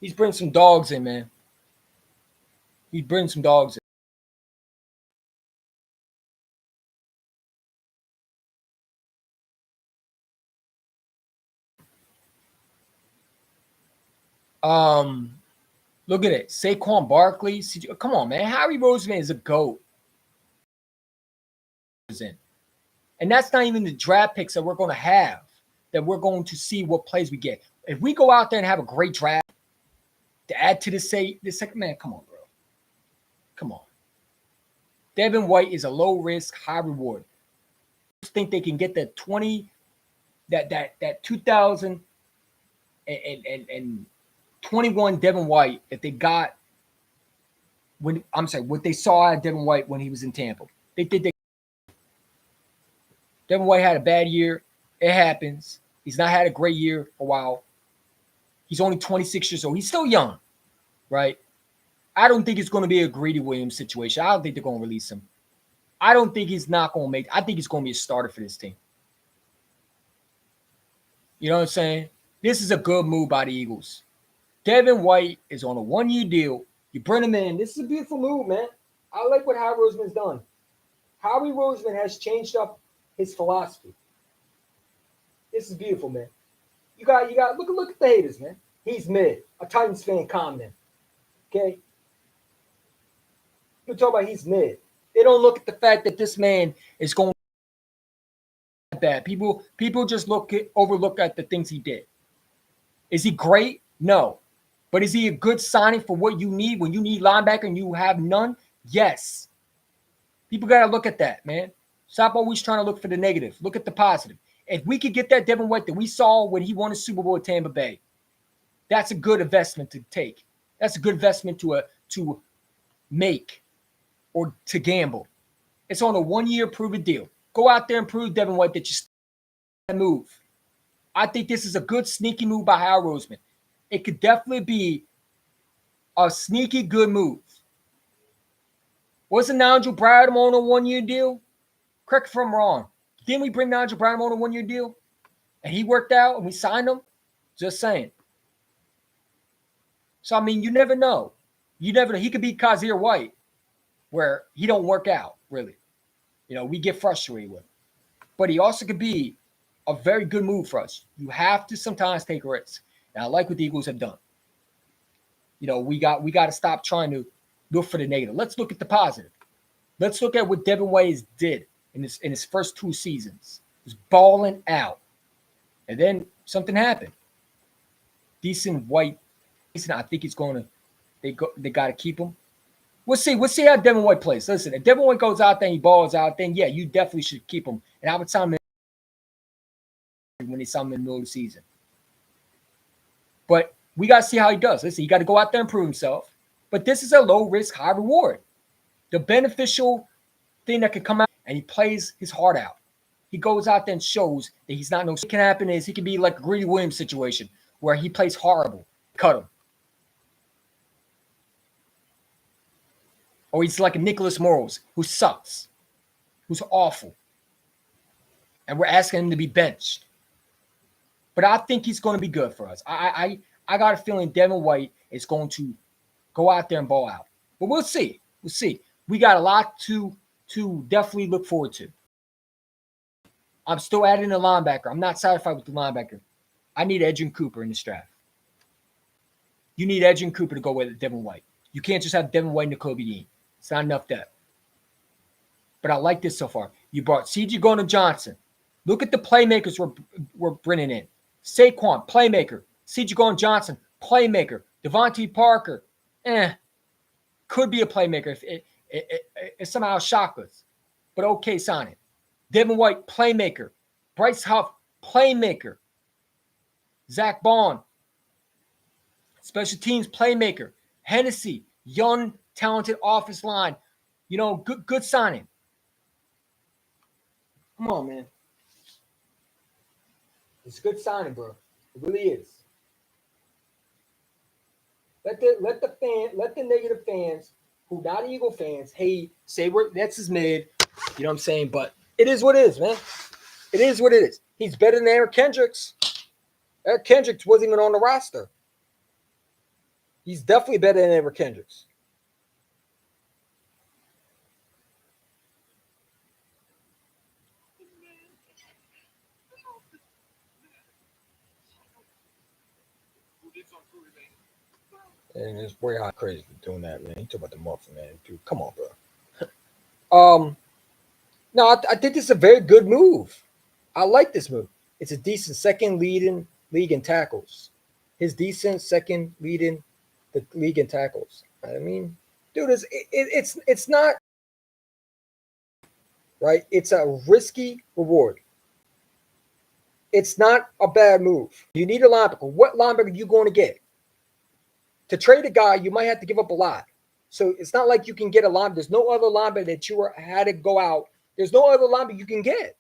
He's bringing some dogs in, man. He's bringing some dogs in. Look at it. Saquon Barkley. Come on, man. Howie Roseman is a GOAT. And that's not even the draft picks that we're going to have, that we're going to see what plays we get. If we go out there and have a great draft to add to this second, man, come on, bro. Come on. Devin White is a low risk, high reward. I think they can get that 2021 Devin White that they got what they saw out of Devin White when he was in Tampa. Devin White had a bad year. It happens. He's not had a great year for a while. He's only 26 years old. He's still young, right? I don't think it's going to be a Greedy Williams situation. I don't think they're going to release him. I don't think he's not going to make – I think he's going to be a starter for this team. You know what I'm saying? This is a good move by the Eagles. Devin White is on a one-year deal. You bring him in. This is a beautiful move, man. I like what Howie Roseman's done. Howie Roseman has changed up his philosophy. This is beautiful, man. You got look at the haters, man. He's mid. A Titans fan, calm down. Okay? You talk about he's mid. They don't look at the fact that this man is going bad. People just overlook at the things he did. Is he great? No. But is he a good signing for what you need when you need linebacker and you have none? Yes. People got to look at that, man. Stop always trying to look for the negative. Look at the positive. If we could get that Devin White that we saw when he won a Super Bowl at Tampa Bay, that's a good investment to take. That's a good investment to make or to gamble. It's on a one-year proven deal. Go out there and prove Devin White that you move. I think this is a good sneaky move by Howie Roseman. It could definitely be a sneaky good move. Wasn't Nigel Bradham on a one-year deal? Correct if I'm wrong. Didn't we bring Nigel Bradham on a one-year deal? And he worked out and we signed him? Just saying. So, I mean, you never know. You never know. He could be Kazir White, where he don't work out, really. You know, we get frustrated with him. But he also could be a very good move for us. You have to sometimes take risks. And I like what the Eagles have done. You know, we got to stop trying to look for the negative. Let's look at the positive. Let's look at what Devin White did in his first two seasons. He was balling out. And then something happened. Decent White. I think it's going to they got to keep him. We'll see. We'll see how Devin White plays. Listen, if Devin White goes out there and he balls out, then yeah, you definitely should keep him. And I would sign him when he signed him in the middle of the season. But we got to see how he does. Listen, he got to go out there and prove himself. But this is a low risk, high reward. The beneficial thing that could come out, and he plays his heart out. He goes out there and shows that he's not no. What can happen is he can be like a Greedy Williams situation where he plays horrible, cut him. Or he's like a Nicholas Morrows who sucks, who's awful. And we're asking him to be benched. But I think he's going to be good for us. I got a feeling Devin White is going to go out there and ball out. But we'll see. We'll see. We got a lot to definitely look forward to. I'm still adding a linebacker. I'm not satisfied with the linebacker. I need Edgerrin Cooper in this draft. You need Edgerrin Cooper to go with Devin White. You can't just have Devin White and Nakobe Dean. It's not enough depth. But I like this so far. You brought C.J. Gardner-Johnson. Look at the playmakers we're bringing in. Saquon, playmaker. C.J. Gardner-Johnson, playmaker. Devontae Parker, could be a playmaker if it somehow shocked us. But okay, sign it. Devin White, playmaker. Bryce Huff, playmaker. Zach Bond, special teams playmaker. Hennessy, young, talented offensive line. Good signing. Come on, man. It's a good signing, bro. It really is. Let the negative fans who not Eagle fans, say that's his mid. You know what I'm saying? But it is what it is, man. It is what it is. He's better than Eric Kendricks. Eric Kendricks wasn't even on the roster. He's definitely better than Eric Kendricks. And it's way hot crazy for doing that, man. You talk about the muffin, man. Dude, come on, bro. No, I think this is a very good move. I like this move. It's a decent second leading league in tackles. His decent second leading the league in tackles. I mean, dude, it's not right. It's a risky reward. It's not a bad move. You need a linebacker. What linebacker are you going to get? To trade a guy, you might have to give up a lot. So it's not like you can get a linebacker. There's no other linebacker that you had to go out. There's no other linebacker you can get.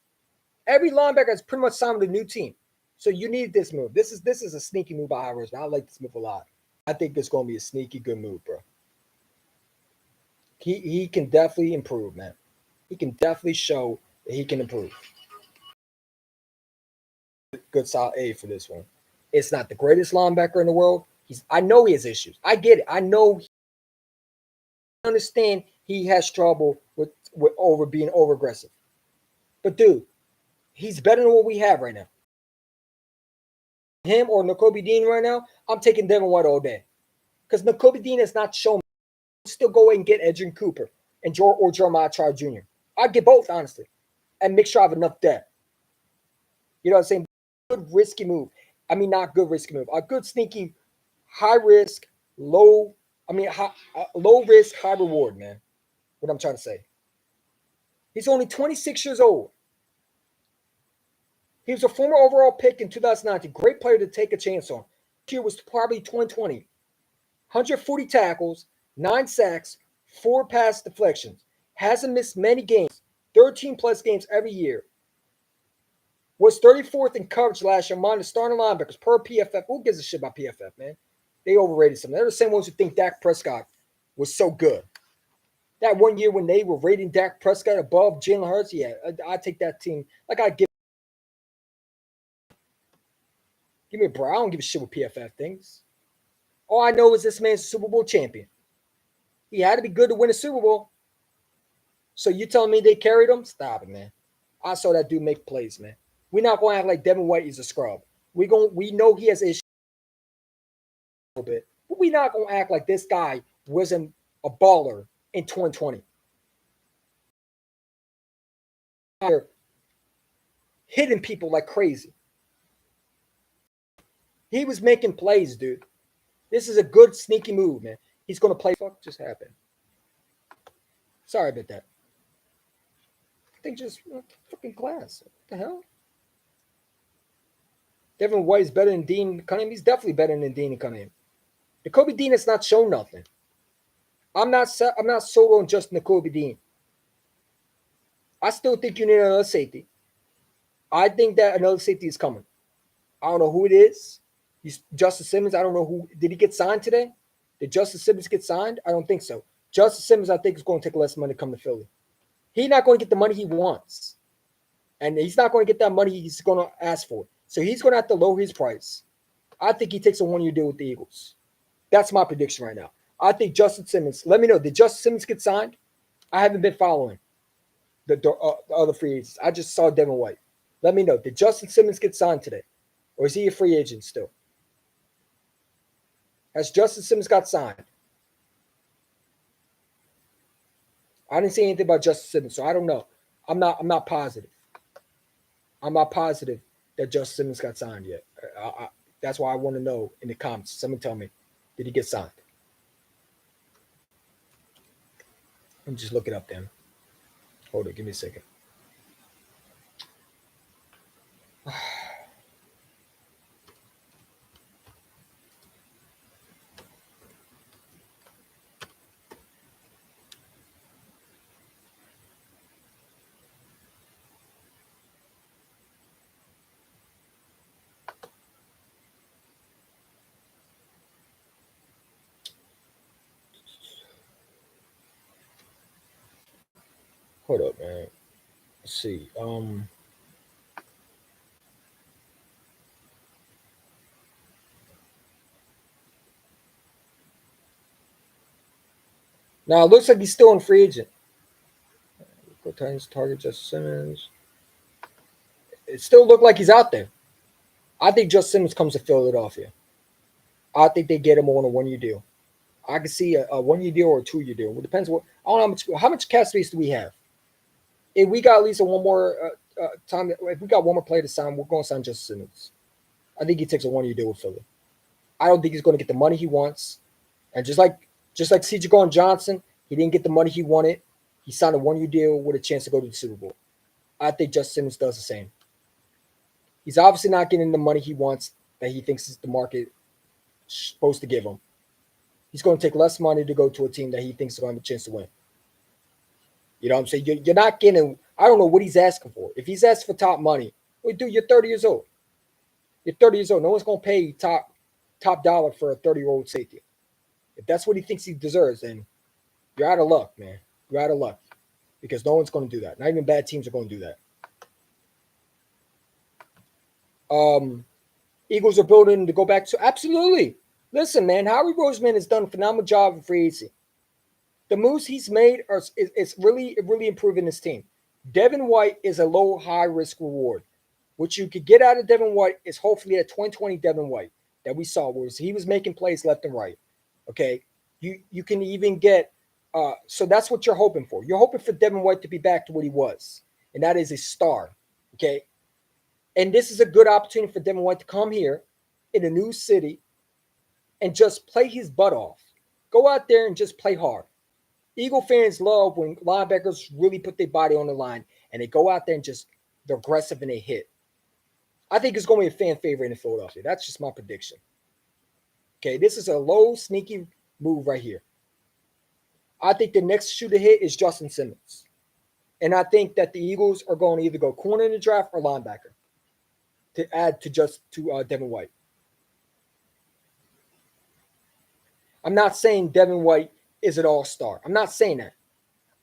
Every linebacker is pretty much signed with a new team. So you need this move. This is a sneaky move by Irish. I like this move a lot. I think it's going to be a sneaky good move, bro. He can definitely improve, man. He can definitely show that he can improve. Good solid A for this one. It's not the greatest linebacker in the world. I know he has issues. I get it. I know. I understand he has trouble with being over aggressive. But dude, he's better than what we have right now. Him or Nakobe Dean right now, I'm taking Devin White all day. Because Nakobe Dean has not shown me. Still go and get Edgerrin Cooper or Jeremiah Trout Jr. I'd get both, honestly. And make sure I have enough depth. You know what I'm saying? Good risky move. I mean, not good risky move. A good sneaky, high risk, low risk, high reward, man. What I'm trying to say. He's only 26 years old. He was a former overall pick in 2019. Great player to take a chance on. This year was probably 2020. 140 tackles, 9 sacks, 4 pass deflections. Hasn't missed many games. 13 plus games every year. Was 34th in coverage last year among the starting linebackers per PFF. Who gives a shit about PFF, man? They overrated some. They're the same ones who think Dak Prescott was so good. That one year when they were rating Dak Prescott above Jalen Hurts, yeah, I take that team. Like I give me a bro. I don't give a shit what PFF thinks. All I know is this man's a Super Bowl champion. He had to be good to win a Super Bowl. So you telling me they carried him? Stop it, man. I saw that dude make plays, man. We're not going to act like Devin White is a scrub. We know he has issues a little bit, but we're not going to act like this guy wasn't a baller in 2020. They're hitting people like crazy. He was making plays, dude. This is a good sneaky move, man. He's going to play. Fuck just happened. Sorry about that. I think just fucking glass. What the hell? Devin White is better than Dean Cunningham. He's definitely better than Dean Cunningham. Nakobe Dean has not shown nothing. I'm not sold on just Nakobe Dean. I still think you need another safety. I think that another safety is coming. I don't know who it is. He's Justice Simmons. I don't know who. Did he get signed today? Did Justice Simmons get signed? I don't think so. Justice Simmons, I think, is going to take less money to come to Philly. He's not going to get the money he wants. And he's not going to get that money he's going to ask for. So he's going to have to lower his price. I think he takes a one-year deal with the Eagles. That's my prediction right now. I think Justin Simmons. Let me know. Did Justin Simmons get signed? I haven't been following the other free agents. I just saw Devin White. Let me know. Did Justin Simmons get signed today? Or is he a free agent still? Has Justin Simmons got signed? I didn't say anything about Justin Simmons, so I don't know. I'm not positive. I'm not positive that Justin Simmons got signed yet. That's why I want to know in the comments. Someone tell me, did he get signed? Let me just look it up then. Hold it, give me a second. Hold up, man. Let's see. Now it looks like he's still in free agent. Titans target Justin Simmons. It still looked like he's out there. I think Justin Simmons comes to Philadelphia. I think they get him on a 1-year deal. I can see a 1-year deal or a 2-year deal. It depends what. I don't know how much cap space do we have. If we got at least one more time, if we got one more player to sign, we're going to sign Justin Simmons. I think he takes a 1-year deal with Philly. I don't think he's going to get the money he wants. And just like C.J. Gardner-Johnson, he didn't get the money he wanted. He signed a 1-year deal with a chance to go to the Super Bowl. I think Justin Simmons does the same. He's obviously not getting the money he wants that he thinks is the market supposed to give him. He's going to take less money to go to a team that he thinks is going to have a chance to win. You know what I'm saying? You're not getting, I don't know what he's asking for. If he's asking for top money, well, dude, you're 30 years old. You're 30 years old. No one's going to pay you top dollar for a 30-year-old safety. If that's what he thinks he deserves, then you're out of luck, man. You're out of luck because no one's going to do that. Not even bad teams are going to do that. Eagles are building to go back to absolutely. Listen, man, Howie Roseman has done a phenomenal job in free agency. The moves he's made is really improving this team. Devin White is a low, high risk reward. What you could get out of Devin White is hopefully a 2020 Devin White that we saw, where he was making plays left and right. Okay, you can even get so that's what you're hoping for. You're hoping for Devin White to be back to what he was, and that is a star. Okay, and this is a good opportunity for Devin White to come here in a new city and just play his butt off. Go out there and just play hard. Eagle fans love when linebackers really put their body on the line and they go out there and just they're aggressive and they hit. I think it's going to be a fan favorite in Philadelphia. That's just my prediction. Okay, this is a low, sneaky move right here. I think the next shoe to hit is Justin Simmons. And I think that the Eagles are going to either go corner in the draft or linebacker to add to Devin White. I'm not saying Devin White is an all-star. I'm not saying that.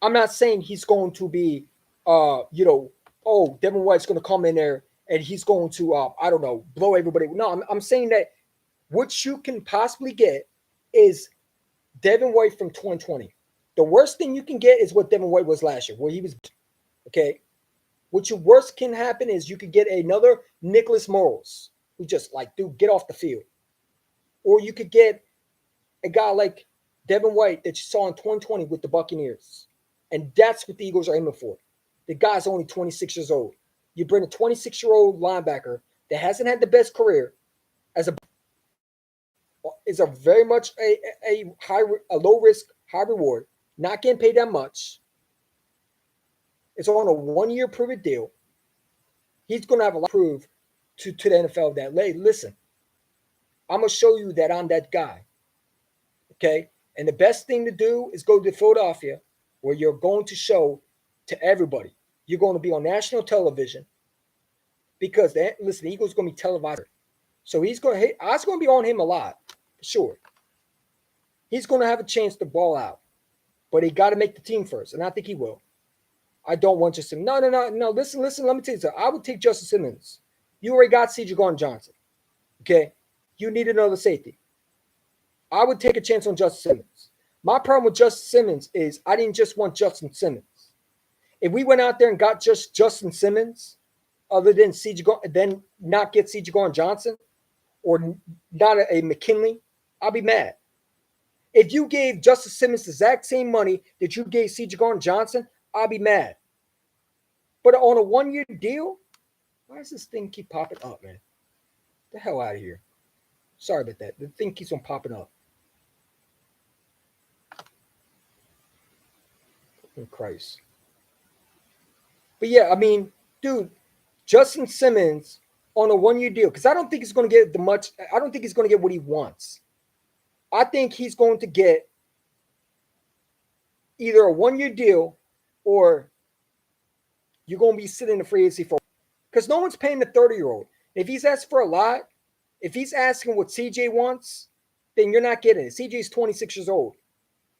I'm not saying he's going to be, Devin White's going to come in there and he's going to, blow everybody. No, I'm saying that what you can possibly get is Devin White from 2020. The worst thing you can get is what Devin White was last year, where he was, okay? What your worst can happen is you could get another Nicholas Morrows, who just dude, get off the field. Or you could get a guy like Devin White that you saw in 2020 with the Buccaneers. And that's what the Eagles are aiming for. The guy's only 26 years old. You bring a 26-year-old linebacker that hasn't had the best career is a very much a low risk, high reward, not getting paid that much. It's on a 1-year prove-it deal. He's going to have a lot to prove to the NFL that, hey, listen, I'm going to show you that I'm that guy. Okay? And the best thing to do is go to Philadelphia, where you're going to show to everybody. You're going to be on national television because, the Eagles are going to be televised. So eyes going to be on him a lot, for sure. He's going to have a chance to ball out, but he got to make the team first, and I think he will. I don't want Justin. No. Listen. Let me tell you something. I would take Justin Simmons. You already got C.J. Gardner-Johnson. Okay? You need another safety. I would take a chance on Justin Simmons. My problem with Justin Simmons is I didn't just want Justin Simmons. If we went out there and got just Justin Simmons, other than then not get CJ Gardner-Johnson or not a McKinley, I'll be mad. If you gave Justice Simmons the exact same money that you gave CJ Gardner-Johnson, I'll be mad. But on a 1-year deal, why does this thing keep popping up, man? Get the hell out of here. Sorry about that. The thing keeps on popping up. Oh, Christ. But yeah, I mean, dude, Justin Simmons on a 1-year deal, because I don't think he's going to get I don't think he's going to get what he wants. I think he's going to get either a 1-year deal or you're going to be sitting in the free agency for, because no one's paying the 30-year-old. If he's asked for a lot, if he's asking what CJ wants, then you're not getting it. CJ's 26 years old.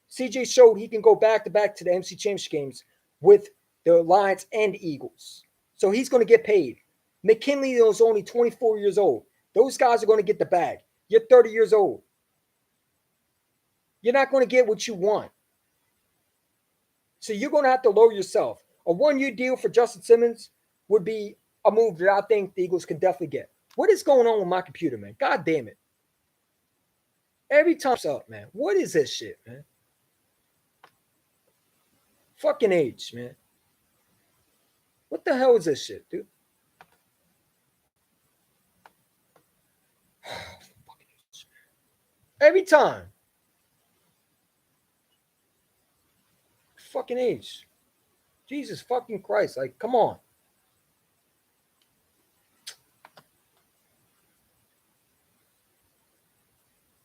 CJ showed he can go back-to-back to the MC Championship games with the Lions and Eagles. So he's going to get paid. McKinley is only 24 years old. Those guys are going to get the bag. You're 30 years old. You're not going to get what you want. So you're going to have to lower yourself. A 1-year deal for Justin Simmons would be a move that I think the Eagles can definitely get. What is going on with my computer, man? God damn it. Every time it's up, man. What is this shit, man? Fucking age, man. What the hell is this shit, dude? Every time. Fucking age. Jesus fucking Christ. Like, come on.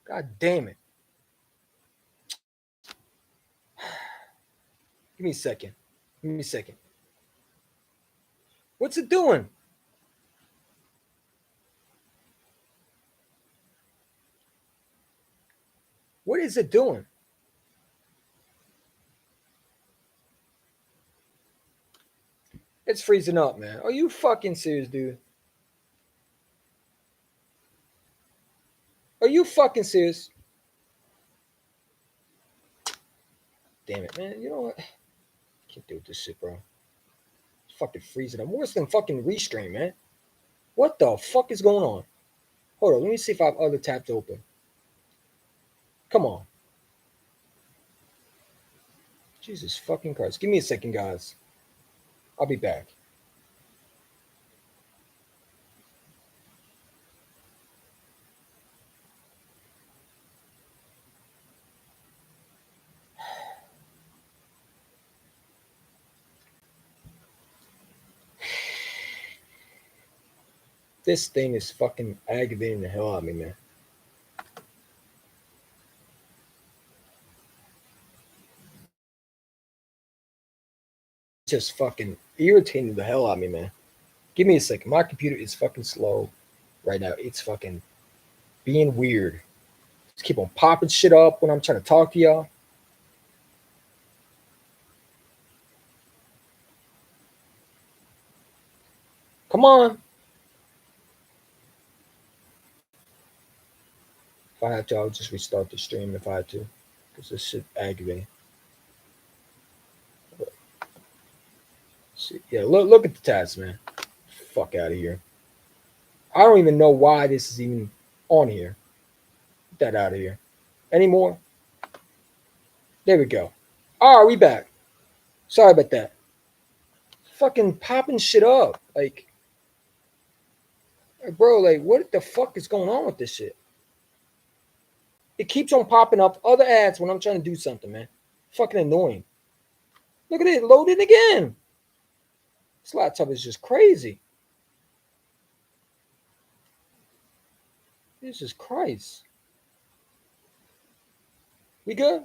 God damn it. Give me a second. Give me a second. What's it doing? What is it doing? It's freezing up, man. Are you fucking serious, dude? Are you fucking serious? Damn it, man. You know what? I can't deal with this shit, bro. It's fucking freezing up. Worse than fucking Restream, man. What the fuck is going on? Hold on. Let me see if I have other tabs open. Come on. Jesus fucking Christ. Give me a second, guys. I'll be back. This thing is fucking aggravating the hell out of me, man. Just fucking irritating the hell out of me, man. Give me a second. My computer is fucking slow right now. It's fucking being weird. Just keep on popping shit up when I'm trying to talk to y'all. Come on. If I had to, I would just restart the stream if I had to. Because this shit aggravating. See, yeah, look at the tabs, man. Fuck out of here. I don't even know why this is even on here. Get that out of here. Any more? There we go. All right, we back. Sorry about that. Fucking popping shit up. Like, bro, like, what the fuck is going on with this shit? It keeps on popping up other ads when I'm trying to do something, man. Fucking annoying. Look at it, loading again. This laptop is just crazy. Jesus Christ. We good?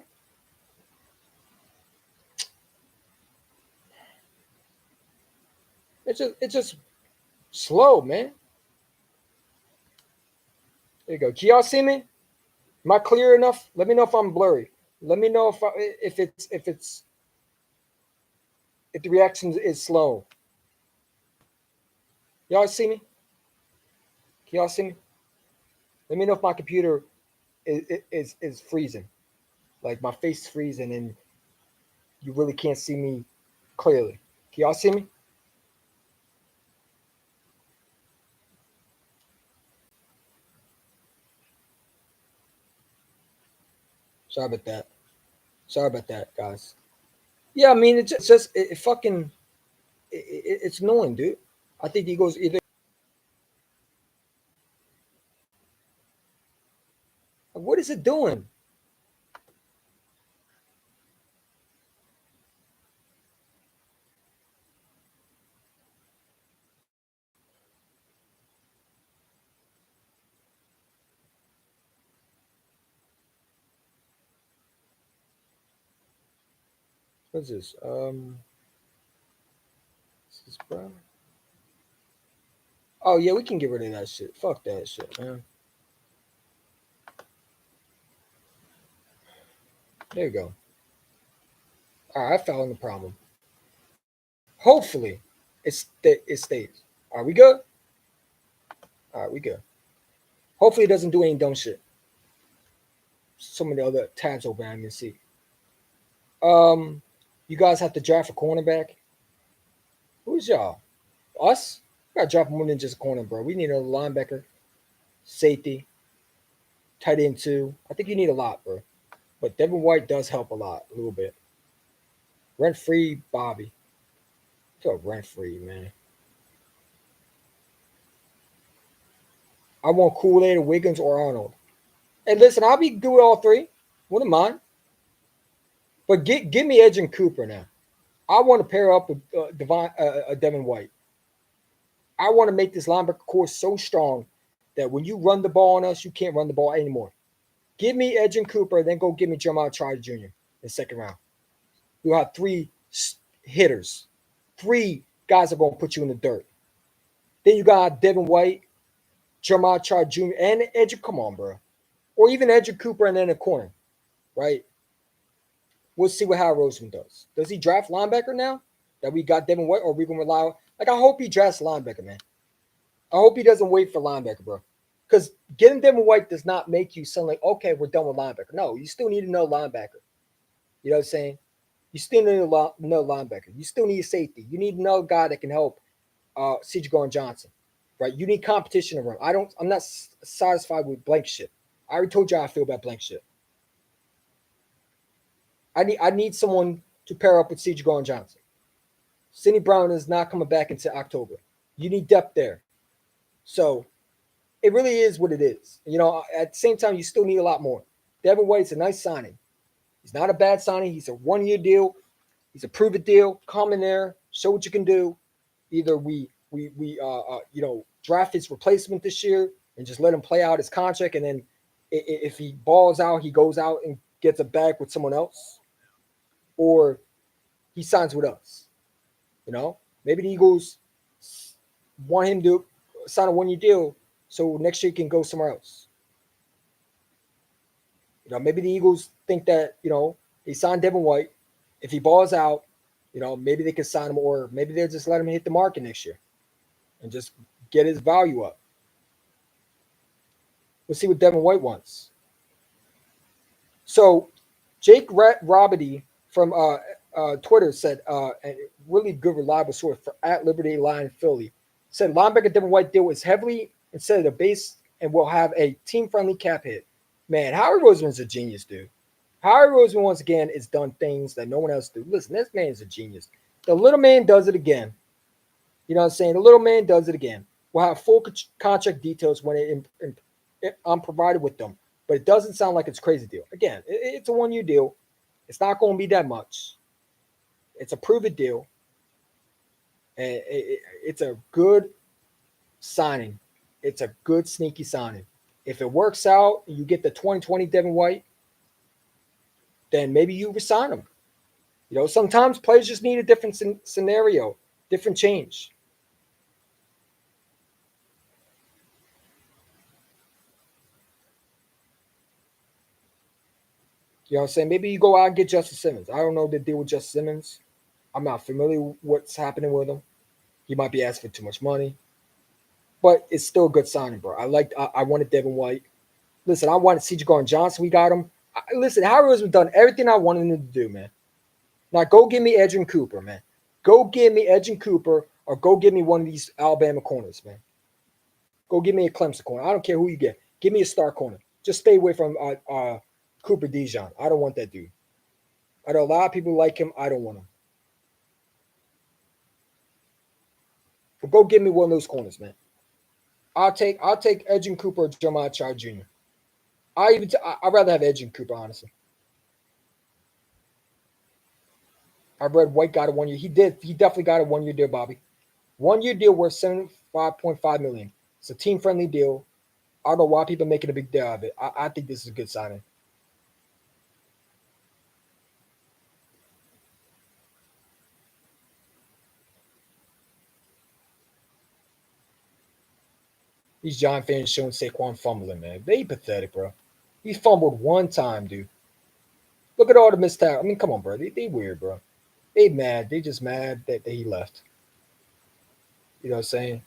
It's just slow, man. There you go. Can y'all see me? Am I clear enough? Let me know if I'm blurry. Let me know if the reaction is slow. Y'all see me? Can y'all see me? Let me know if my computer is freezing. Like my face is freezing and you really can't see me clearly. Can y'all see me? Sorry about that. Sorry about that, guys. Yeah, I mean, it's just it fucking it's annoying, dude. I think the Eagles either. What is it doing? What's this? Is this brown? Oh yeah, we can get rid of that shit. Fuck that shit, man. There you go. All right, I found the problem. Hopefully, it stays. Are we good? All right, we good. Hopefully, it doesn't do any dumb shit. Some of the other tabs open I can see. Um, you guys have to draft a cornerback. Who's y'all? Us? We gotta draft more than just a corner, bro. We need a linebacker, safety, tight end too. I think you need a lot, bro. But Devin White does help a lot, a little bit. Rent free, Bobby. Feel rent free, man. I want Kool-Aid, Wiggins, or Arnold. And listen, I'll be good with all three. Wouldn't mind. But give me Edge and Cooper now. I want to pair up with Devin White. I want to make this linebacker core so strong that when you run the ball on us, you can't run the ball anymore. Give me Edge and Cooper, then go give me Jeremiah Trotter Jr. in the second round. You'll have three hitters. Three guys are going to put you in the dirt. Then you got Devin White, Jeremiah Trotter Jr., and Edge. Come on, bro. Or even Edge and Cooper and then a corner, right? We'll see what Howard Roseman does. Does he draft linebacker now that we got Devin White, or are we going to rely on? Like, I hope he drafts linebacker, man. I hope he doesn't wait for linebacker, bro. Because getting Devin White does not make you sound like, okay, we're done with linebacker. No, you still need to know linebacker. You know what I'm saying? You still need to know linebacker. You still need a safety. You need to know a guy that can help CJ Gordon-Johnson, right? You need competition to run. I'm not satisfied with blank shit. I already told you how I feel about blank shit. I need someone to pair up with CJ Gordon-Johnson. Sidney Brown is not coming back until October. You need depth there. So it really is what it is. You know, at the same time, you still need a lot more. Devin White's a nice signing. He's not a bad signing. He's a 1-year deal. He's a prove it deal. Come in there, show what you can do. Either we draft his replacement this year and just let him play out his contract, and then if he balls out, he goes out and gets a bag with someone else, or he signs with us. You know, maybe the Eagles want him to sign a 1-year deal so next year he can go somewhere else. You know, maybe the Eagles think that, you know, they signed Devin White. If he balls out, you know, maybe they can sign him, or maybe they'll just let him hit the market next year and just get his value up. We'll see what Devin White wants. So Jake Robity from Twitter said, a really good, reliable source for at Liberty Line Philly, said linebacker Devin White deal is heavily instead of the base and will have a team-friendly cap hit. Man, Howard Roseman's a genius, dude. Howard Roseman, once again, has done things that no one else do. Listen, this man is a genius. The little man does it again. You know what I'm saying? The little man does it again. We'll have full contract details when I'm provided with them. But it doesn't sound like it's a crazy deal. Again, it's a 1-year deal. It's not going to be that much. It's a prove-it deal. And it's a good signing. It's a good, sneaky signing. If it works out, you get the 2020 Devin White, then maybe you resign him. You know, sometimes players just need a different scenario, different change. You know what I'm saying? Maybe you go out and get Justin Simmons. I don't know the deal with Justin Simmons. I'm not familiar with what's happening with him. He might be asking for too much money. But it's still a good signing, bro. I wanted Devin White. Listen, I wanted CJ Gordon-Johnson. We got him. Listen, Howard has done everything I wanted him to do, man. Now go give me Edge and Cooper, man. Go give me Edge and Cooper, or go give me one of these Alabama corners, man. Go give me a Clemson corner. I don't care who you get. Give me a star corner. Just stay away from Cooper Dijon. I don't want that dude. I know a lot of people like him. I don't want him. But go give me one of those corners, man. I'll take Edgin Cooper or Jeremiah Child Jr. I'd rather have Edgin Cooper, honestly. I read White got a 1 year. He definitely got a 1 year deal, Bobby. 1 year deal worth $75.5 million. It's a team friendly deal. I don't know why people are making a big deal of it. I think this is a good signing. These Giant fans showing Saquon fumbling, man. They pathetic, bro. He fumbled one time, dude. Look at all the missed tackles. I mean, come on, bro. They weird, bro. They mad. They just mad that he left. You know what I'm saying?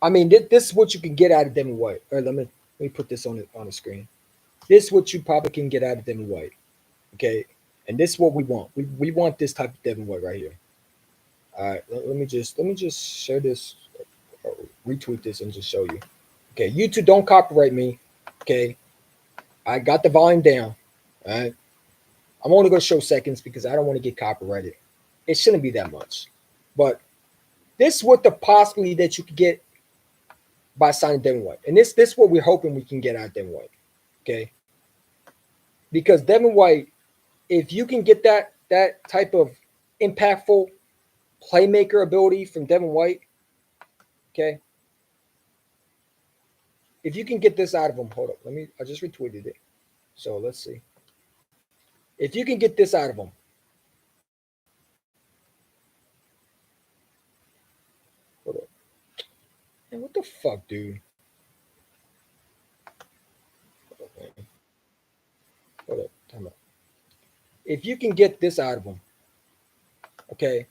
I mean, this is what you can get out of Devin White. All right, let me put this on the screen. This is what you probably can get out of Devin White. Okay, and this is what we want. We want this type of Devin White right here. All right, let me just share this, retweet this, and just show you. Okay, YouTube, don't copyright me. Okay, I got the volume down. All right, I'm only going to show seconds because I don't want to get copyrighted. It shouldn't be that much, but this is what the possibility that you could get by signing Devin White, and this is what we're hoping we can get out of Devin White. Okay, because Devin White, if you can get that type of impactful playmaker ability from Devin White, okay. If you can get this out of him, hold up. I just retweeted it. So let's see. If you can get this out of him. Hold up. Man, what the fuck, dude? Hold up, man. Hold up. Time out. If you can get this out of him, okay.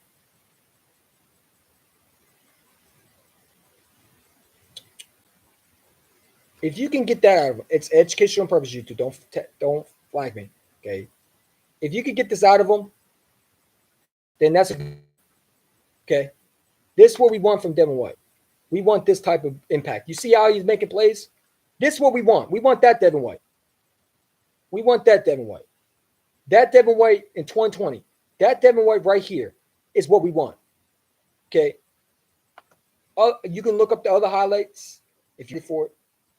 If you can get that out of him, it's educational purpose, YouTube. Don't flag me, okay? If you can get this out of him, then that's okay. This is what we want from Devin White. We want this type of impact. You see how he's making plays? This is what we want. We want that Devin White. We want that Devin White. That Devin White in 2020. That Devin White right here is what we want. Okay. You can look up the other highlights if you're for it.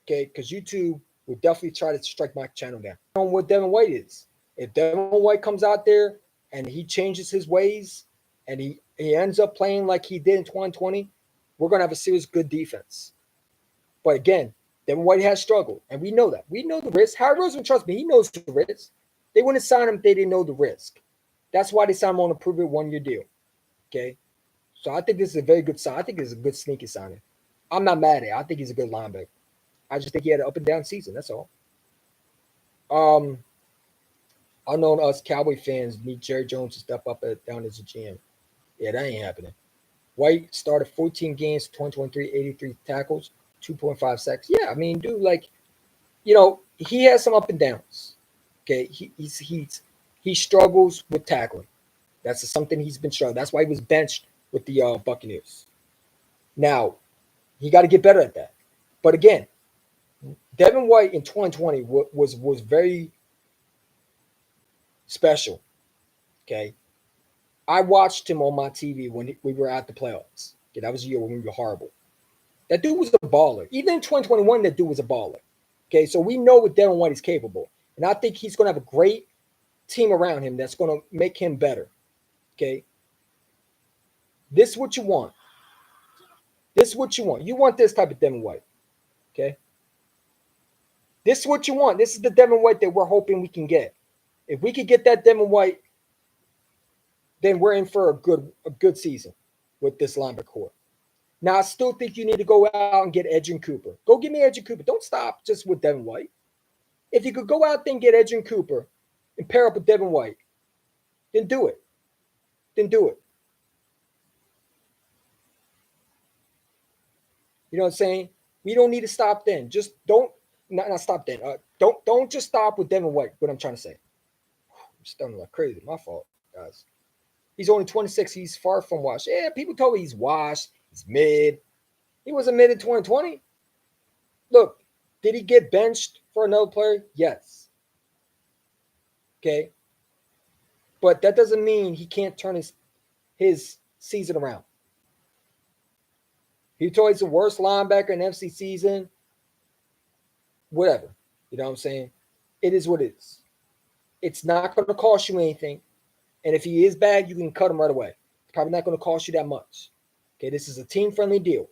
Okay, because YouTube will definitely try to strike my channel down. On what Devin White is. If Devin White comes out there and he changes his ways and he ends up playing like he did in 2020, we're going to have a serious good defense. But again, Devin White has struggled, and we know that. We know the risk. Howard Roseman, trust me, he knows the risk. They wouldn't sign him if they didn't know the risk. That's why they signed him on a proven 1 year deal. Okay? So I think this is a very good sign. I think it's a good sneaky signing. I'm not mad at it. I think he's a good linebacker. I just think he had an up and down season. That's all. I know us Cowboy fans need Jerry Jones to step up down as a GM. Yeah, that ain't happening. White started 14 games, 2023, 83 tackles, 2.5 sacks. Yeah, I mean, dude, like, you know, he has some up and downs. Okay, he struggles with tackling. That's something he's been struggling. That's why he was benched with the Buccaneers. Now, he got to get better at that. But again, Devin White in 2020 was very special. Okay, I watched him on my TV when we were at the playoffs. Okay, that was a year when we were horrible. That dude was a baller. Even in 2021, that dude was a baller. Okay, so we know what Devin White is capable. And I think he's going to have a great team around him that's going to make him better. Okay, this is what you want. This is what you want. You want this type of Devin White. Okay, this is what you want. This is the Devin White that we're hoping we can get. If we could get that Devin White, then we're in for a good season with this linebacker core. Now, I still think you need to go out and get Edgin Cooper. Go get me Edgin Cooper. Don't stop just with Devin White. If you could go out there and get Edgin Cooper and pair up with Devin White, then do it. Then do it. You know what I'm saying? We don't need to stop then. Just don't not stop then. Don't just stop with Devin White. What I'm trying to say. I'm stunning like crazy. My fault, guys. He's only 26. He's far from washed. Yeah, people told me he's washed. He's mid. He wasn't mid in 2020. Look, did he get benched for another player? Yes. Okay. But that doesn't mean he can't turn his season around. He told he's the worst linebacker in FC season. Whatever. You know what I'm saying? It is what it is. It's not going to cost you anything. And if he is bad, you can cut him right away. It's probably not going to cost you that much. Okay, this is a team-friendly deal.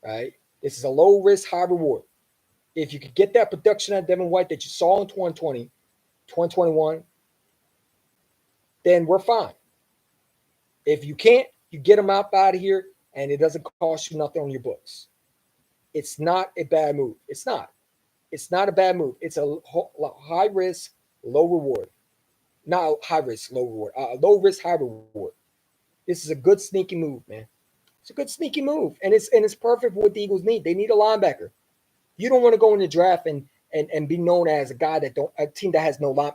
Right? This is a low risk, high reward. If you could get that production at Devin White that you saw in 2020, 2021, then we're fine. If you can't, you get him out of here, and it doesn't cost you nothing on your books. It's not a bad move. It's not. It's not a bad move. It's a high risk, low reward. Not high risk, low reward. Low risk, high reward. This is a good sneaky move, man. It's a good sneaky move, and it's perfect for what the Eagles need. They need a linebacker. You don't want to go in the draft and be known as a team that has no line.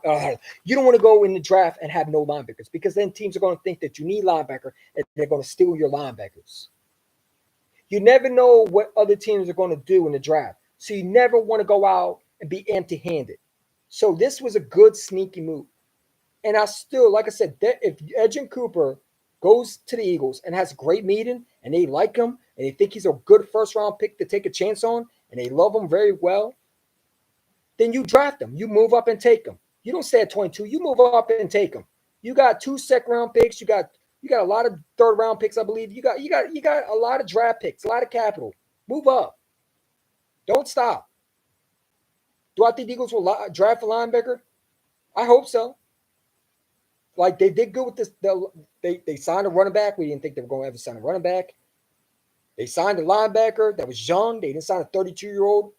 You don't want to go in the draft and have no linebackers, because then teams are going to think that you need linebacker and they're going to steal your linebackers. You never know what other teams are going to do in the draft, so you never want to go out and be empty-handed. So this was a good sneaky move, and I still, like I said, if Edgerrin Cooper goes to the Eagles and has a great meeting and they like him and they think he's a good first-round pick to take a chance on, and they love him very well, then you draft him. You move up and take him. You don't stay at 22. You move up and take him. You got 2 second-round picks. You got a lot of third-round picks, I believe. You got a lot of draft picks, a lot of capital. Move up. Don't stop. Do I think the Eagles will draft a linebacker? I hope so. Like, they did good with this. They signed a running back. We didn't think they were going to ever sign a running back. They signed a linebacker that was young. They didn't sign a 32-year-old.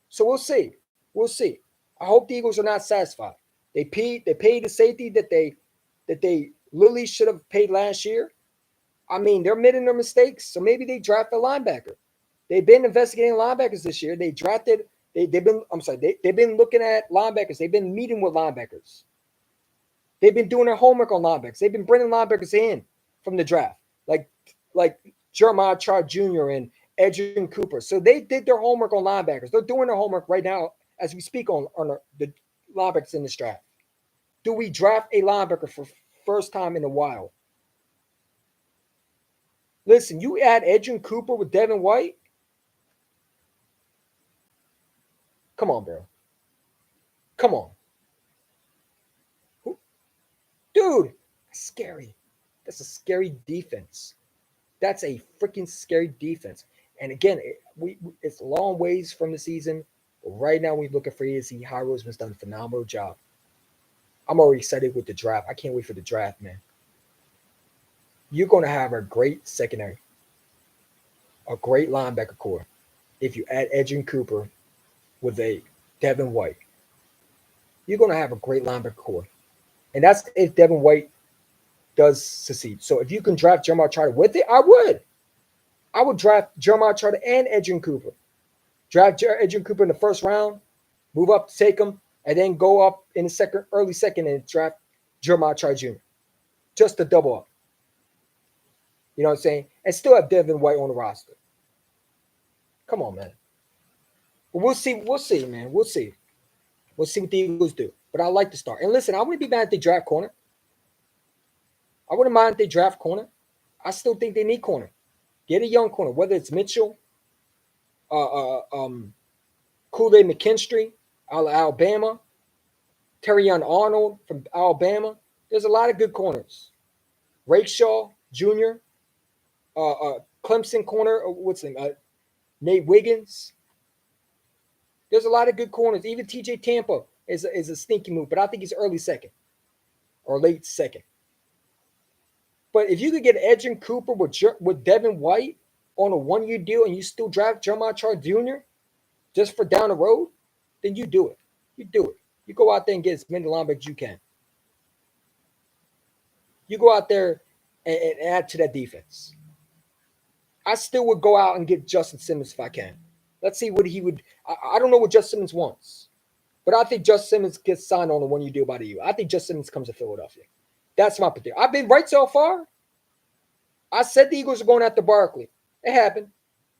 So we'll see. We'll see. I hope the Eagles are not satisfied. They paid the safety that they literally should have paid last year. I mean, they're admitting their mistakes, so maybe they draft a linebacker. They've been investigating linebackers this year. They've been looking at linebackers. They've been meeting with linebackers. They've been doing their homework on linebackers. They've been bringing linebackers in from the draft, like Jeremiah Trott Jr. and Edgerrin Cooper. So they did their homework on linebackers. They're doing their homework right now as we speak on the linebackers in this draft. Do we draft a linebacker for first time in a while? Listen, you add Edgerrin Cooper with Devin White? Come on, bro. Come on. Dude, scary. That's a scary defense. That's a freaking scary defense. And again, it's a long ways from the season. But right now, we're looking for ASC. High Roseman's done a phenomenal job. I'm already excited with the draft. I can't wait for the draft, man. You're going to have a great secondary, a great linebacker core if you add Edgerrin Cooper with a Devin White. You're going to have a great linebacker core. And that's if Devin White does succeed. So if you can draft Jeremiah Trotter with it, I would. I would draft Jeremiah Trotter and Edgerrin Cooper. Draft Edgerrin Cooper in the first round, move up to take him, and then go up in the early second and draft Jeremiah Trotter Jr. Just to double up. You know what I'm saying? And still have Devin White on the roster. Come on, man. But we'll see. We'll see, man. We'll see. We'll see what the Eagles do. But I like to start. And listen, I wouldn't be mad if they draft corner. I wouldn't mind if they draft corner. I still think they need corner. Get a young corner, whether it's Mitchell, Kool-Aid McKinstry out of Alabama, Terrion Arnold from Alabama. There's a lot of good corners. Rakeshaw Jr., Clemson corner, what's his name? Nate Wiggins. There's a lot of good corners. Even TJ Tampa is a sneaky move, but I think he's early second or late second. But if you could get Edgerrin Cooper with Devin White on a one-year deal and you still draft Jeremiah Trotter Jr. just for down the road, then you do it. You do it. You go out there and get as many linebackers as you can. You go out there and add to that defense. I still would go out and get Justin Simmons if I can. Let's see what he would. I don't know what Justin Simmons wants, but I think Justin Simmons gets signed on a one-year deal by the U. I think Justin Simmons comes to Philadelphia. That's my prediction. I've been right so far. I said the Eagles are going after Barkley. It happened.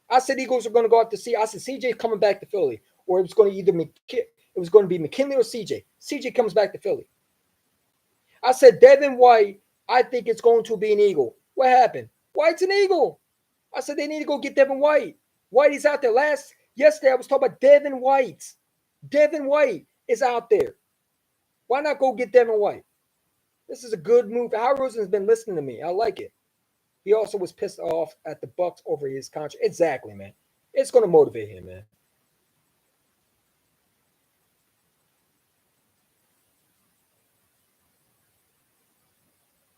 I said the Eagles are going to go after C. I said CJ coming back to Philly, or it was going to be McKinley or CJ. CJ comes back to Philly. I said Devin White. I think it's going to be an Eagle. What happened? White's an Eagle. I said they need to go get Devin White. Whitey's out there. Yesterday I was talking about Devin White. Devin White is out there. Why not go get Devin White? This is a good move. Howard Rosen's been listening to me. I like it. He also was pissed off at the Bucs over his contract. Exactly, man. It's going to motivate him, man.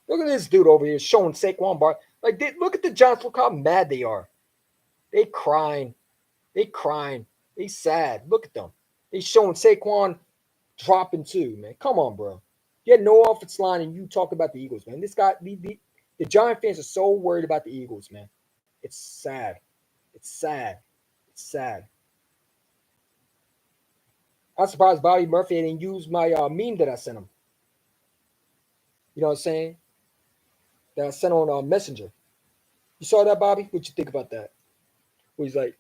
Look at this dude over here showing Saquon Barkley. Like, look at the Giants. Look how mad they are. They crying. They crying. They sad. Look at them. They showing Saquon dropping too, man. Come on, bro. You had no offensive line and you talk about the Eagles, man. This guy, the Giant fans are so worried about the Eagles, man. It's sad. It's sad. It's sad. I'm surprised Bobby Murphy didn't use my meme that I sent him. You know what I'm saying? That I sent on Messenger. You saw that, Bobby? What you think about that? Where he's like,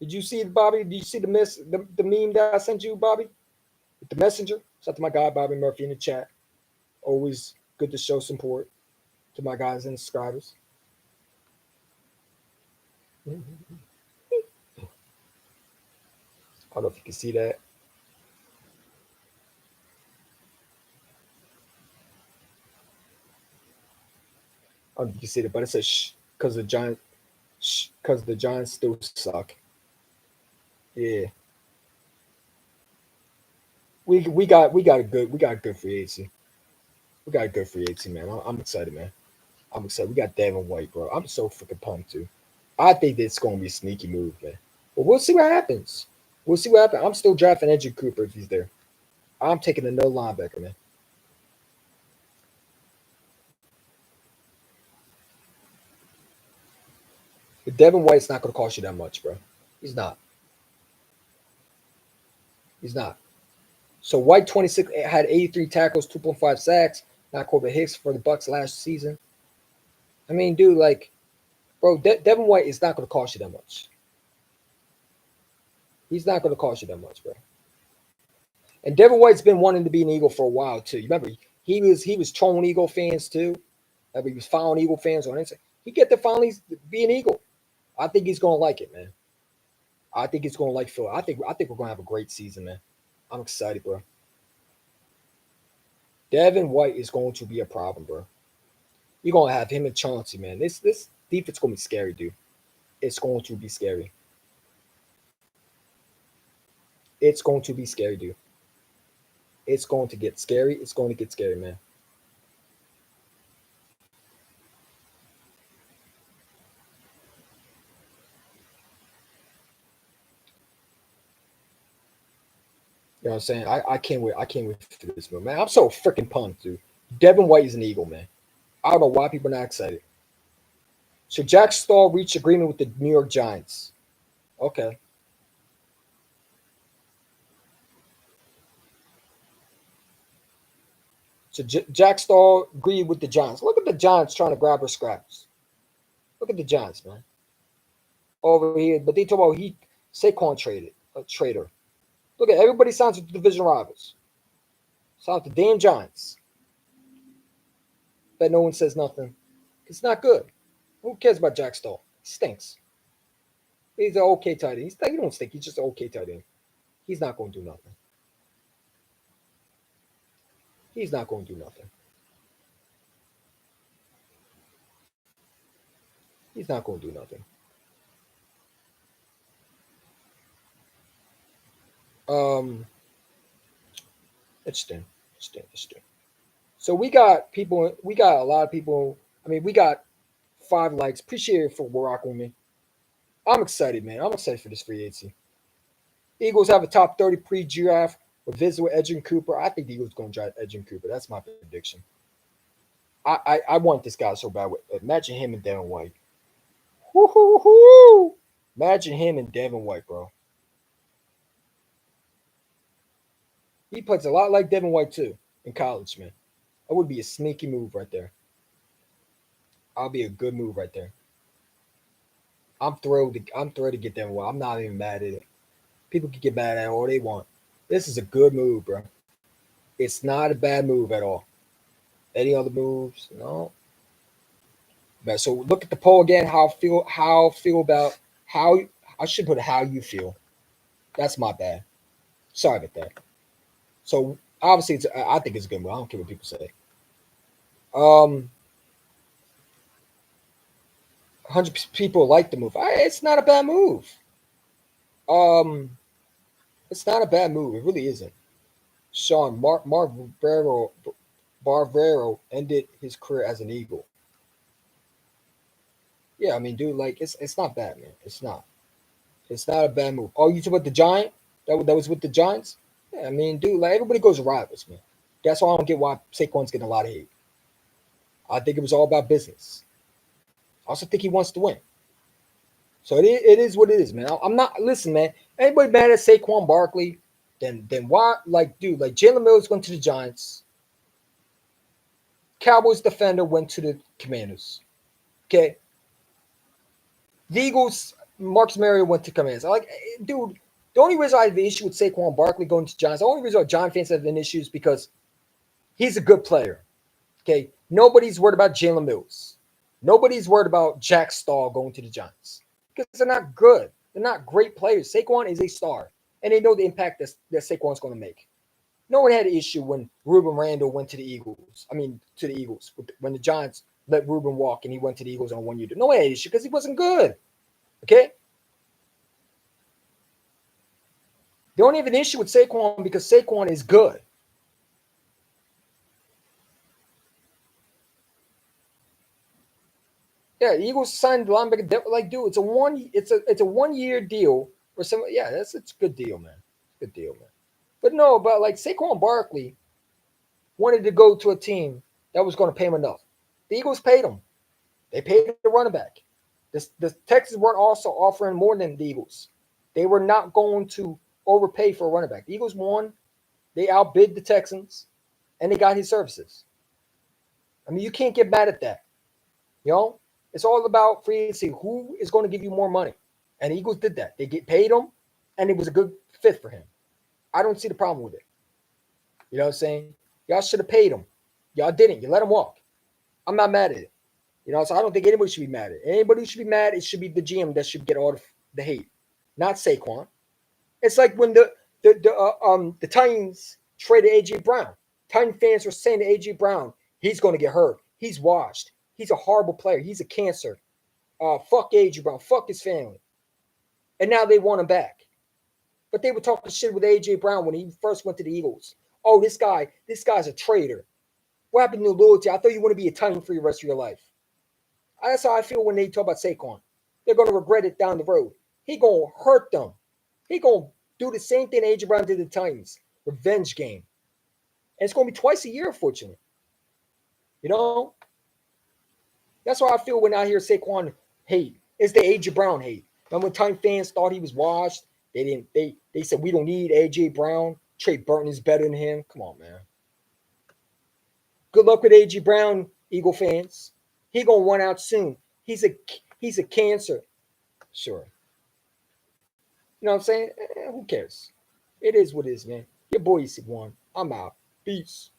did you see it, Bobby? Did you see the meme that I sent you, Bobby? With the Messenger? Shout out to my guy, Bobby Murphy, in the chat. Always good to show support to my guys and subscribers. I don't know if you can see that. I don't know if you can see it, but it says shh, because the Giants still suck. Yeah. We got a good free agency. We got a good free agency, man. I'm excited, man. I'm excited. We got Devin White, bro. I'm so freaking pumped too. I think it's going to be a sneaky move, man. But we'll see what happens. We'll see what happens. I'm still drafting Edgerrin Cooper if he's there. I'm taking another linebacker, man. But Devin White's not going to cost you that much, bro. He's not. He's not. So White 26 had 83 tackles, 2.5 sacks. Not Corbin Hicks for the Bucs last season. I mean, dude, like, bro, Devin White is not going to cost you that much. He's not going to cost you that much, bro. And Devin White's been wanting to be an Eagle for a while too. You remember he was trolling Eagle fans too. Remember he was following Eagle fans on Instagram. He get to finally be an Eagle. I think he's going to like it, man. I think he's going to like Phil. I think we're going to have a great season, man. I'm excited, bro. Devin White is going to be a problem, bro. You're going to have him and Chauncey, man. This defense is going to be scary, dude. It's going to be scary. It's going to be scary, dude. It's going to get scary. It's going to get scary, man. You know what I'm saying? I can't wait. I can't wait for this one, man. I'm so freaking pumped, dude. Devin White is an Eagle, man. I don't know why people are not excited. So Jack Stahl reached agreement with the New York Giants. Okay. So Jack Stahl agreed with the Giants. Look at the Giants trying to grab her scraps. Look at the Giants, man. Over here, but they talk about Saquon traded a trader. Look at everybody signs with the division rivals. Sounds the damn Giants. Bet no one says nothing. It's not good. Who cares about Jack Stahl? He stinks. He's an okay tight end. He don't stink. He's just an okay tight end. He's not going to do nothing. He's not going to do nothing. He's not going to do nothing. Interesting. So we got a lot of people. I mean, we got 5 likes. Appreciate it for rocking with me. I'm excited, man. I'm excited for this free agency. Eagles have a top 30 pre-draft with visit with Edgerrin Cooper. I think the Eagles going to draft Edgerrin Cooper. That's my prediction. I want this guy so bad. Imagine him and Devin White. Woo-hoo-hoo. Imagine him and Devin White, bro. He plays a lot like Devin White too in college, man. That would be a sneaky move right there. I'll be a good move right there. I'm thrilled to get Devin White. I'm not even mad at it. People can get mad at it all they want. This is a good move, bro. It's not a bad move at all. Any other moves? No. But so look at the poll again. How I feel about how I should put how you feel. That's my bad. Sorry about that. So obviously, I think it's a good move. I don't care what people say. 100 people like the move. It's not a bad move. Um, it's not a bad move. It really isn't. Sean Mark Barbero ended his career as an Eagle. Yeah, I mean, dude, like it's not bad, man. It's not. It's not a bad move. Oh, you talking about the Giant? That was with the Giants? Yeah, I mean, dude, like everybody goes to rivals, man. That's why I don't get why Saquon's getting a lot of hate. I think it was all about business. I also think he wants to win. So it is what it is, man. I'm not listen, man. Anybody mad at Saquon Barkley? Then why like dude, like Jalen Mills went to the Giants. Cowboys defender went to the Commanders. Okay. The Eagles, Marcus Mariota went to Commanders. Like, dude, the only reason I have the issue with Saquon Barkley going to Giants, the only reason why Giant fans have an issue is because he's a good player. Okay. Nobody's worried about Jalen Mills. Nobody's worried about Jack Stahl going to the Giants because they're not good. They're not great players. Saquon is a star, and they know the impact that Saquon's going to make. No one had an issue when Ruben Randall went to the Eagles. I mean, to the Eagles when the Giants let Ruben walk and he went to the Eagles on a 1 year deal. No one had an issue because he wasn't good. Okay, they don't have an issue with Saquon because Saquon is good. Yeah, the Eagles signed linebacker. Like, dude, it's a 1 year deal or some. Yeah, it's a good deal, man. Good deal, man. But no, but like Saquon Barkley wanted to go to a team that was going to pay him enough. The Eagles paid him. They paid the running back. The Texans weren't also offering more than the Eagles. They were not going to overpay for a running back. The Eagles won. They outbid the Texans, and they got his services. I mean, you can't get mad at that. You know, it's all about free agency. Who is going to give you more money? And the Eagles did that. They get paid him, and it was a good fit for him. I don't see the problem with it. You know what I'm saying? Y'all should have paid him. Y'all didn't. You let him walk. I'm not mad at it. You know, so I don't think anybody should be mad at it. Anybody who should be mad, it should be the GM that should get all the hate, not Saquon. It's like when the Titans traded AJ Brown. Titan fans were saying to AJ Brown, he's going to get hurt. He's washed. He's a horrible player. He's a cancer. Fuck AJ Brown. Fuck his family. And now they want him back. But they were talking shit with AJ Brown when he first went to the Eagles. Oh, this guy's a traitor. What happened to loyalty? I thought you want to be a Titan for the rest of your life. That's how I feel when they talk about Saquon. They're going to regret it down the road. He going to hurt them. He going to do the same thing AJ Brown did to the Titans. Revenge game. And it's going to be twice a year, unfortunately. You know? That's why I feel when I hear Saquon hate. It's the AJ Brown hate. Remember when Titan fans thought he was washed? They said we don't need AJ Brown. Trey Burton is better than him. Come on, man. Good luck with AJ Brown, Eagle fans. He gonna run out soon. He's a cancer. Sure. You know what I'm saying? Who cares? It is what it is, man. Your boy Saquon. I'm out. Peace.